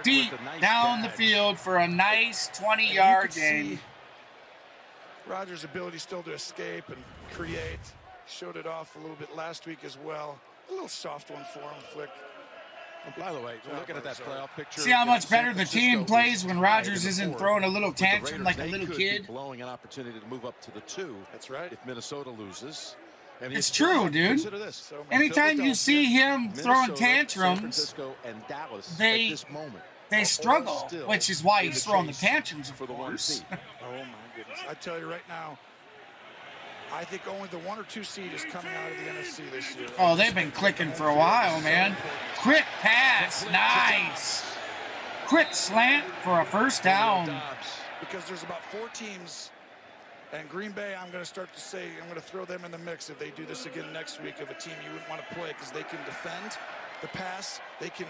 deep down the field for a nice 20-yard gain. Rodgers' ability still to escape and create. Showed it off a little bit last week as well. A little soft one for him, Flick. By the way, looking at that playoff picture, see how much better the team plays when Rodgers isn't throwing a little tantrum like a little kid. Blowing an opportunity to move up to the 2. That's right. If Minnesota loses. And it's true, dude. Anytime you see him throwing tantrums, they struggle, which is why he's throwing the tantrums, of course. Oh, my goodness. I tell you right now, I think only the 1 or 2 seed is coming out of the NFC this year. Oh, they've been clicking for a while, man. Quick pass. Nice. Quick slant for a first down. Because there's about 4 teams. And Green Bay, I'm going to start to say, I'm going to throw them in the mix if they do this again next week of a team you wouldn't want to play because they can defend the pass, they can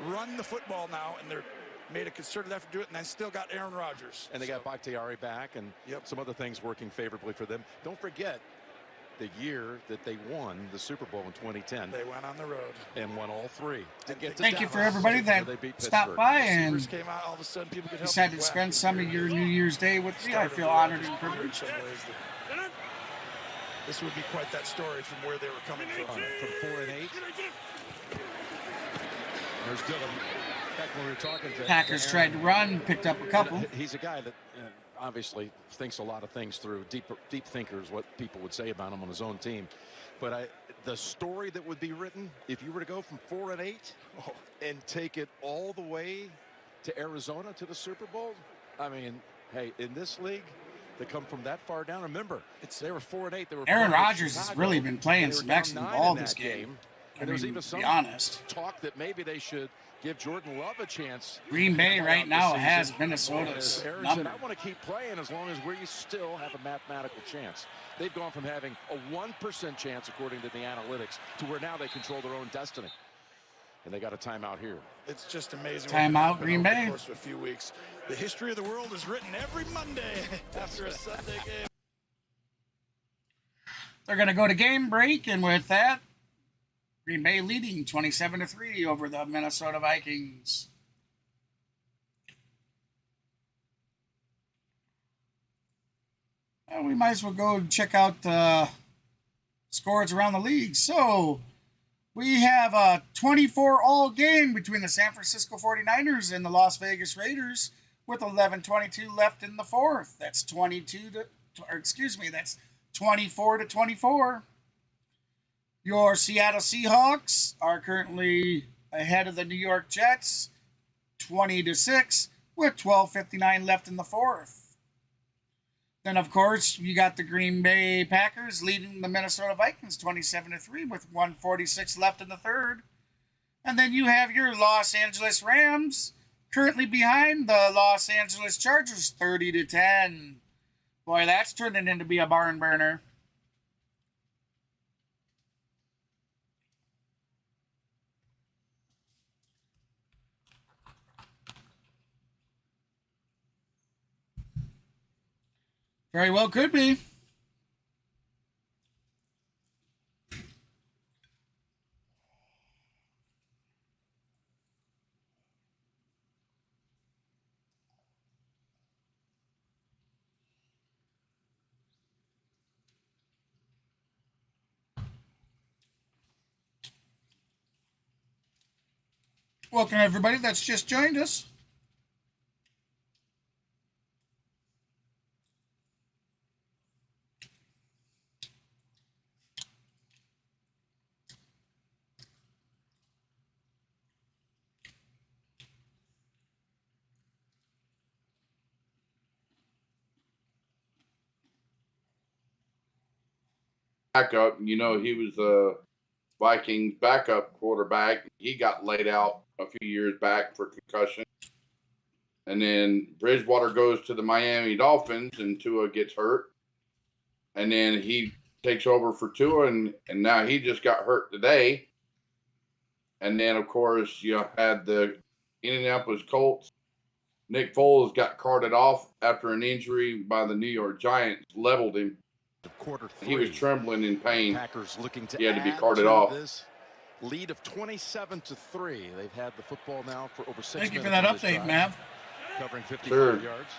run the football now, and they're made a concerted effort to do it, and then still got Aaron Rodgers. And they got Bakhtiari back, and some other things working favorably for them. Don't forget the year that they won the Super Bowl in 2010. They went on the road. And won all 3. Thank you for everybody that stopped by and decided to spend some of your New Year's Day with me. I feel honored and privileged. This would be quite that story from where they were coming from. From 4 and 8. There's Dylan. Back when we were talking to Packers tried to run, picked up a couple. He's a guy that obviously thinks a lot of things through. Deep thinker is what people would say about him on his own team. But the story that would be written if you were to go from 4 and 8 and take it all the way to Arizona to the Super Bowl. I mean, hey, in this league, they come from that far down. Remember, they were 4 and 8. They were Aaron Rodgers has really been playing some excellent ball this game. And there's even some talk that maybe they should give Jordan Love a chance. Green Bay right now has Minnesota's number. I want to keep playing as long as we still have a mathematical chance. They've gone from having a 1% chance, according to the analytics, to where now they control their own destiny. And they got a timeout here. It's just amazing. Timeout, Green Bay. Over the course of a few weeks. The history of the world is written every Monday after a Sunday game. They're going to go to game break, and with that, Green Bay leading 27-3 over the Minnesota Vikings. And we might as well go and check out the scores around the league. So we have a 24-all game between the San Francisco 49ers and the Las Vegas Raiders with 11:22 left in the fourth. That's 24-24. Your Seattle Seahawks are currently ahead of the New York Jets, 20-6, with 12:59 left in the fourth. Then, of course, you got the Green Bay Packers leading the Minnesota Vikings 27-3 with 1:46 left in the third. And then you have your Los Angeles Rams currently behind the Los Angeles Chargers 30-10 Boy, that's turning into be a barn burner. Very well could be. Welcome, everybody that's just joined us. Backup, you know, he was a Vikings backup quarterback. He got laid out a few years back for concussion. And then Bridgewater goes to the Miami Dolphins and Tua gets hurt. And then he takes over for Tua and now he just got hurt today. And then, of course, you had the Indianapolis Colts. Nick Foles got carted off after an injury by the New York Giants, leveled him. Quarter 3. He was trembling in pain. Packers looking to he had to be add carted to off. This lead of 27-3. They've had the football now for over 6 minutes. Thank you for that update, Mav. Covering 55 yards.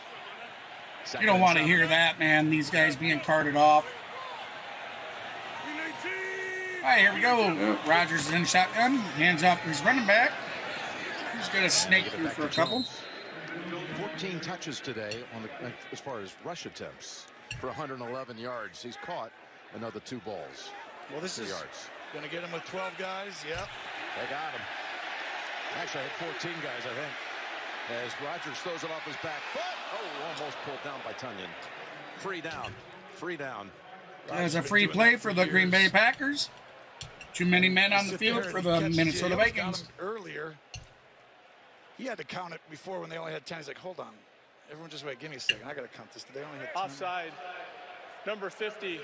You don't want to hear that, man. These guys being carted off. All right, here we go. Yeah. Rodgers is in shotgun. Hands off to his running back. He's going to snake through for a couple. 14 touches today on the as far as rush attempts for 111 yards. He's caught another 2 balls. Well, this is going to get him with 12 guys. Yep. They got him. Actually, I had 14 guys, I think. As Rodgers throws it off his back foot. Oh, almost pulled down by Tunyon. Free down. Free down. There's a free play for the Green Bay Packers. Too many men on the field for the Minnesota Vikings. Earlier, he had to count it before when they only had 10. He's like, hold on. Everyone just wait, give me a second. I got to count this. Did they only have 10? Offside. Number 50.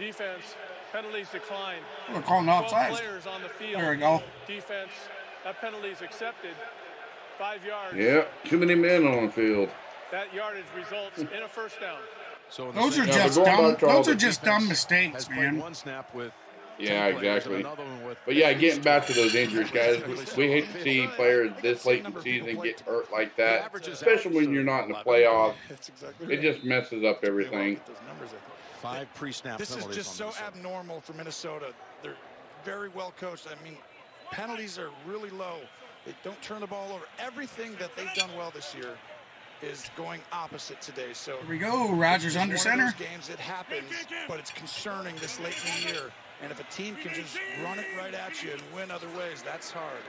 Defense. Penalties decline. We're calling offside. Players on the field. There we go. Defense. That penalty is accepted. 5 yards. Yeah, too many men on the field. That yardage results in a first down. So those are just dumb. Those are just dumb mistakes, man. One snap with yeah, exactly. But yeah, getting back to those injuries, guys, we hate to see players this late in the season get hurt like that, especially when you're not in the playoffs. It just messes up everything. 5 pre-snap penalties. This is just so Minnesota. abnormal for Minnesota. They're very well coached. I mean, penalties are really low. They don't turn the ball over. Everything that they've done well this year is going opposite today. So here we go. Rodgers under center. Games it happens, but it's concerning this late in the year. And if a team can just run it right at you and win other ways, that's hard.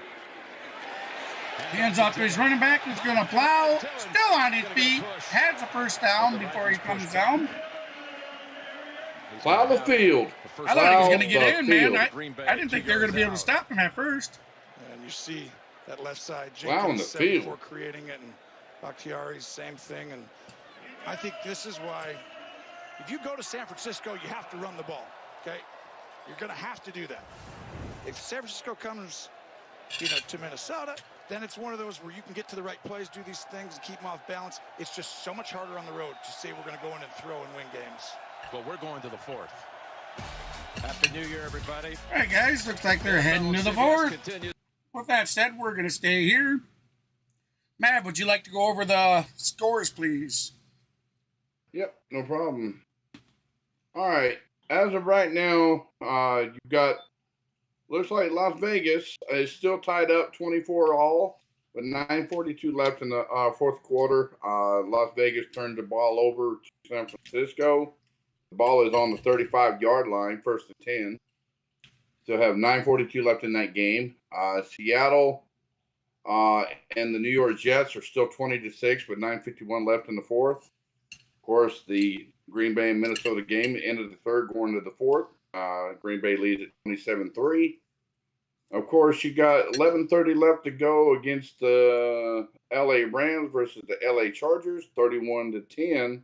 Hands off to his running back, who's going to plow. Still on his feet. Has a first down before he comes down. Plow the field. I thought he was going to get in, man. I didn't think they were going to be able to stop him at first. And you see that left side. Jenkins the field before creating it, and Bakhtiari's same thing. And I think this is why, if you go to San Francisco, you have to run the ball. Okay, you're going to have to do that. If San Francisco comes, to Minnesota, then it's one of those where you can get to the right plays, do these things, and keep them off balance. It's just so much harder on the road to say we're going to go in and throw and win games. Well, we're going to the 4th. Happy New Year, everybody. All right, guys. Looks like they're heading to the 4th. With that said, we're going to stay here. Matt, would you like to go over the scores, please? Yep, no problem. All right. As of right now, you've got, looks like Las Vegas is still tied up 24-all with 9:42 left in the 4th quarter. Las Vegas turned the ball over to San Francisco. The ball is on the 35-yard line, 1st and 10. Still have 9:42 left in that game. Seattle and the New York Jets are still 20-6 with 9:51 left in the 4th. Of course, the Green Bay and Minnesota game, end of the 3rd, going to the 4th. Green Bay leads at 27-3. Of course, you got 11:30 left to go against the LA Rams versus the LA Chargers, 31-10.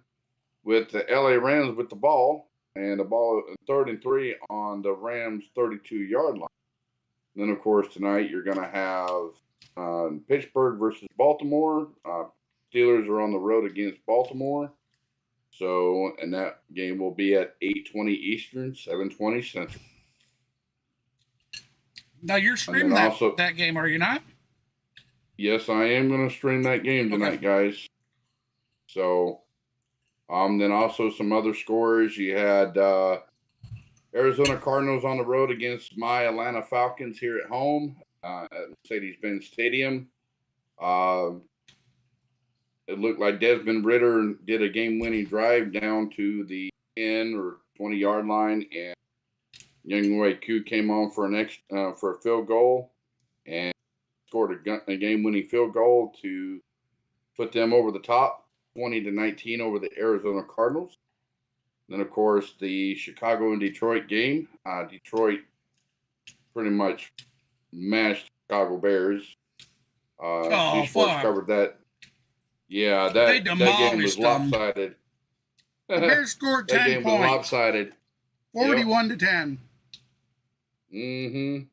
with the LA Rams with the ball, and the ball 3rd and 3 on the Rams 32-yard line. Then, of course, tonight you're going to have Pittsburgh versus Baltimore. Steelers are on the road against Baltimore. So, and that game will be at 8:20 Eastern, 7:20 Central. Now, you're streaming that game, are you not? Yes, I am going to stream that game tonight, guys. So, then also some other scores. You had Arizona Cardinals on the road against my Atlanta Falcons here at home at Mercedes-Benz Stadium. It looked like Desmond Ridder did a game-winning drive down to the 10 or 20-yard line, and Younghoe Koo came on for a field goal and scored a game-winning field goal to put them over the top, 20-19 over the Arizona Cardinals. Then, of course, the Chicago and Detroit game. Detroit pretty much mashed Chicago Bears. Sports covered that. Yeah, that game was lopsided. The Bears scored 10 points. That game was lopsided. 41-10. Mm-hmm.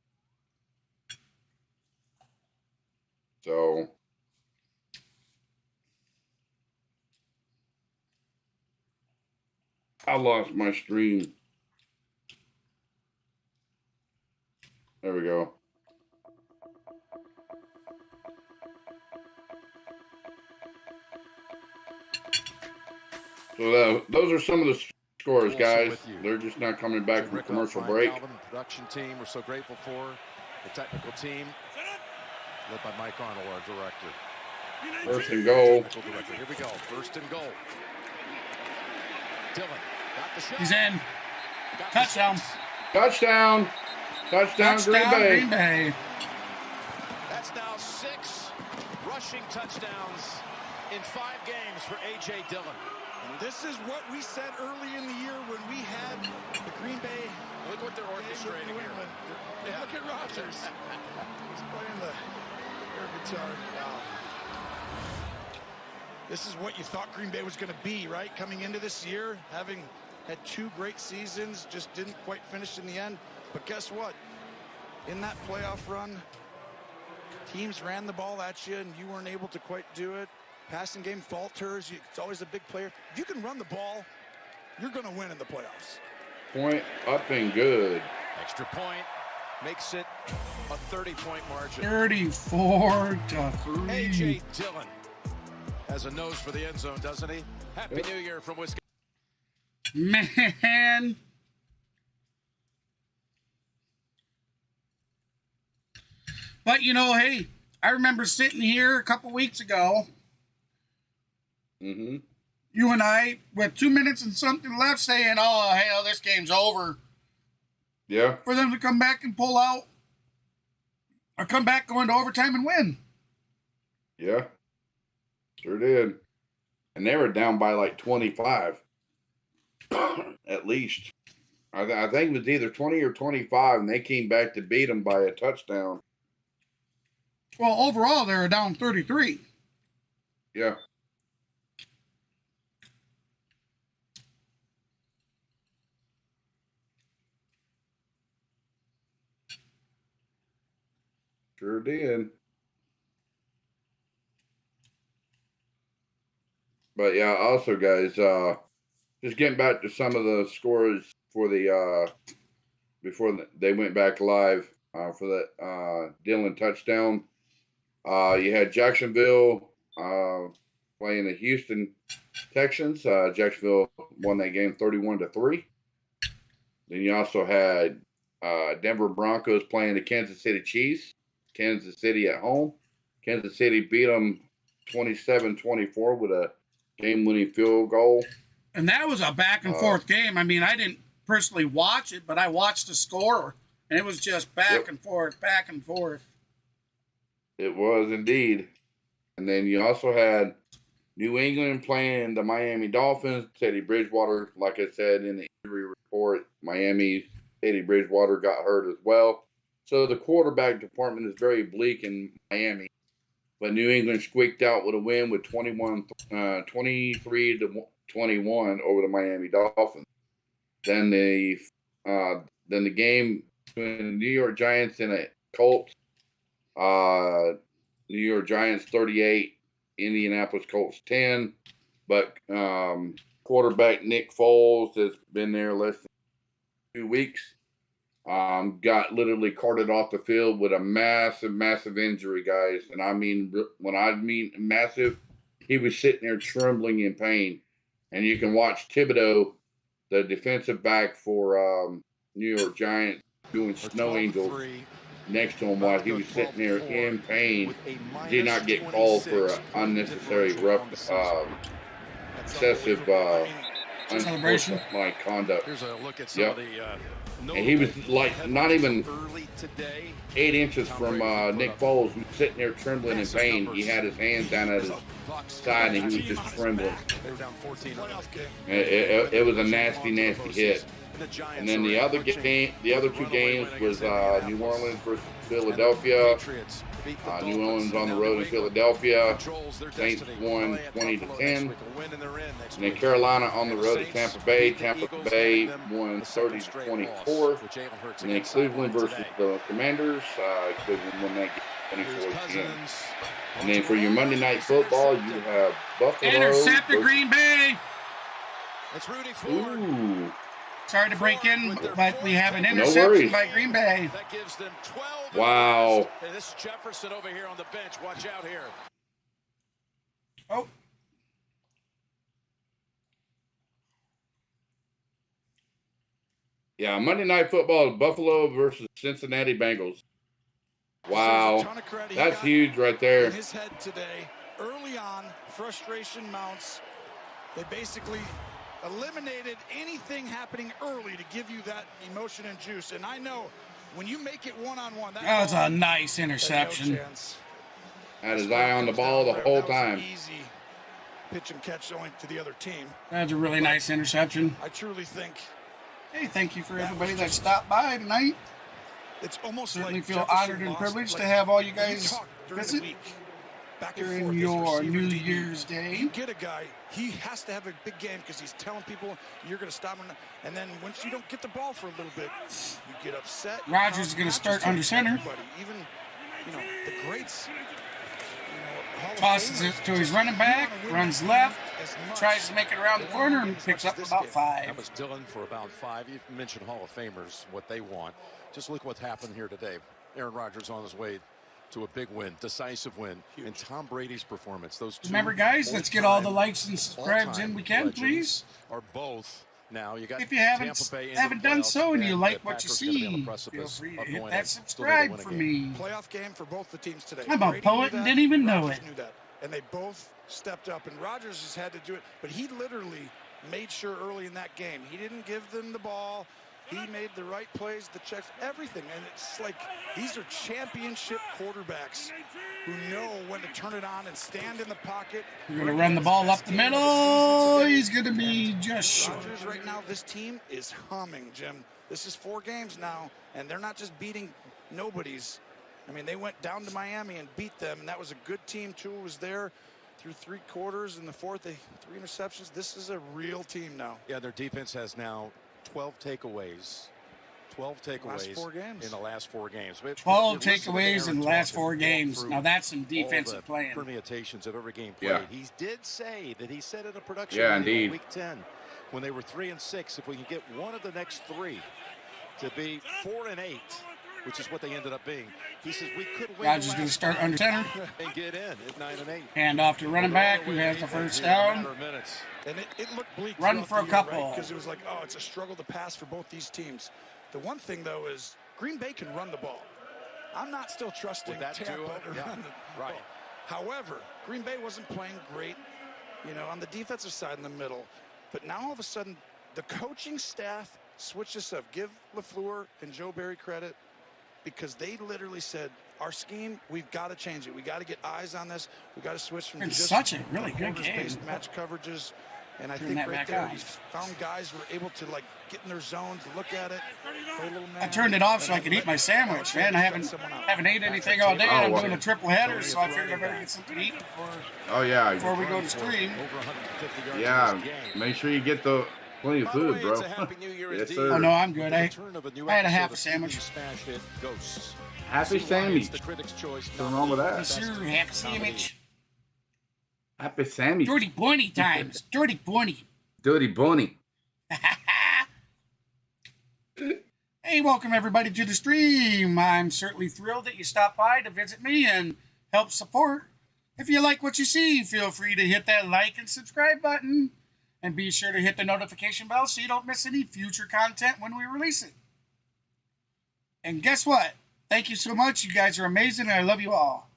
So, I lost my stream. There we go. So those are some of the scores, guys. They're just not coming back from commercial break. Production team, we're so grateful for the technical team, led by Mike Arnold, our director. First and goal. Here we go. First and goal. Dillon got the shot. He's in. Touchdown. Touchdown. Touchdown, Green Bay. That's now 6 rushing touchdowns in 5 games for A.J. Dillon. And this is what we said early in the year when we had the Green Bay. Look what they're orchestrating here. Yeah. Look at Rodgers. He's playing the air guitar. This is what you thought Green Bay was going to be, right? Coming into this year, having had 2 great seasons, just didn't quite finish in the end. But guess what? In that playoff run, teams ran the ball at you, and you weren't able to quite do it. Passing game falters. It's always a big player. If you can run the ball, you're going to win in the playoffs. Point up and good. Extra point makes it a 30-point margin. 34-3. A.J. Dillon has a nose for the end zone, doesn't he? Happy New Year from Wisconsin. Man. But, hey, I remember sitting here a couple weeks ago. Mm-hmm. You and I, with 2 minutes and something left, saying, oh, hell, this game's over. Yeah. For them to come back and pull out, or come back, go into overtime and win. Yeah. Sure did. And they were down by like 25. At least. I think it was either 20 or 25, and they came back to beat them by a touchdown. Well, overall, they were down 33. Yeah. Sure did. But yeah, also guys, just getting back to some of the scores for the before they went back live for that Dillon touchdown. You had Jacksonville playing the Houston Texans. Jacksonville won that game 31-3. Then you also had Denver Broncos playing the Kansas City Chiefs. Kansas City at home. Kansas City beat them 27-24 with a game-winning field goal. And that was a back-and-forth game. I mean, I didn't personally watch it, but I watched the score, and it was just back and forth, back and forth. It was indeed. And then you also had New England playing the Miami Dolphins. Teddy Bridgewater, like I said in the injury report, Teddy Bridgewater got hurt as well. So the quarterback department is very bleak in Miami. But New England squeaked out with a win with 23-21 21 over the Miami Dolphins. Then the game between the New York Giants and the Colts. New York Giants 38, Indianapolis Colts 10. But quarterback Nick Foles has been there less than 2 weeks. Got literally carted off the field with a massive injury, guys. And I mean, when I mean massive, he was sitting there trembling in pain. And you can watch Thibodeau, the defensive back for New York Giants, doing snow angels next to him while he was sitting there in pain. Did not get called for unnecessary rough, excessive unsportsmanlike conduct. Here's a look at some of the and he was like not even 8 inches from Nick Foles, who was sitting there trembling in pain. He had his hands down at his side and he was just trembling. It was a nasty hit. And then the other two games was New Orleans versus Philadelphia. New Orleans on the road in Philadelphia. Saints won 20-10. And then Carolina on the road at Tampa Bay. Tampa Bay won 30-24. And then Cleveland versus the Commanders. Cleveland won that game 24-10. And then for your Monday Night Football, you have Buffalo. Intercepted Green Bay. It's Rudy Ford. Ooh. Sorry to break in, but we have an interception by Green Bay. That gives them 12. Wow. And this is Jefferson over here on the bench. Watch out here. Oh. Yeah, Monday Night Football, Buffalo versus Cincinnati Bengals. Wow. That's huge right there. In his head today, early on, frustration mounts. They basically eliminated anything happening early to give you that emotion and juice. And I know when you make it one-on-one, that was a nice interception. No had his eye on the ball the whole time. Easy pitch and catch only to the other team. That's a really nice interception. I truly think. Hey, thank you for everybody that stopped by tonight. It's almost certainly like feel Jefferson honored and privileged to have all you guys visit during your New Year's Day. You get a guy, he has to have a big game because he's telling people you're going to stop him. And then once you don't get the ball for a little bit, you get upset. Rodgers is going to start under center. Even, the greats. Tosses it to his running back, runs left, tries to make it around the corner, and picks up about 5. That was Dylan for about 5. You mentioned Hall of Famers, what they want. Just look what's happened here today. Aaron Rodgers on his way to a big win, decisive win, and Tom Brady's performance. Those two. Remember, guys, let's get all the likes and subscribes in we can, please. Are both now. You got if you haven't done so and you like what you see, feel free to hit that subscribe for me. Playoff game for both the teams today. I'm a poet and didn't even know it. Knew that. And they both stepped up, and Rodgers just had to do it. But he literally made sure early in that game he didn't give them the ball. He made the right plays, the checks, everything. And it's like these are championship quarterbacks who know when to turn it on and stand in the pocket. We're going to run the ball up the middle. He's going to be just short. Rodgers right now, this team is humming, Jim. This is 4 games now, and they're not just beating nobodies. I mean, they went down to Miami and beat them, and that was a good team. Tua was there through 3 quarters. In the fourth, 3 interceptions. This is a real team now. Yeah, their defense has now 12 takeaways. 12 takeaways in the last 4 games. 12 takeaways in the last 4 games. Now that's some defensive playing. Permutations of every game played. Yeah. He did say that he said in a production indeed. week 10 when they were 3-6, if we can get one of the next 3 to be 4-8, which is what they ended up being. He says we could win. Rodgers going to start under center and get in at 9-8. Hand off to running back who has the first down. And it looked bleak. Run for a couple. Because it was like, oh, it's a struggle to pass for both these teams. The one thing, though, is Green Bay can run the ball. I'm not still trusting Tampa to run the ball. However, Green Bay wasn't playing great, on the defensive side in the middle. But now all of a sudden, the coaching staff switched this up. Give LaFleur and Joe Barry credit because they literally said, our scheme, we've got to change it. We got to get eyes on this. We got to switch from just such a really good game. Match coverages. And I think right there, he found guys who were able to, get in their zones, look at it. I turned it off so I could eat my sandwich, man. I haven't ate anything all day. I'm doing a triple header, so I figured I better get something to eat before we go to stream. Yeah, make sure you get plenty of food, bro. Yes, sir. Oh, no, I'm good. I had a half a sandwich. Happy sandwich. What's wrong with that? Yes, sir. Half a sandwich. Happy sandwich. Dirty bunny times. Dirty bunny. Dirty bunny. Hey, welcome everybody to the stream. I'm certainly thrilled that you stopped by to visit me and help support. If you like what you see, feel free to hit that like and subscribe button. And be sure to hit the notification bell so you don't miss any future content when we release it. And guess what? Thank you so much. You guys are amazing and I love you all.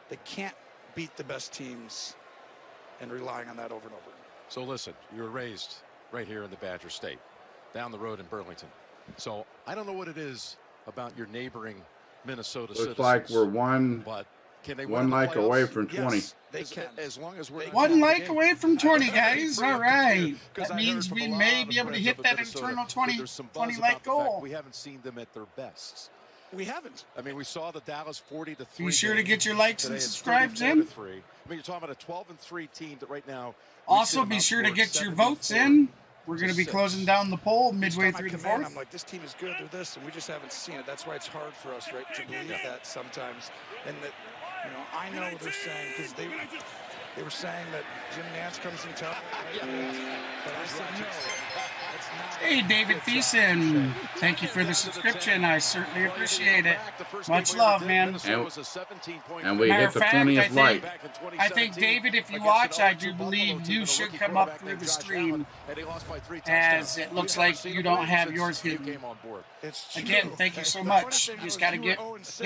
They can't beat the best teams and relying on that over and over. So listen, you were raised right here in the Badger State, down the road in Burlington. So I don't know what it is about your neighboring Minnesota citizens. Looks like we're one like away from 20. Yes, they can. As long as we're one like away from 20, guys. All right. That means we may be able to hit that internal 20 like goal. We haven't seen them at their best. We haven't. I mean, we saw the Dallas 40-3. Be sure to get your likes and subscribes in. I mean, you're talking about a 12-3 team that right now. Also, be sure to get your votes in. We're going to be closing down the poll midway through the fourth. I'm like, this team is good, they're this, and we just haven't seen it. That's why it's hard for us, right, to believe that sometimes. And that, I know what they're saying, because they were saying that Jim Nantz comes in tough. But I said no. Hey, David Thiessen. Thank you for the subscription. I certainly appreciate it. Much love, man. And we hit the 20th like. I think, David, if you watch, I do believe you should come up through the stream, as it looks like you don't have yours hidden. Again, thank you so much. You just got to give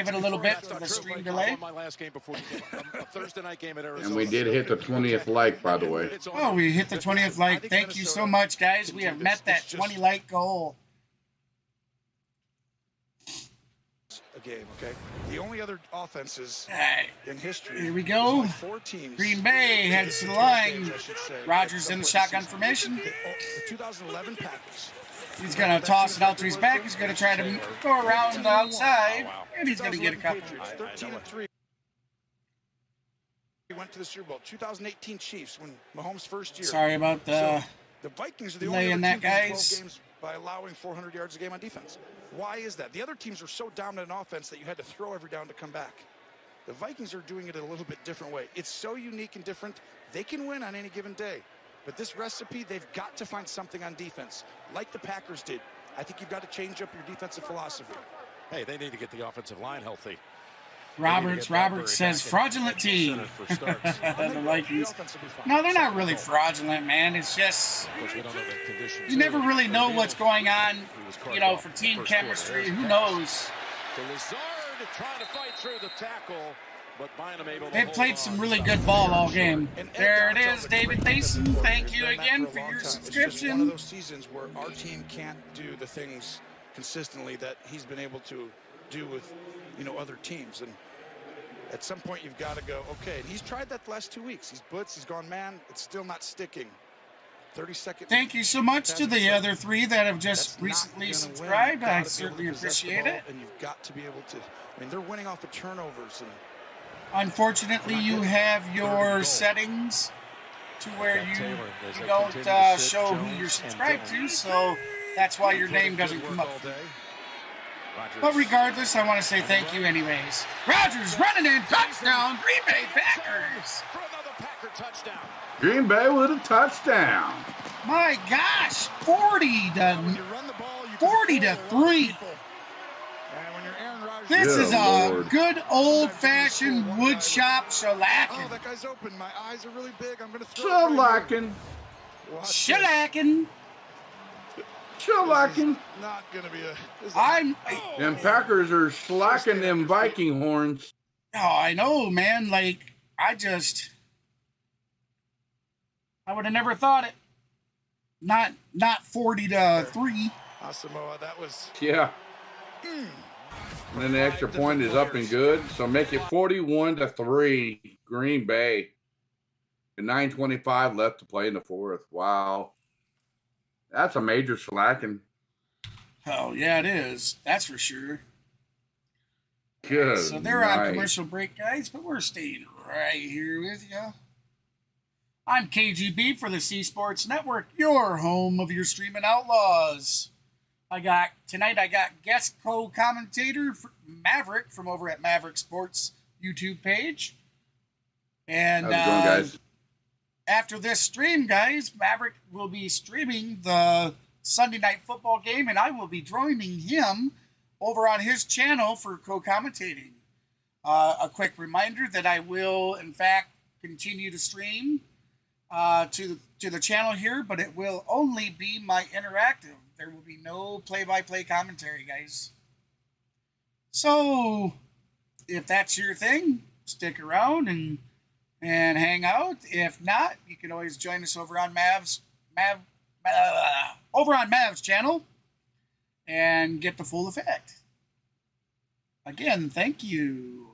it a little bit for the stream delay. And we did hit the 20th like, by the way. Oh, we hit the 20th like. Thank you so much, guys. We have met that 20 like goal. A game, okay? The only other offenses in history. Here we go. 4 teams. Green Bay heads to the line. Rodgers in the shotgun formation. The 2011 Packers. He's going to toss it out to his back. He's going to try to go around the outside. And he's going to get a couple. 13-3. He went to the Super Bowl. 2018 Chiefs when Mahomes' first year. Sorry about the Vikings are the only other that, team in 12 guys. games by allowing 400 yards a game on defense. Why is that? The other teams are so dominant in offense that you had to throw every down to come back. The Vikings are doing it a little bit different way. It's so unique and different. They can win on any given day. But this recipe, they've got to find something on defense, like the Packers did. I think you've got to change up your defensive philosophy. Hey, they need to get the offensive line healthy. Roberts says fraudulent team. The Vikings. No, they're not really fraudulent, man. It's just you never really know what's going on, for team chemistry. Who knows? They've played some really good ball all game. There it is, David Mason. Thank you again for your subscription. One of those seasons where our team can't do the things consistently that he's been able to do with, other teams. And at some point, you've got to go, okay. And he's tried that the last 2 weeks. He's blitzed, he's gone man. It's still not sticking. 30-second. Thank you so much to the other 3 that have just recently subscribed. I certainly appreciate it. And you've got to be able to. I mean, they're winning off of turnovers. And unfortunately, you have your settings to where you don't show who you're subscribed to, so that's why your name doesn't come up. But regardless, I want to say thank you anyways. Rodgers running in, touchdown, Green Bay Packers. Green Bay with a touchdown. My gosh, 40 to 3. This is a good old-fashioned woodshop shellacking. Oh, that guy's open. My eyes are really big. I'm going to throw shellacking. Shellacking. Shellacking. Not going to be a... Them Packers are slacking them Viking horns. Oh, I know, man. I would have never thought it. Not 40 to 3. Asamoah, that was... Yeah. And then the extra point is up and good. So make it 41-3, Green Bay. And 9:25 left to play in the fourth. Wow. That's a major slacking. Oh, yeah, it is. That's for sure. Good. So they're on commercial break, guys, but we're staying right here with you. I'm KGB for the C Sports Network, your home of your streaming outlaws. Tonight I got guest co-commentator Maverick from over at Maverick Sports YouTube page. And how's it going, guys? After this stream, guys, Maverick will be streaming the Sunday night football game, and I will be joining him over on his channel for co-commentating. A quick reminder that I will, in fact, continue to stream to the channel here, but it will only be my interactive. There will be no play-by-play commentary, guys. So, if that's your thing, stick around and hang out. If not, you can always join us over on Mav's channel and get the full effect. Again, thank you.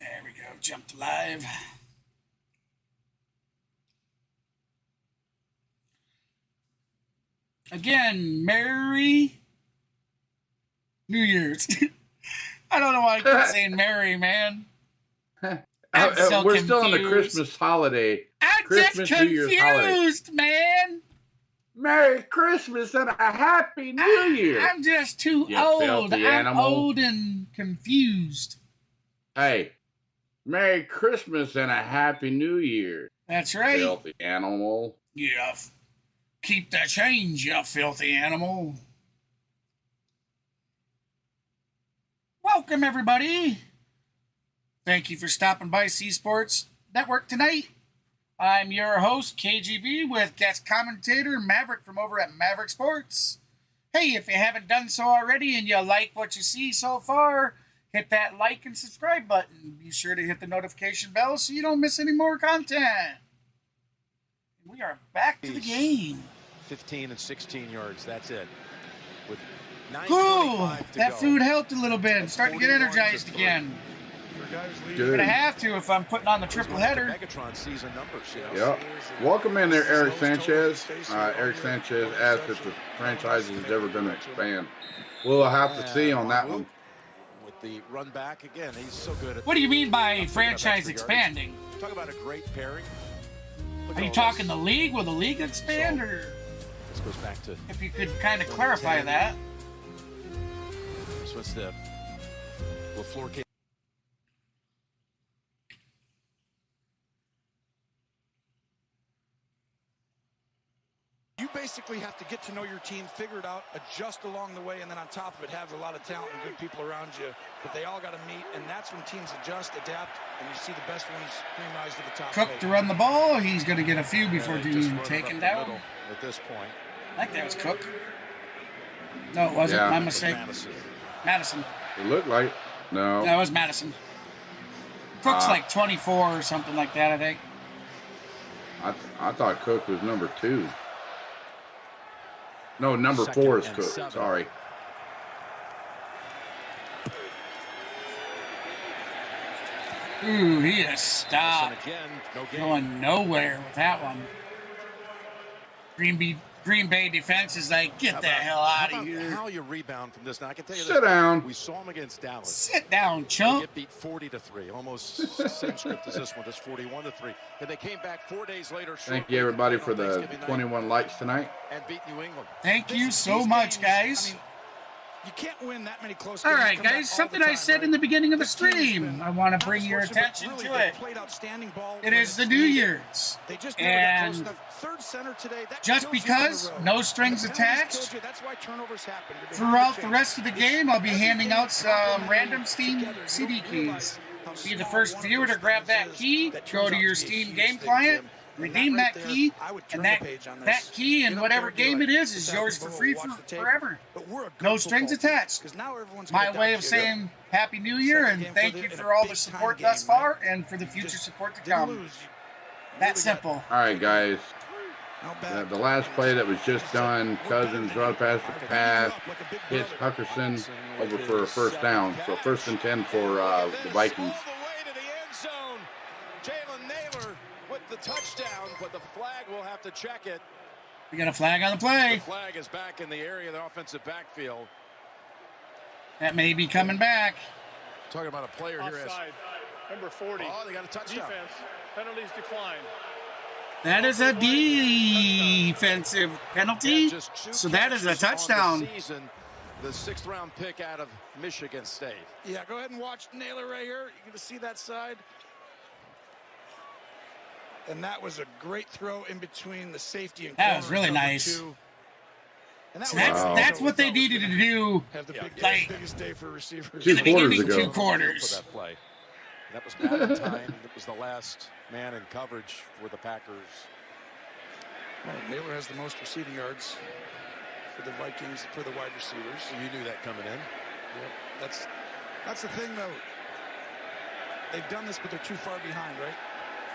There we go. Jump to live. Again, Merry New Year's. I don't know why I keep saying Merry, man. We're still on the Christmas holiday. I'm Christmas, just confused, man. Merry Christmas and a Happy New Year. I'm just too You old. filthy I'm animal. old and confused. Hey, Merry Christmas and a Happy New Year. That's right. Filthy animal. Yeah. Keep the change, you filthy animal. Welcome, everybody. Thank you for stopping by C Sports Network tonight. I'm your host, KGB, with guest commentator Maverick from over at Maverick Sports. Hey, if you haven't done so already and you like what you see so far, hit that like and subscribe button. Be sure to hit the notification bell so you don't miss any more content. We are back to the game. 15 and 16 yards, that's it. With Cool. 9:25 to That go. food helped a little bit. I'm starting to get energized again. I'm going to have to if I'm putting on the triple header. Megatron season numbers, Yep. Welcome in there, Eric Sanchez. Eric Sanchez asked if the franchise is ever going to expand. We'll have to see on that one. With the run back again, he's so good at. What do you mean by franchise expanding? Talk about a great pairing. Are you talking the league? Will the league expand, or this goes back to if you could kind of clarify that? So it's the LaFleur case. You basically have to get to know your team, figure it out, adjust along the way, and then on top of it, have a lot of talent and good people around you. But they all got to meet, and that's when teams adjust, adapt, and you see the best ones rise to the top. Cook to run the ball. He's going to get a few before being taken down. At this point, I think that was Cook. No, it wasn't. Yeah. My mistake. Madison. It looked like. No. No, it was Madison. Cook's like 24 or something like that, I think. I thought Cook was number 2. No, number 4 is Cook. 7. Sorry. Ooh, he is stopped. Again, no game. Going nowhere with that one. Green Bay defense is like, get the hell out of here. How you rebound from this? Now I can tell you Sit down. We saw him against Dallas. Sit down, They chump. get beat 40-3, almost same script as this one, just 41-3. And they came back 4 days later. Thank you, everybody, for the 21 likes tonight. And beat New England. Thank you so much, guys. I mean, you can't win that many close All games. right, Come back guys, all something the I time, said right? in the beginning of the This team has stream. been I want to bring your explosive, but attention really, to they it. played outstanding ball It when is it's the New needed. Year's. They just never got close And enough. Third center today, that just kills you on the because, road. no strings The penalties attached, killed you. That's why turnovers happen. You're throughout behind the change. rest of the game, I'll be handing out some Complementing random Steam together. You CD don't realize keys. how Be the small first one of viewer those to grab things that is key, that go turns to out your to be a Steam huge game thing, client, Jim. redeem that key, and that key in whatever game it is yours for free forever. No strings attached. My way of saying Happy New Year and thank you for all the support thus far and for the future support to come. That simple. All right, guys. The last play that was just done, Cousins run past the pass, hits Huckerson over for a first down. So 1st and 10 for the Vikings. Jalen Naylor with the touchdown, but the flag will have to check it. We got a flag on the play. The flag is back in the area of the offensive backfield. That may be coming back. Talking about a player here. Offside. Number 40. Oh, they got a touchdown. Defense. Penalties decline. That is a defensive penalty, so that is a touchdown. The 6th round pick out of Michigan State. Yeah, go ahead and watch Naylor right here. You're going to see that side. And that was a great throw in between the safety and corner. That was really nice. And so that's what they needed to do. Have the biggest day for receivers. 2 quarters ago. 2 quarters. For that play. That was Valentine. That was the last man in coverage for the Packers. Well, Naylor has the most receiving yards for the Vikings, for the wide receivers. You knew that coming in. Yep. That's the thing, though. They've done this, but they're too far behind, right?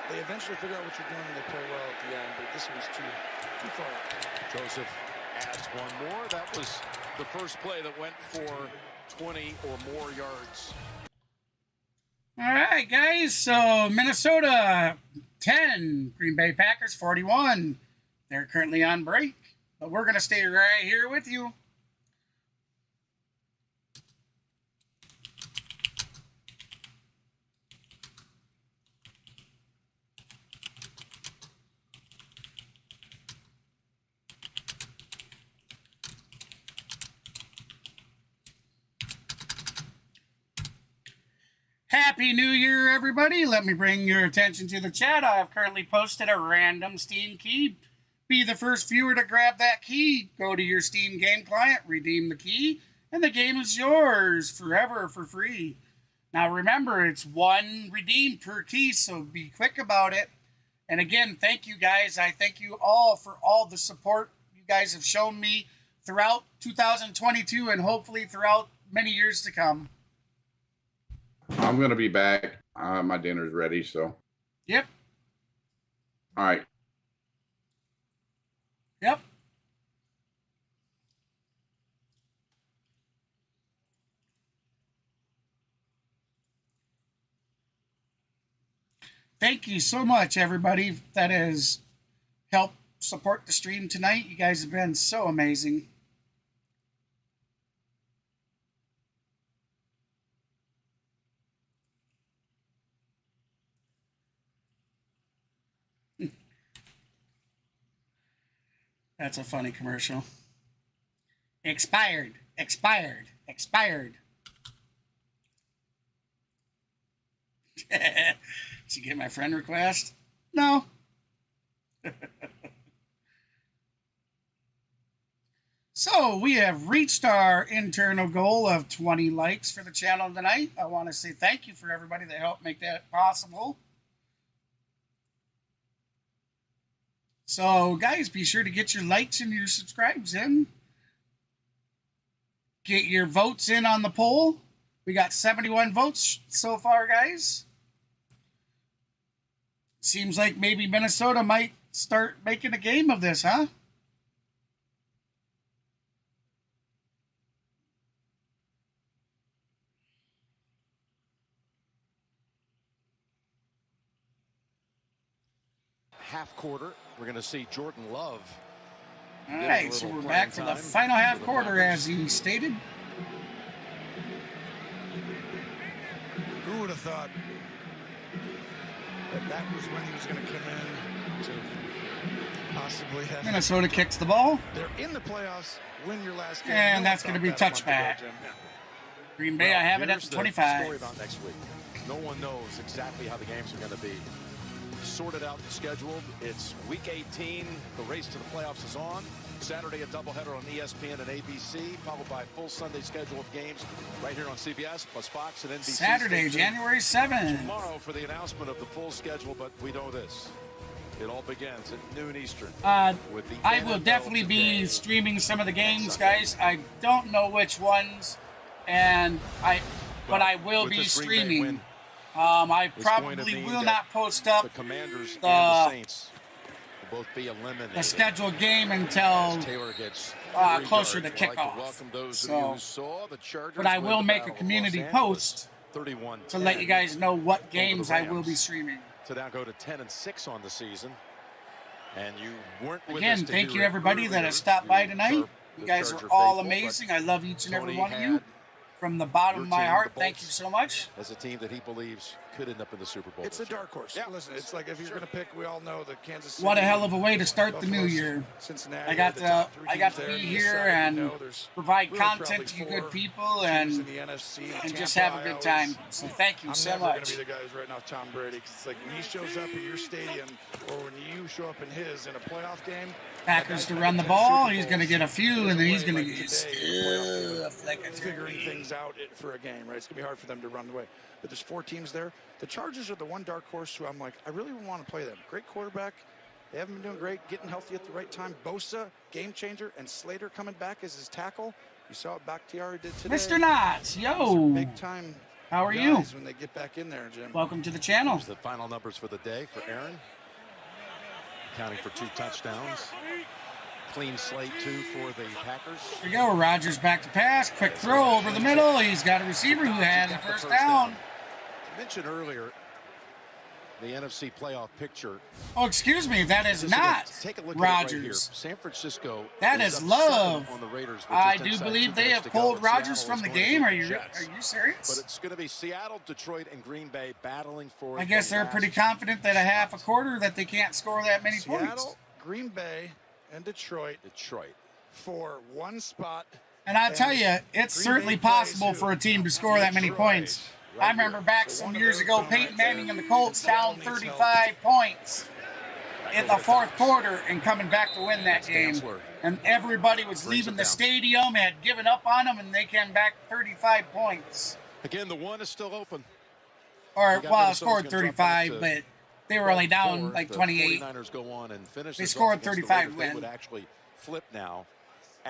They eventually figure out what you're doing and they play well at the end, but this was too far. Joseph adds one more. That was the first play that went for 20 or more yards. All right, guys. So Minnesota 10, Green Bay Packers 41. They're currently on break, but we're going to stay right here with you. Happy New Year, everybody. Let me bring your attention to the chat. I have currently posted a random Steam key. Be the first viewer to grab that key. Go to your Steam game client, redeem the key, and the game is yours forever for free. Now remember, it's 1 redeem per key, so be quick about it. And again, thank you guys. I thank you all for all the support you guys have shown me throughout 2022 and hopefully throughout many years to come. I'm going to be back. My dinner's ready, so. Yep. All right. Yep. Thank you so much, everybody that has helped support the stream tonight. You guys have been so amazing. That's a funny commercial. Expired, expired, expired. Did you get my friend request? No. So we have reached our internal goal of 20 likes for the channel tonight. I want to say thank you for everybody that helped make that possible. So, guys, be sure to get your likes and your subscribes in. Get your votes in on the poll. We got 71 votes so far, guys. Seems like maybe Minnesota might start making a game of this, huh? Half quarter. We're going to see Jordan Love. All right, so we're back for the final half quarter, as he stated. Who would have thought that was when he was going to come in to possibly have... Minnesota kicks the ball. They're in the playoffs, win your last game. And that's going to be touchback. Green Bay, I have it at 25. Story about next week. No one knows exactly how the games are going to be sorted out and scheduled. It's week 18. The race to the playoffs is on. Saturday, a doubleheader on ESPN and ABC, followed by a full Sunday schedule of games right here on CBS, plus Fox and NBC. Saturday, January 7th. Tomorrow for the announcement of the full schedule, but we know this. It all begins at noon Eastern. I will definitely be streaming some of the games, guys. I don't know which ones, but I will be streaming. I probably will not post up the Commanders and the Saints will both be eliminated. The scheduled game until Taylor gets closer to kickoff. But I will make a community post to let you guys know what games I will be streaming. To now go to 10-6 on the season, and you weren't with again. us to thank hear you everybody that has stopped by tonight. You guys are all amazing. I love each and every one of you from the bottom of my heart. Thank you so much. As a team that he believes could end up in the Super Bowl. It's a dark horse. Yeah. Listen, it's like if you're going to pick, we all know the Kansas City. What a hell of a way to start the new year. Cincinnati. I got to be here and provide content to you good people and just have a good time. So thank you so much. I'm never going to be the guy who's writing off Tom Brady, because it's like when he shows up at your stadium or when you show up in his in a playoff game. Packers to run the ball. He's going to get a few, and then he's going to get figuring things out for a game, right? It's going to be hard for them to run away. But there's 4 teams there. The Chargers are the one dark horse who I'm like, I really want to play them. Great quarterback. They haven't been doing great, getting healthy at the right time. Bosa, game changer, and Slater coming back as his tackle. You saw what Bakhtiari did today. Mr. Knotts, yo. Big time. How are you? When they get back in there, Jim. Welcome to the channel. Here's the final numbers for the day for Aaron. Counting for 2 touchdowns. Clean slate 2 for the Packers. Here we go. Rodgers back to pass. Quick throw over the middle. He's got a receiver who had the first down. I mentioned earlier the NFC playoff picture. Oh, excuse me. That is not Rodgers. San Francisco. That is Love. On the Raiders. I do believe they have pulled Rodgers from the game. Are you serious? But it's going to be Seattle, Detroit, and Green Bay battling for. I guess they're pretty confident that a half a quarter that they can't score that many points. Seattle, Green Bay, and Detroit for one spot. And I'll tell you, it's certainly possible for a team to score that many points. I remember back some years ago, Peyton Manning and the Colts down 35 points in the 4th quarter and coming back to win that game. And everybody was leaving the stadium, had given up on them, and they came back 35 points. Again, the one is still open. Or, well, scored 35, but they were only down like 28. Go on and finish. They scored 35 to win. Would actually flip now.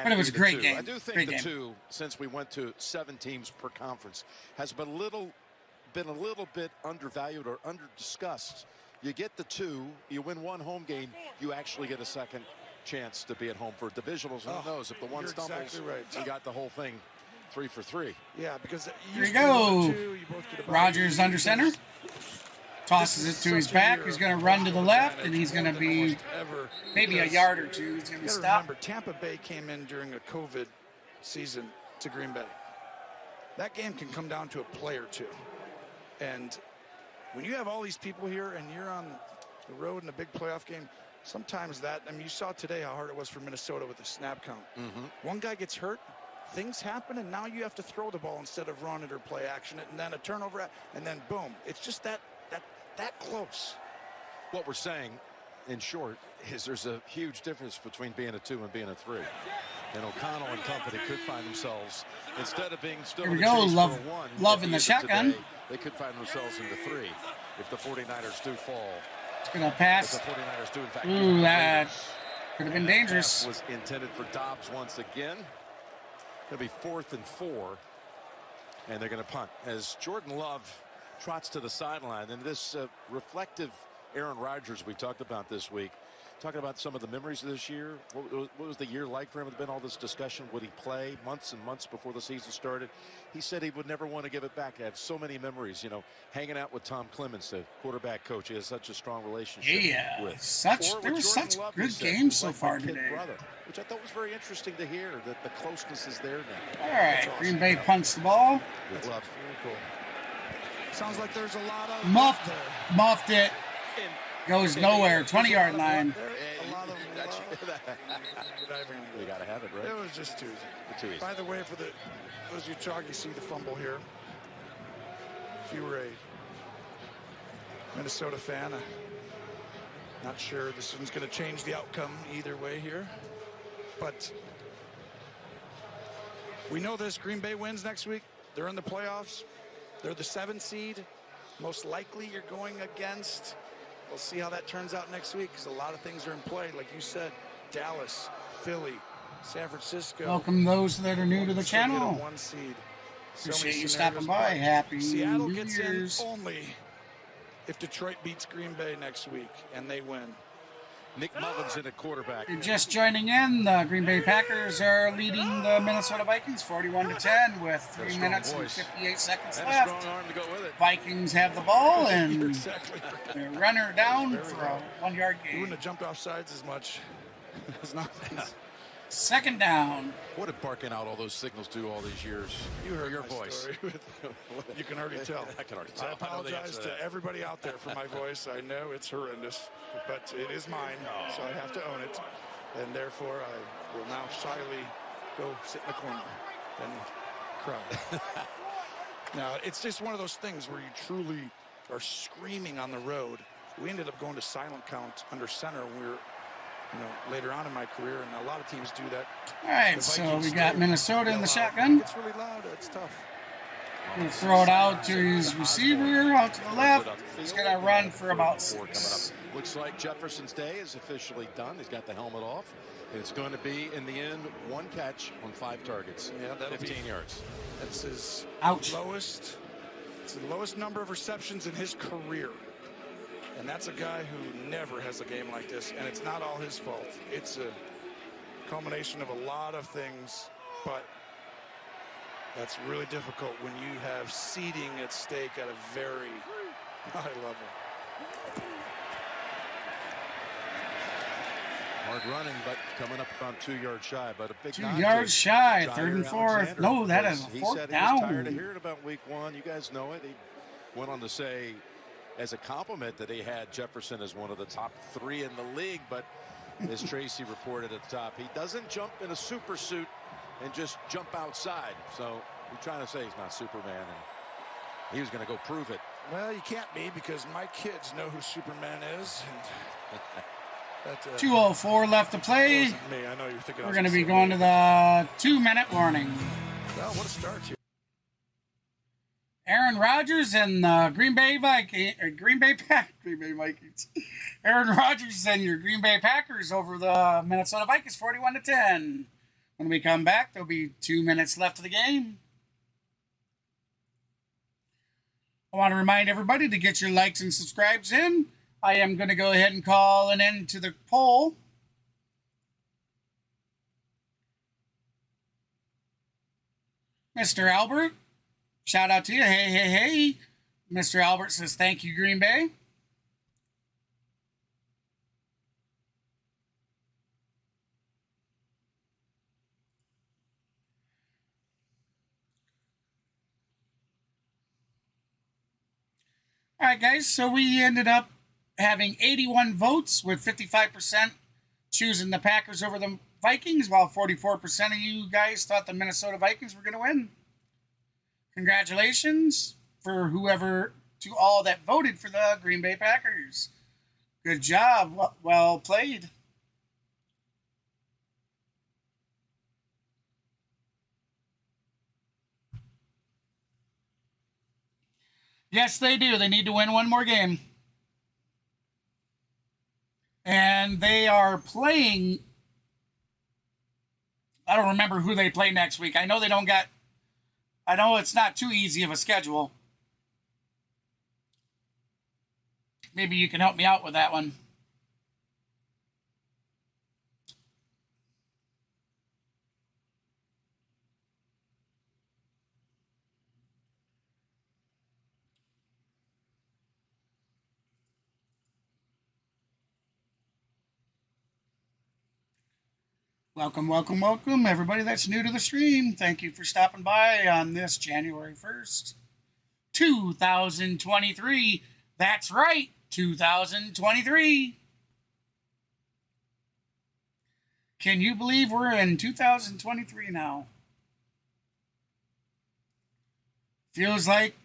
But it was a great game. I do think the 2, since we went to 7 teams per conference, has been a little bit undervalued or under-discussed. You get the 2, you win 1 home game, you actually get a second chance to be at home for divisionals. Who knows? If the one stumbles, exactly right. You got the whole thing 3 for 3. Yeah, because here you go. Rodgers under center. Tosses it to his back. He's going to run to the left, and he's going to be maybe a yard or 2. He's going to stop. Remember, Tampa Bay came in during a COVID season to Green Bay. That game can come down to a play or 2. And when you have all these people here and you're on the road in a big playoff game, sometimes that, I mean, you saw today how hard it was for Minnesota with the snap count. One guy gets hurt, things happen, and now you have to throw the ball instead of run it or play action it, and then a turnover, and then boom. It's just that close. What we're saying, in short, is there's a huge difference between being a 2 and being a 3. And O'Connell and company could find themselves, instead of being still here we go, Love in the shotgun. Today, they could find themselves in the 3 if the 49ers do fall. It's going to pass. If the 49ers do, in fact, ooh, that could have been dangerous. Was intended for Dobbs once again. It'll be 4th and 4. And they're going to punt as Jordan Love trots to the sideline. And this reflective Aaron Rodgers we talked about this week, talking about some of the memories of this year. What was the year like for him? There's been all this discussion. Would he play months and months before the season started? He said he would never want to give it back. I have so many memories, you know, hanging out with Tom Clements, the quarterback coach. He has such a strong relationship with. There was such good games so far today. Brother, which I thought was very interesting to hear, that the closeness is there now. All right, awesome. Green Bay punts the ball. With Love. Very cool. Sounds like there's a lot of muffed it. Goes nowhere. 20-yard line. You gotta have it, right? It was just too easy. By the way, for those of you talking, you see the fumble here. If you were a Minnesota fan, I'm not sure this one's going to change the outcome either way here. But we know this. Green Bay wins next week. They're in the playoffs. They're the 7th seed. Most likely you're going against we'll see how that turns out next week because a lot of things are in play. Like you said, Dallas, Philly, San Francisco. Welcome those that are new to the channel. One seed. Appreciate you stopping by. Happy Seattle New gets Year's. in only if Detroit beats Green Bay next week and they win. Nick Mullins in at quarterback. You're just joining in. The Green Bay Packers are leading the Minnesota Vikings 41-10 with 3 minutes and 58 seconds left. A strong arm to go with it. Vikings have the ball and they're runner down for a 1-yard He gain. wouldn't have jumped off sides as much as not. Second down. What did barking out all those signals do all these years? You heard your my voice. story. You can already tell. I can already tell. I apologize to everybody out there for my voice. I know it's horrendous, but it is mine, so I have to own it. And therefore, I will now shyly go sit in the corner and cry. Now, it's just one of those things where you truly are screaming on the road. We ended up going to silent count under center when we were later on in my career, and a lot of teams do that. All right, so we got Minnesota in the shotgun. It's really loud. It's tough. He'll throw it out to his receiver, out to the left. He's going to run for about 6. Looks like Jefferson's day is officially done. He's got the helmet off. It's going to be, in the end, 1 catch on 5 targets. Yeah, that'll 15 yards. That's his lowest. It's the lowest number of receptions in his career. And that's a guy who never has a game like this, and it's not all his fault. It's a culmination of a lot of things, but that's really difficult when you have seeding at stake at a very high level. Hard running, but coming up about 2 yards shy. But a big 2 yards shy, 3rd and 4th. No, that is a 4th down. He said he was tired of hearing about week 1. You guys know it. He went on to say, as a compliment, that he had Jefferson as one of the top 3 in the league, but as Tracy reported at the top, he doesn't jump in a super suit and just jump outside. So we're trying to say he's not Superman, and he was going to go prove it. Well, you can't be, because my kids know who Superman is. And 2:04 left to play. Me. I know you're thinking we're going to be going to the 2-minute warning. Well, what a start here. Aaron Rodgers and Green Bay Vikings. Aaron Rodgers and your Green Bay Packers over the Minnesota Vikings, 41-10. When we come back, there'll be 2 minutes left of the game. I want to remind everybody to get your likes and subscribes in. I am going to go ahead and call an end to the poll. Mr. Albert. Shout out to you. Hey, hey, hey. Mr. Albert says, thank you, Green Bay. All right, guys. So we ended up having 81 votes with 55% choosing the Packers over the Vikings, while 44% of you guys thought the Minnesota Vikings were going to win. Congratulations to all that voted for the Green Bay Packers. Good job. Well played. Yes, they do. They need to win one more game. And they are playing. I don't remember who they play next week. I know it's not too easy of a schedule. Maybe you can help me out with that one. Welcome, welcome, welcome, everybody that's new to the stream. Thank you for stopping by on this January 1st, 2023. That's right, 2023. Can you believe we're in 2023 now? Feels like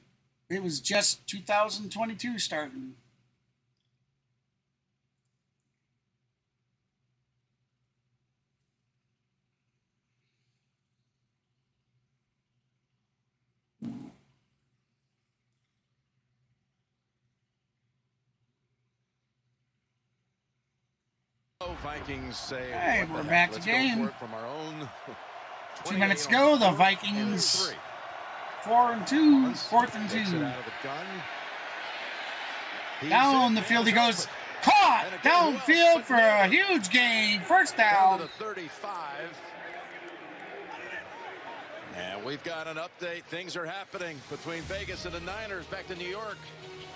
it was just 2022 starting. Vikings say, hey, we're back to game. From our own 2 minutes ago, the Vikings 4-2, 4th and 2. Down the field he goes. Caught downfield for a huge gain. First down. To the 35. And we've got an update. Things are happening between Vegas and the Niners. Back to New York.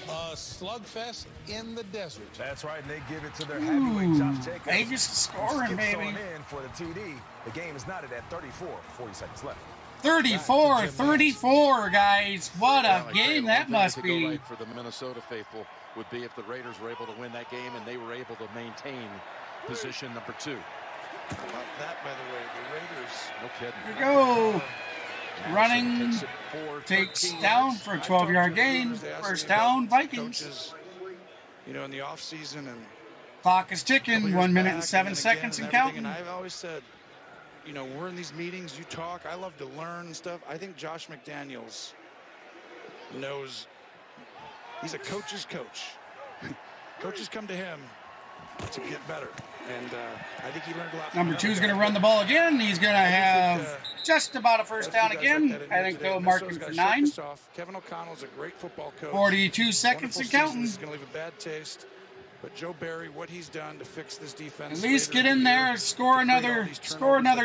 A slugfest in the desert. That's right, and they give it to their heavyweight Josh Jacobs. Vegas scoring, baby. In for the TD. The game is knotted at 34. 40 seconds left. 34, guys. What a game that must be. Right for the Minnesota faithful would be if the Raiders were able to win that game and they were able to maintain position number 2. How about that, by the way? The Raiders. No kidding. Here we go. Running takes down for a 12-yard gain. First down, Vikings. Coaches, you know, in the offseason and clock is ticking. 1 minute and 7 seconds and counting. And I've always said, you know, we're in these meetings, you talk, I love to learn stuff. I think Josh McDaniels knows he's a coach's coach. Coaches come to him to get better. And I think he learned a lot. Number 2 is going to run the ball again. He's going to have just about a first down again. I think they'll mark him for 9. Kevin O'Connell's a great football coach. 42 seconds and counting. He's going to leave a bad taste. But Joe Barry, what he's done to fix this defense. At least get in there, score another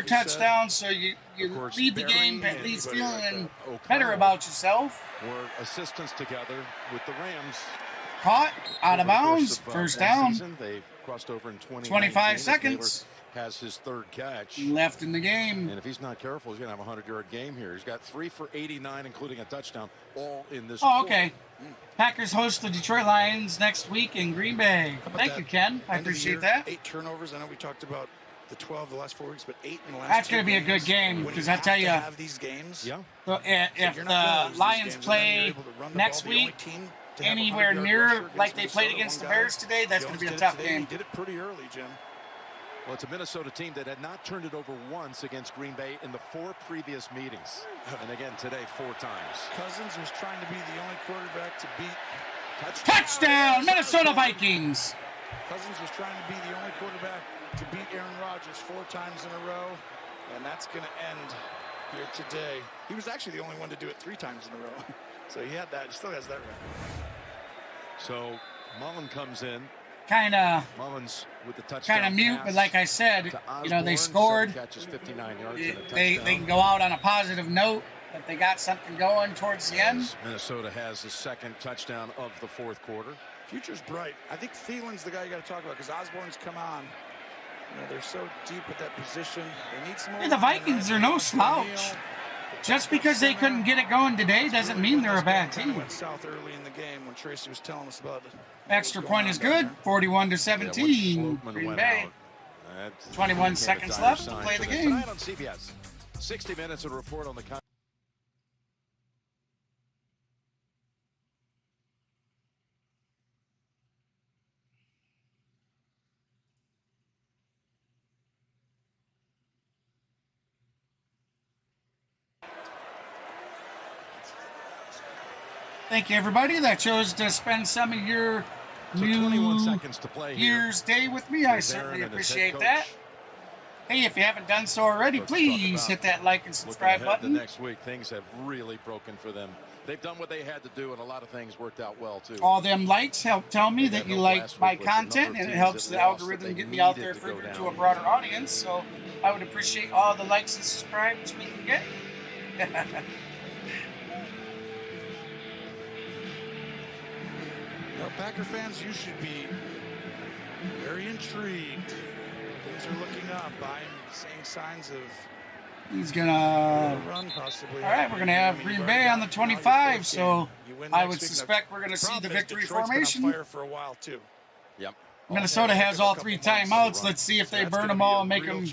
touchdown, so you lead the game at least feeling better about yourself. Were assistants together with the Rams. Caught out of bounds, first down. They crossed over in 25 seconds. Has his 3rd catch left in the game. And if he's not careful, he's going to have a 100-yard game here. He's got 3 for 89, including a touchdown, all in this quarter. Okay. Packers host the Detroit Lions next week in Green Bay. Thank you, Ken. I appreciate that. 8 turnovers. I know we talked about the 12 the last 4 weeks, but 8 in the last That's going to be a good game because I tell you, have these games, if the Lions play next week anywhere near like they played against the Bears today, that's going to be a tough game. He did it pretty early, Jim. Well, it's a Minnesota team that had not turned it over once against Green Bay in the 4 previous meetings. And again, today, 4 times. Cousins was trying to be the only quarterback to beat. Touchdown, Minnesota Vikings. Cousins was trying to be the only quarterback to beat Aaron Rodgers 4 times in a row. And that's going to end here today. He was actually the only one to do it 3 times in a row. So he had that. He still has that record. So Mullen comes in. Mullins with the touchdown. Kind of mute, but like I said, you know, they scored. Catches 59 yards and a touchdown. They can go out on a positive note that they got something going towards the end. Minnesota has the 2nd touchdown of the 4th quarter. Future's bright. I think Thielen's the guy you got to talk about because Osborne's come on. You know, they're so deep at that position. They need some more. The Vikings are no slouch. Just because they couldn't get it going today doesn't mean they're a bad team. Went south early in the game when Tracy was telling us about it. Extra point is good. 41-17. Green Bay. 21 seconds left to play the game. Tonight on CBS, 60 minutes of report on the. Thank you, everybody that chose to spend some of your New Year's Day with me. I certainly appreciate that. Hey, if you haven't done so already, please hit that like and subscribe button. The next week, things have really broken for them. They've done what they had to do, and a lot of things worked out well, too. All them likes help tell me that you like my content, and it helps the algorithm get me out there further to a broader audience. So I would appreciate all the likes and subscribes we can get. Well, Packer fans, you should be very intrigued. Things are looking up. I'm seeing signs of He's gonna run possibly. All right, we're gonna have Green Bay on the 25, so I would suspect we're gonna see the victory formation. Fire for a while too. Yep. Minnesota has all 3 timeouts. Let's see if they burn them all and make them.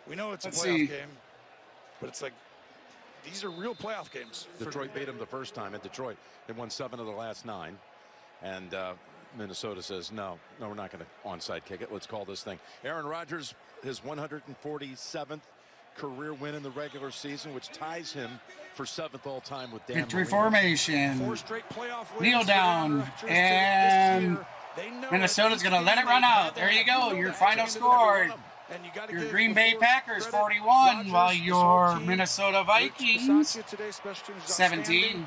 We know it's a playoff game, but it's like these are real playoff games. Detroit beat them the first time in Detroit. They won 7 of the last 9, and Minnesota says no, we're not going to onside kick it. Let's call this thing. Aaron Rodgers, his 147th career win in the regular season, which ties him for 7th all-time with Dan Victory Marino. formation. 4 straight playoff wins. Kneel down and Minnesota's going to let it run out. There you go. Your final score. Your Green Bay Packers 41, while your Minnesota Vikings 17. And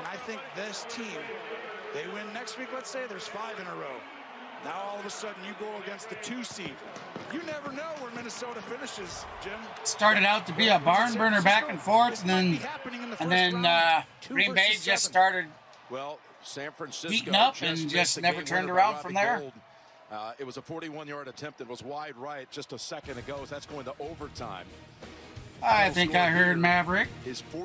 I think this team, they win next week, let's say there's 5 in a row. Now all of a sudden you go against the 2 seed. You never know where Minnesota finishes, Jim. Started out to be a barn burner back and forth, and then Green Bay just started San Francisco beating up and just never turned around from there. It was a 41-yard attempt that was wide right just a second ago. That's going to overtime. I think I heard Maverick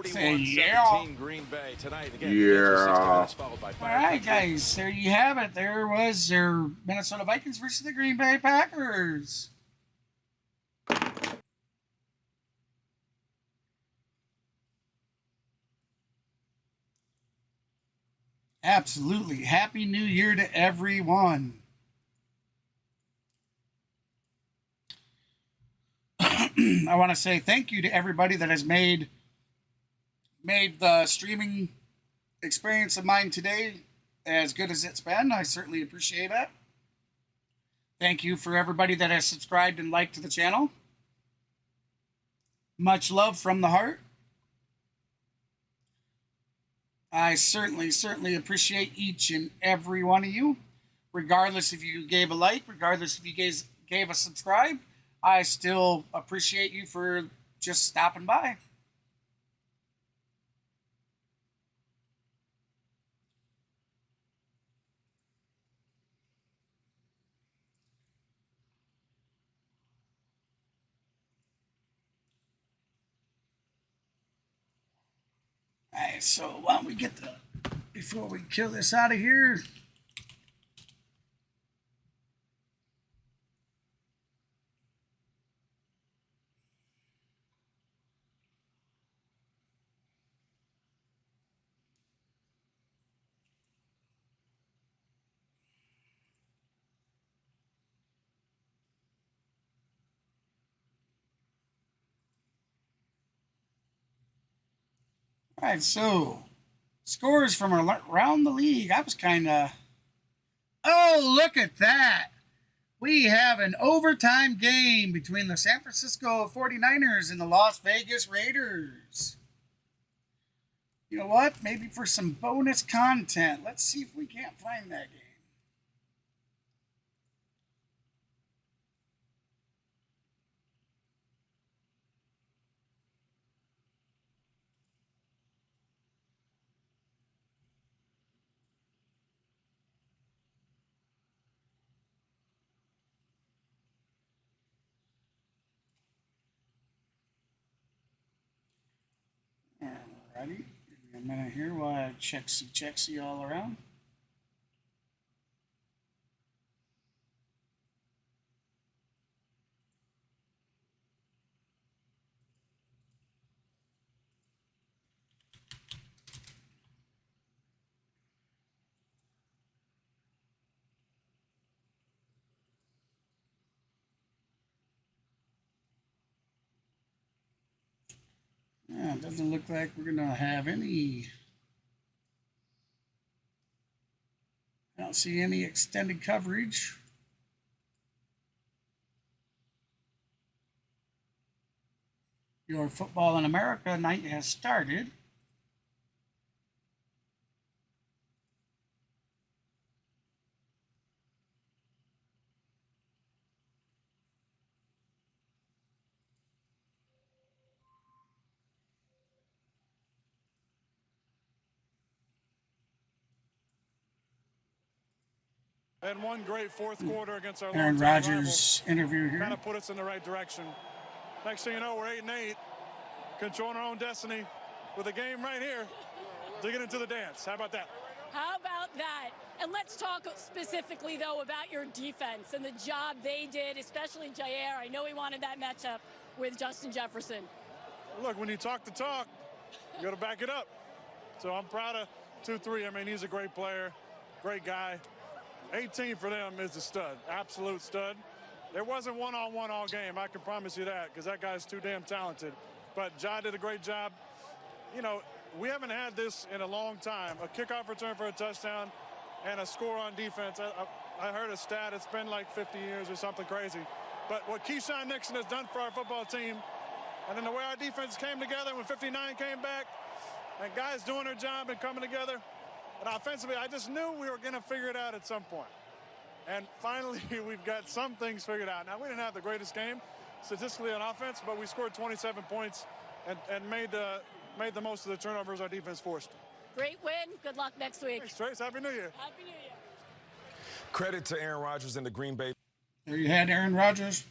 say, yeah. Green Bay tonight. Again, yeah. All right, guys, there you have it. There was your Minnesota Vikings versus the Green Bay Packers. Absolutely. Happy New Year to everyone. I want to say thank you to everybody that has made the streaming experience of mine today as good as it's been. I certainly appreciate it. Thank you for everybody that has subscribed and liked to the channel. Much love from the heart. I certainly appreciate each and every one of you, regardless if you gave a like, regardless if you gave a subscribe. I still appreciate you for just stopping by. All right, so why don't we get before we kill this out of here. All right, so scores from around the league. I was kind of... Oh, look at that. We have an overtime game between the San Francisco 49ers and the Las Vegas Raiders. You know what? Maybe for some bonus content. Let's see if we can't find that game. Alrighty, give me a minute here while I check-see all around. Yeah, it doesn't look like we're going to have any... I don't see any extended coverage. Your Football in America night has started. And one great fourth quarter against our Aaron Rodgers interview here. Kind of put us in the right direction. Next thing you know, we're 8-8, controlling our own destiny with a game right here, digging into the dance. How about that? How about that? And let's talk specifically, though, about your defense and the job they did, especially Jair. I know he wanted that matchup with Justin Jefferson. Look, when you talk the talk, you got to back it up. So I'm proud of 2-3. I mean, he's a great player, great guy. 18 for them is a stud, absolute stud. There wasn't one-on-one all game, I can promise you that, because that guy's too damn talented. But Jai did a great job. You know, we haven't had this in a long time. A kickoff return for a touchdown and a score on defense. I heard a stat. It's been like 50 years or something crazy. But what Keyshawn Nixon has done for our football team, and then the way our defense came together when 59 came back, and guys doing their job and coming together, and offensively, I just knew we were going to figure it out at some point. And finally, we've got some things figured out. Now, we didn't have the greatest game statistically on offense, but we scored 27 points and made the most of the turnovers our defense forced. Great win. Good luck next week. Thanks, Trace. Happy New Year. Happy New Year. Credit to Aaron Rodgers and the Green Bay. There you had Aaron Rodgers.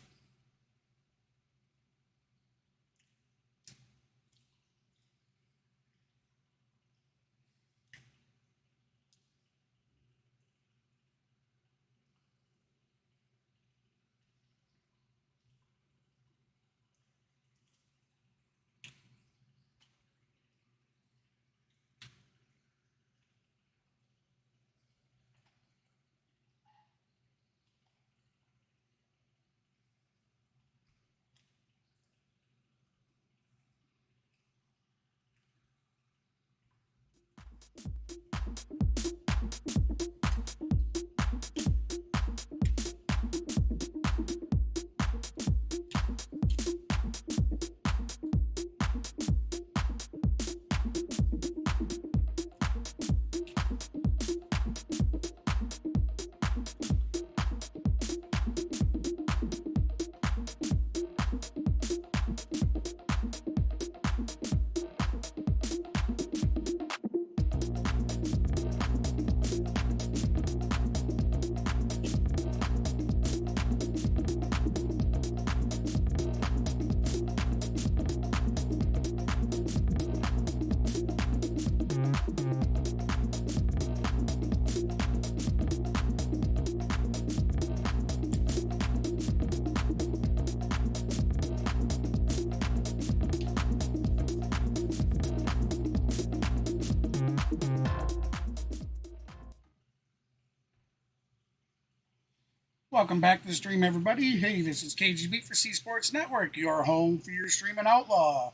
Welcome back to the stream, everybody. Hey, this is KGB for C Sports Network, your home for your streaming outlaw.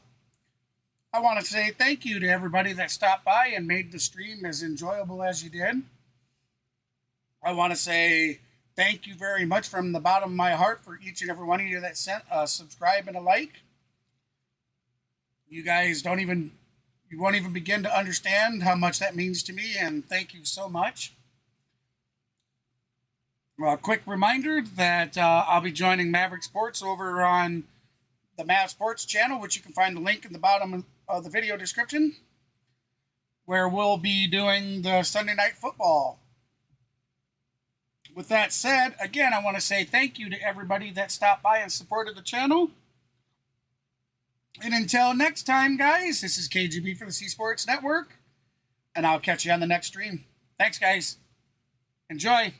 I want to say thank you to everybody that stopped by and made the stream as enjoyable as you did. I want to say thank you very much from the bottom of my heart for each and every one of you that sent a subscribe and a like. You guys won't even begin to understand how much that means to me, and thank you so much. A quick reminder that I'll be joining Maverick Sports over on the Mav Sports channel, which you can find the link in the bottom of the video description, where we'll be doing the Sunday Night Football. With that said, again, I want to say thank you to everybody that stopped by and supported the channel. And until next time, guys, this is KGB for the C Sports Network, and I'll catch you on the next stream. Thanks, guys. Enjoy.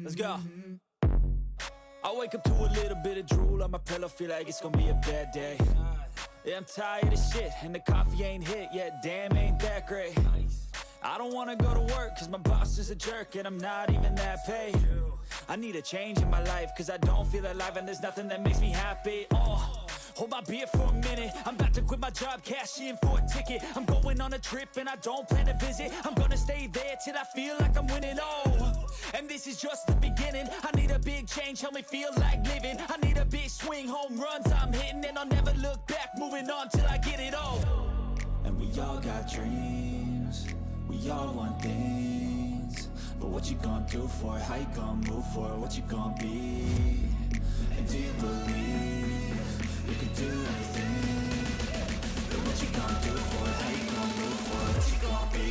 Let's go. I wake up to a little bit of drool on my pillow, feel like it's gonna be a bad day. Yeah, I'm tired of shit, and the coffee ain't hit yet, damn, ain't that great. I don't wanna go to work, cause my boss is a jerk, and I'm not even that paid. I need a change in my life, cause I don't feel alive, and there's nothing that makes me happy. Hold my beer for a minute, I'm about to quit my job, cash in for a ticket. I'm going on a trip and I don't plan to visit. I'm gonna stay there till I feel like I'm winning, and this is just the beginning. I need a big change, help me feel like living. I need a big swing, home runs I'm hitting, and I'll never look back, moving on till I get it all. And we all got dreams, we all want things, but what you gonna do for it? How you gonna move for it? What you gonna be? And do you believe you can do anything? But what you gonna do for it? How you gonna move for it? What you gonna be?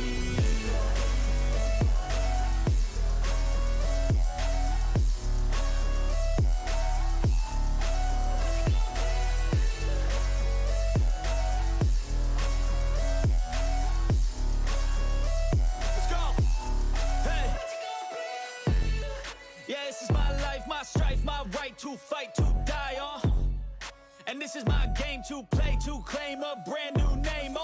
Let's go! Hey! Yeah, this is my life, my strife, my right to fight, to die on. And this is my game to play, to claim a brand new name,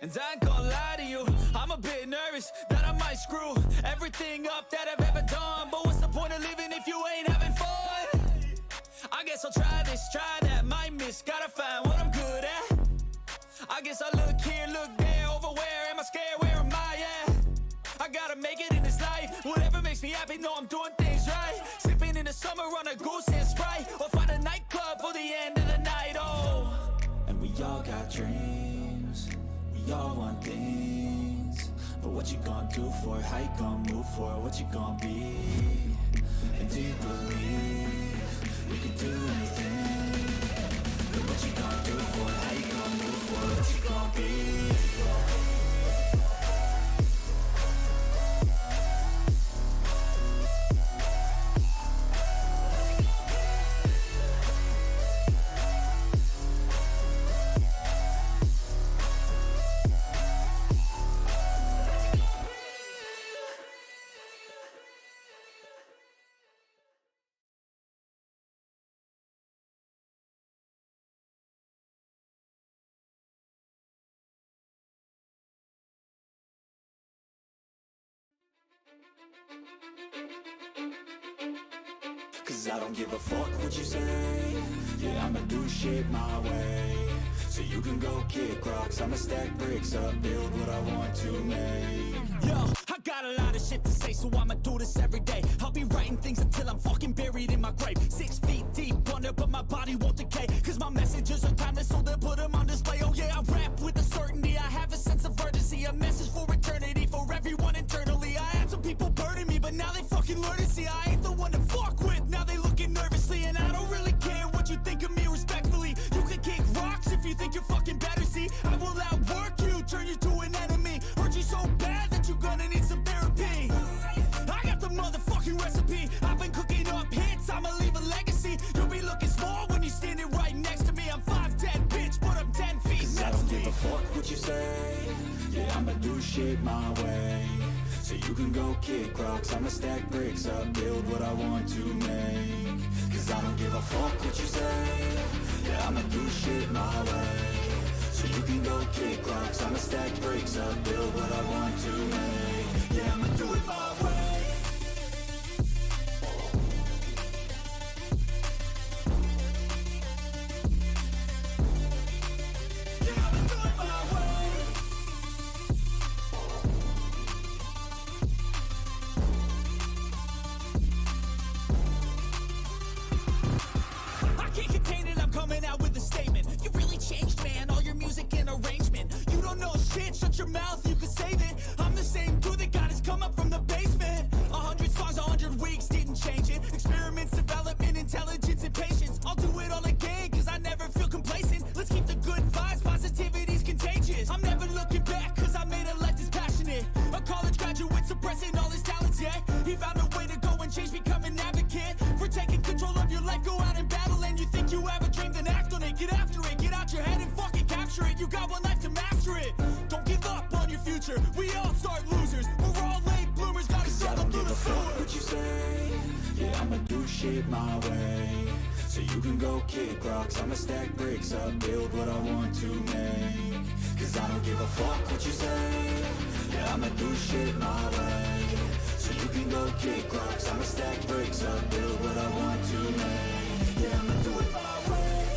And I ain't gonna lie to you, I'm a bit nervous that I might screw everything up that I've ever done. But what's the point of living if you ain't having fun? I guess I'll try this, try that, might miss, gotta find what I'm good at. I guess I look here, look there, over where am I scared, where am I at? I gotta make it in this life, whatever makes me happy, know I'm doing things right. Sipping in the summer on a goose and Sprite, or find a nightclub for the end of the night, And we all got dreams, we all want things, but what you gonna do for it? How you gonna move for it? What you gonna be? And do you believe you can do anything? But what you gonna do for it? How you gonna move for it? What you gonna be? Cause I don't give a fuck what you say. Yeah, I'ma do shit my way. So you can go kick rocks, I'ma stack bricks up, build what I want to make. Yo, I got a lot of shit to say, so I'ma do this every day. I'll be writing things until I'm fucking buried in my grave. 6 feet deep under, but my body won't decay. Cause my messages are timeless, so they'll put them on display. Oh yeah, I rap with a certainty, I have a sense of urgency. A message for eternity, for everyone internally. I had some people burning me, but now they fucking learn to see I ain't the one to fuck with. Now they looking nervously, and I don't really care what you think of me respectfully. You can kick rocks if you think you're fucking better, see. I will outwork you, turn you to an enemy. Hurt you so bad that you're gonna need some therapy. I got the motherfucking recipe. I've been cooking up hits, I'ma leave a legacy. You'll be looking small when you're standing right next to me. I'm 5'10", bitch, but I'm 10 feet. Cause I don't give a fuck what you say. Yeah, I'ma do shit my way. So you can go kick rocks, I'ma stack bricks up, build what I want to make. Cause I don't give a fuck what you say. Yeah, I'ma do shit my way. So you can go kick rocks, I'ma stack bricks up, build what I want to make. Yeah, I'ma do it my way. Shut your mouth, you can save it. I'm the same dude that got his come up from the basement. 100 songs, 100 weeks, didn't change it. Experiments, development, intelligence, and patience. I'll do it all again, cause I never feel complacent. Let's keep the good vibes, positivity's contagious. I'm never looking back, cause I made a life that's passionate. A college graduate suppressing all his talents, yeah. He found a way to go and change, become an advocate. For taking control of your life, go out and battle. And you think you have a dream, then act on it. Get after it, get out your head and fucking capture it. You got one life to master it. Don't give up on your future. We all start losers. We're all late bloomers. Gotta struggle through the sewer. What you say? Yeah, I'ma do shit my way. So you can go kick rocks, I'ma stack bricks up, build what I want to make. Cause I don't give a fuck what you say. Yeah, I'ma do shit my way. So you can go kick rocks, I'ma stack bricks up, build what I want to make. Yeah, I'ma do it my way.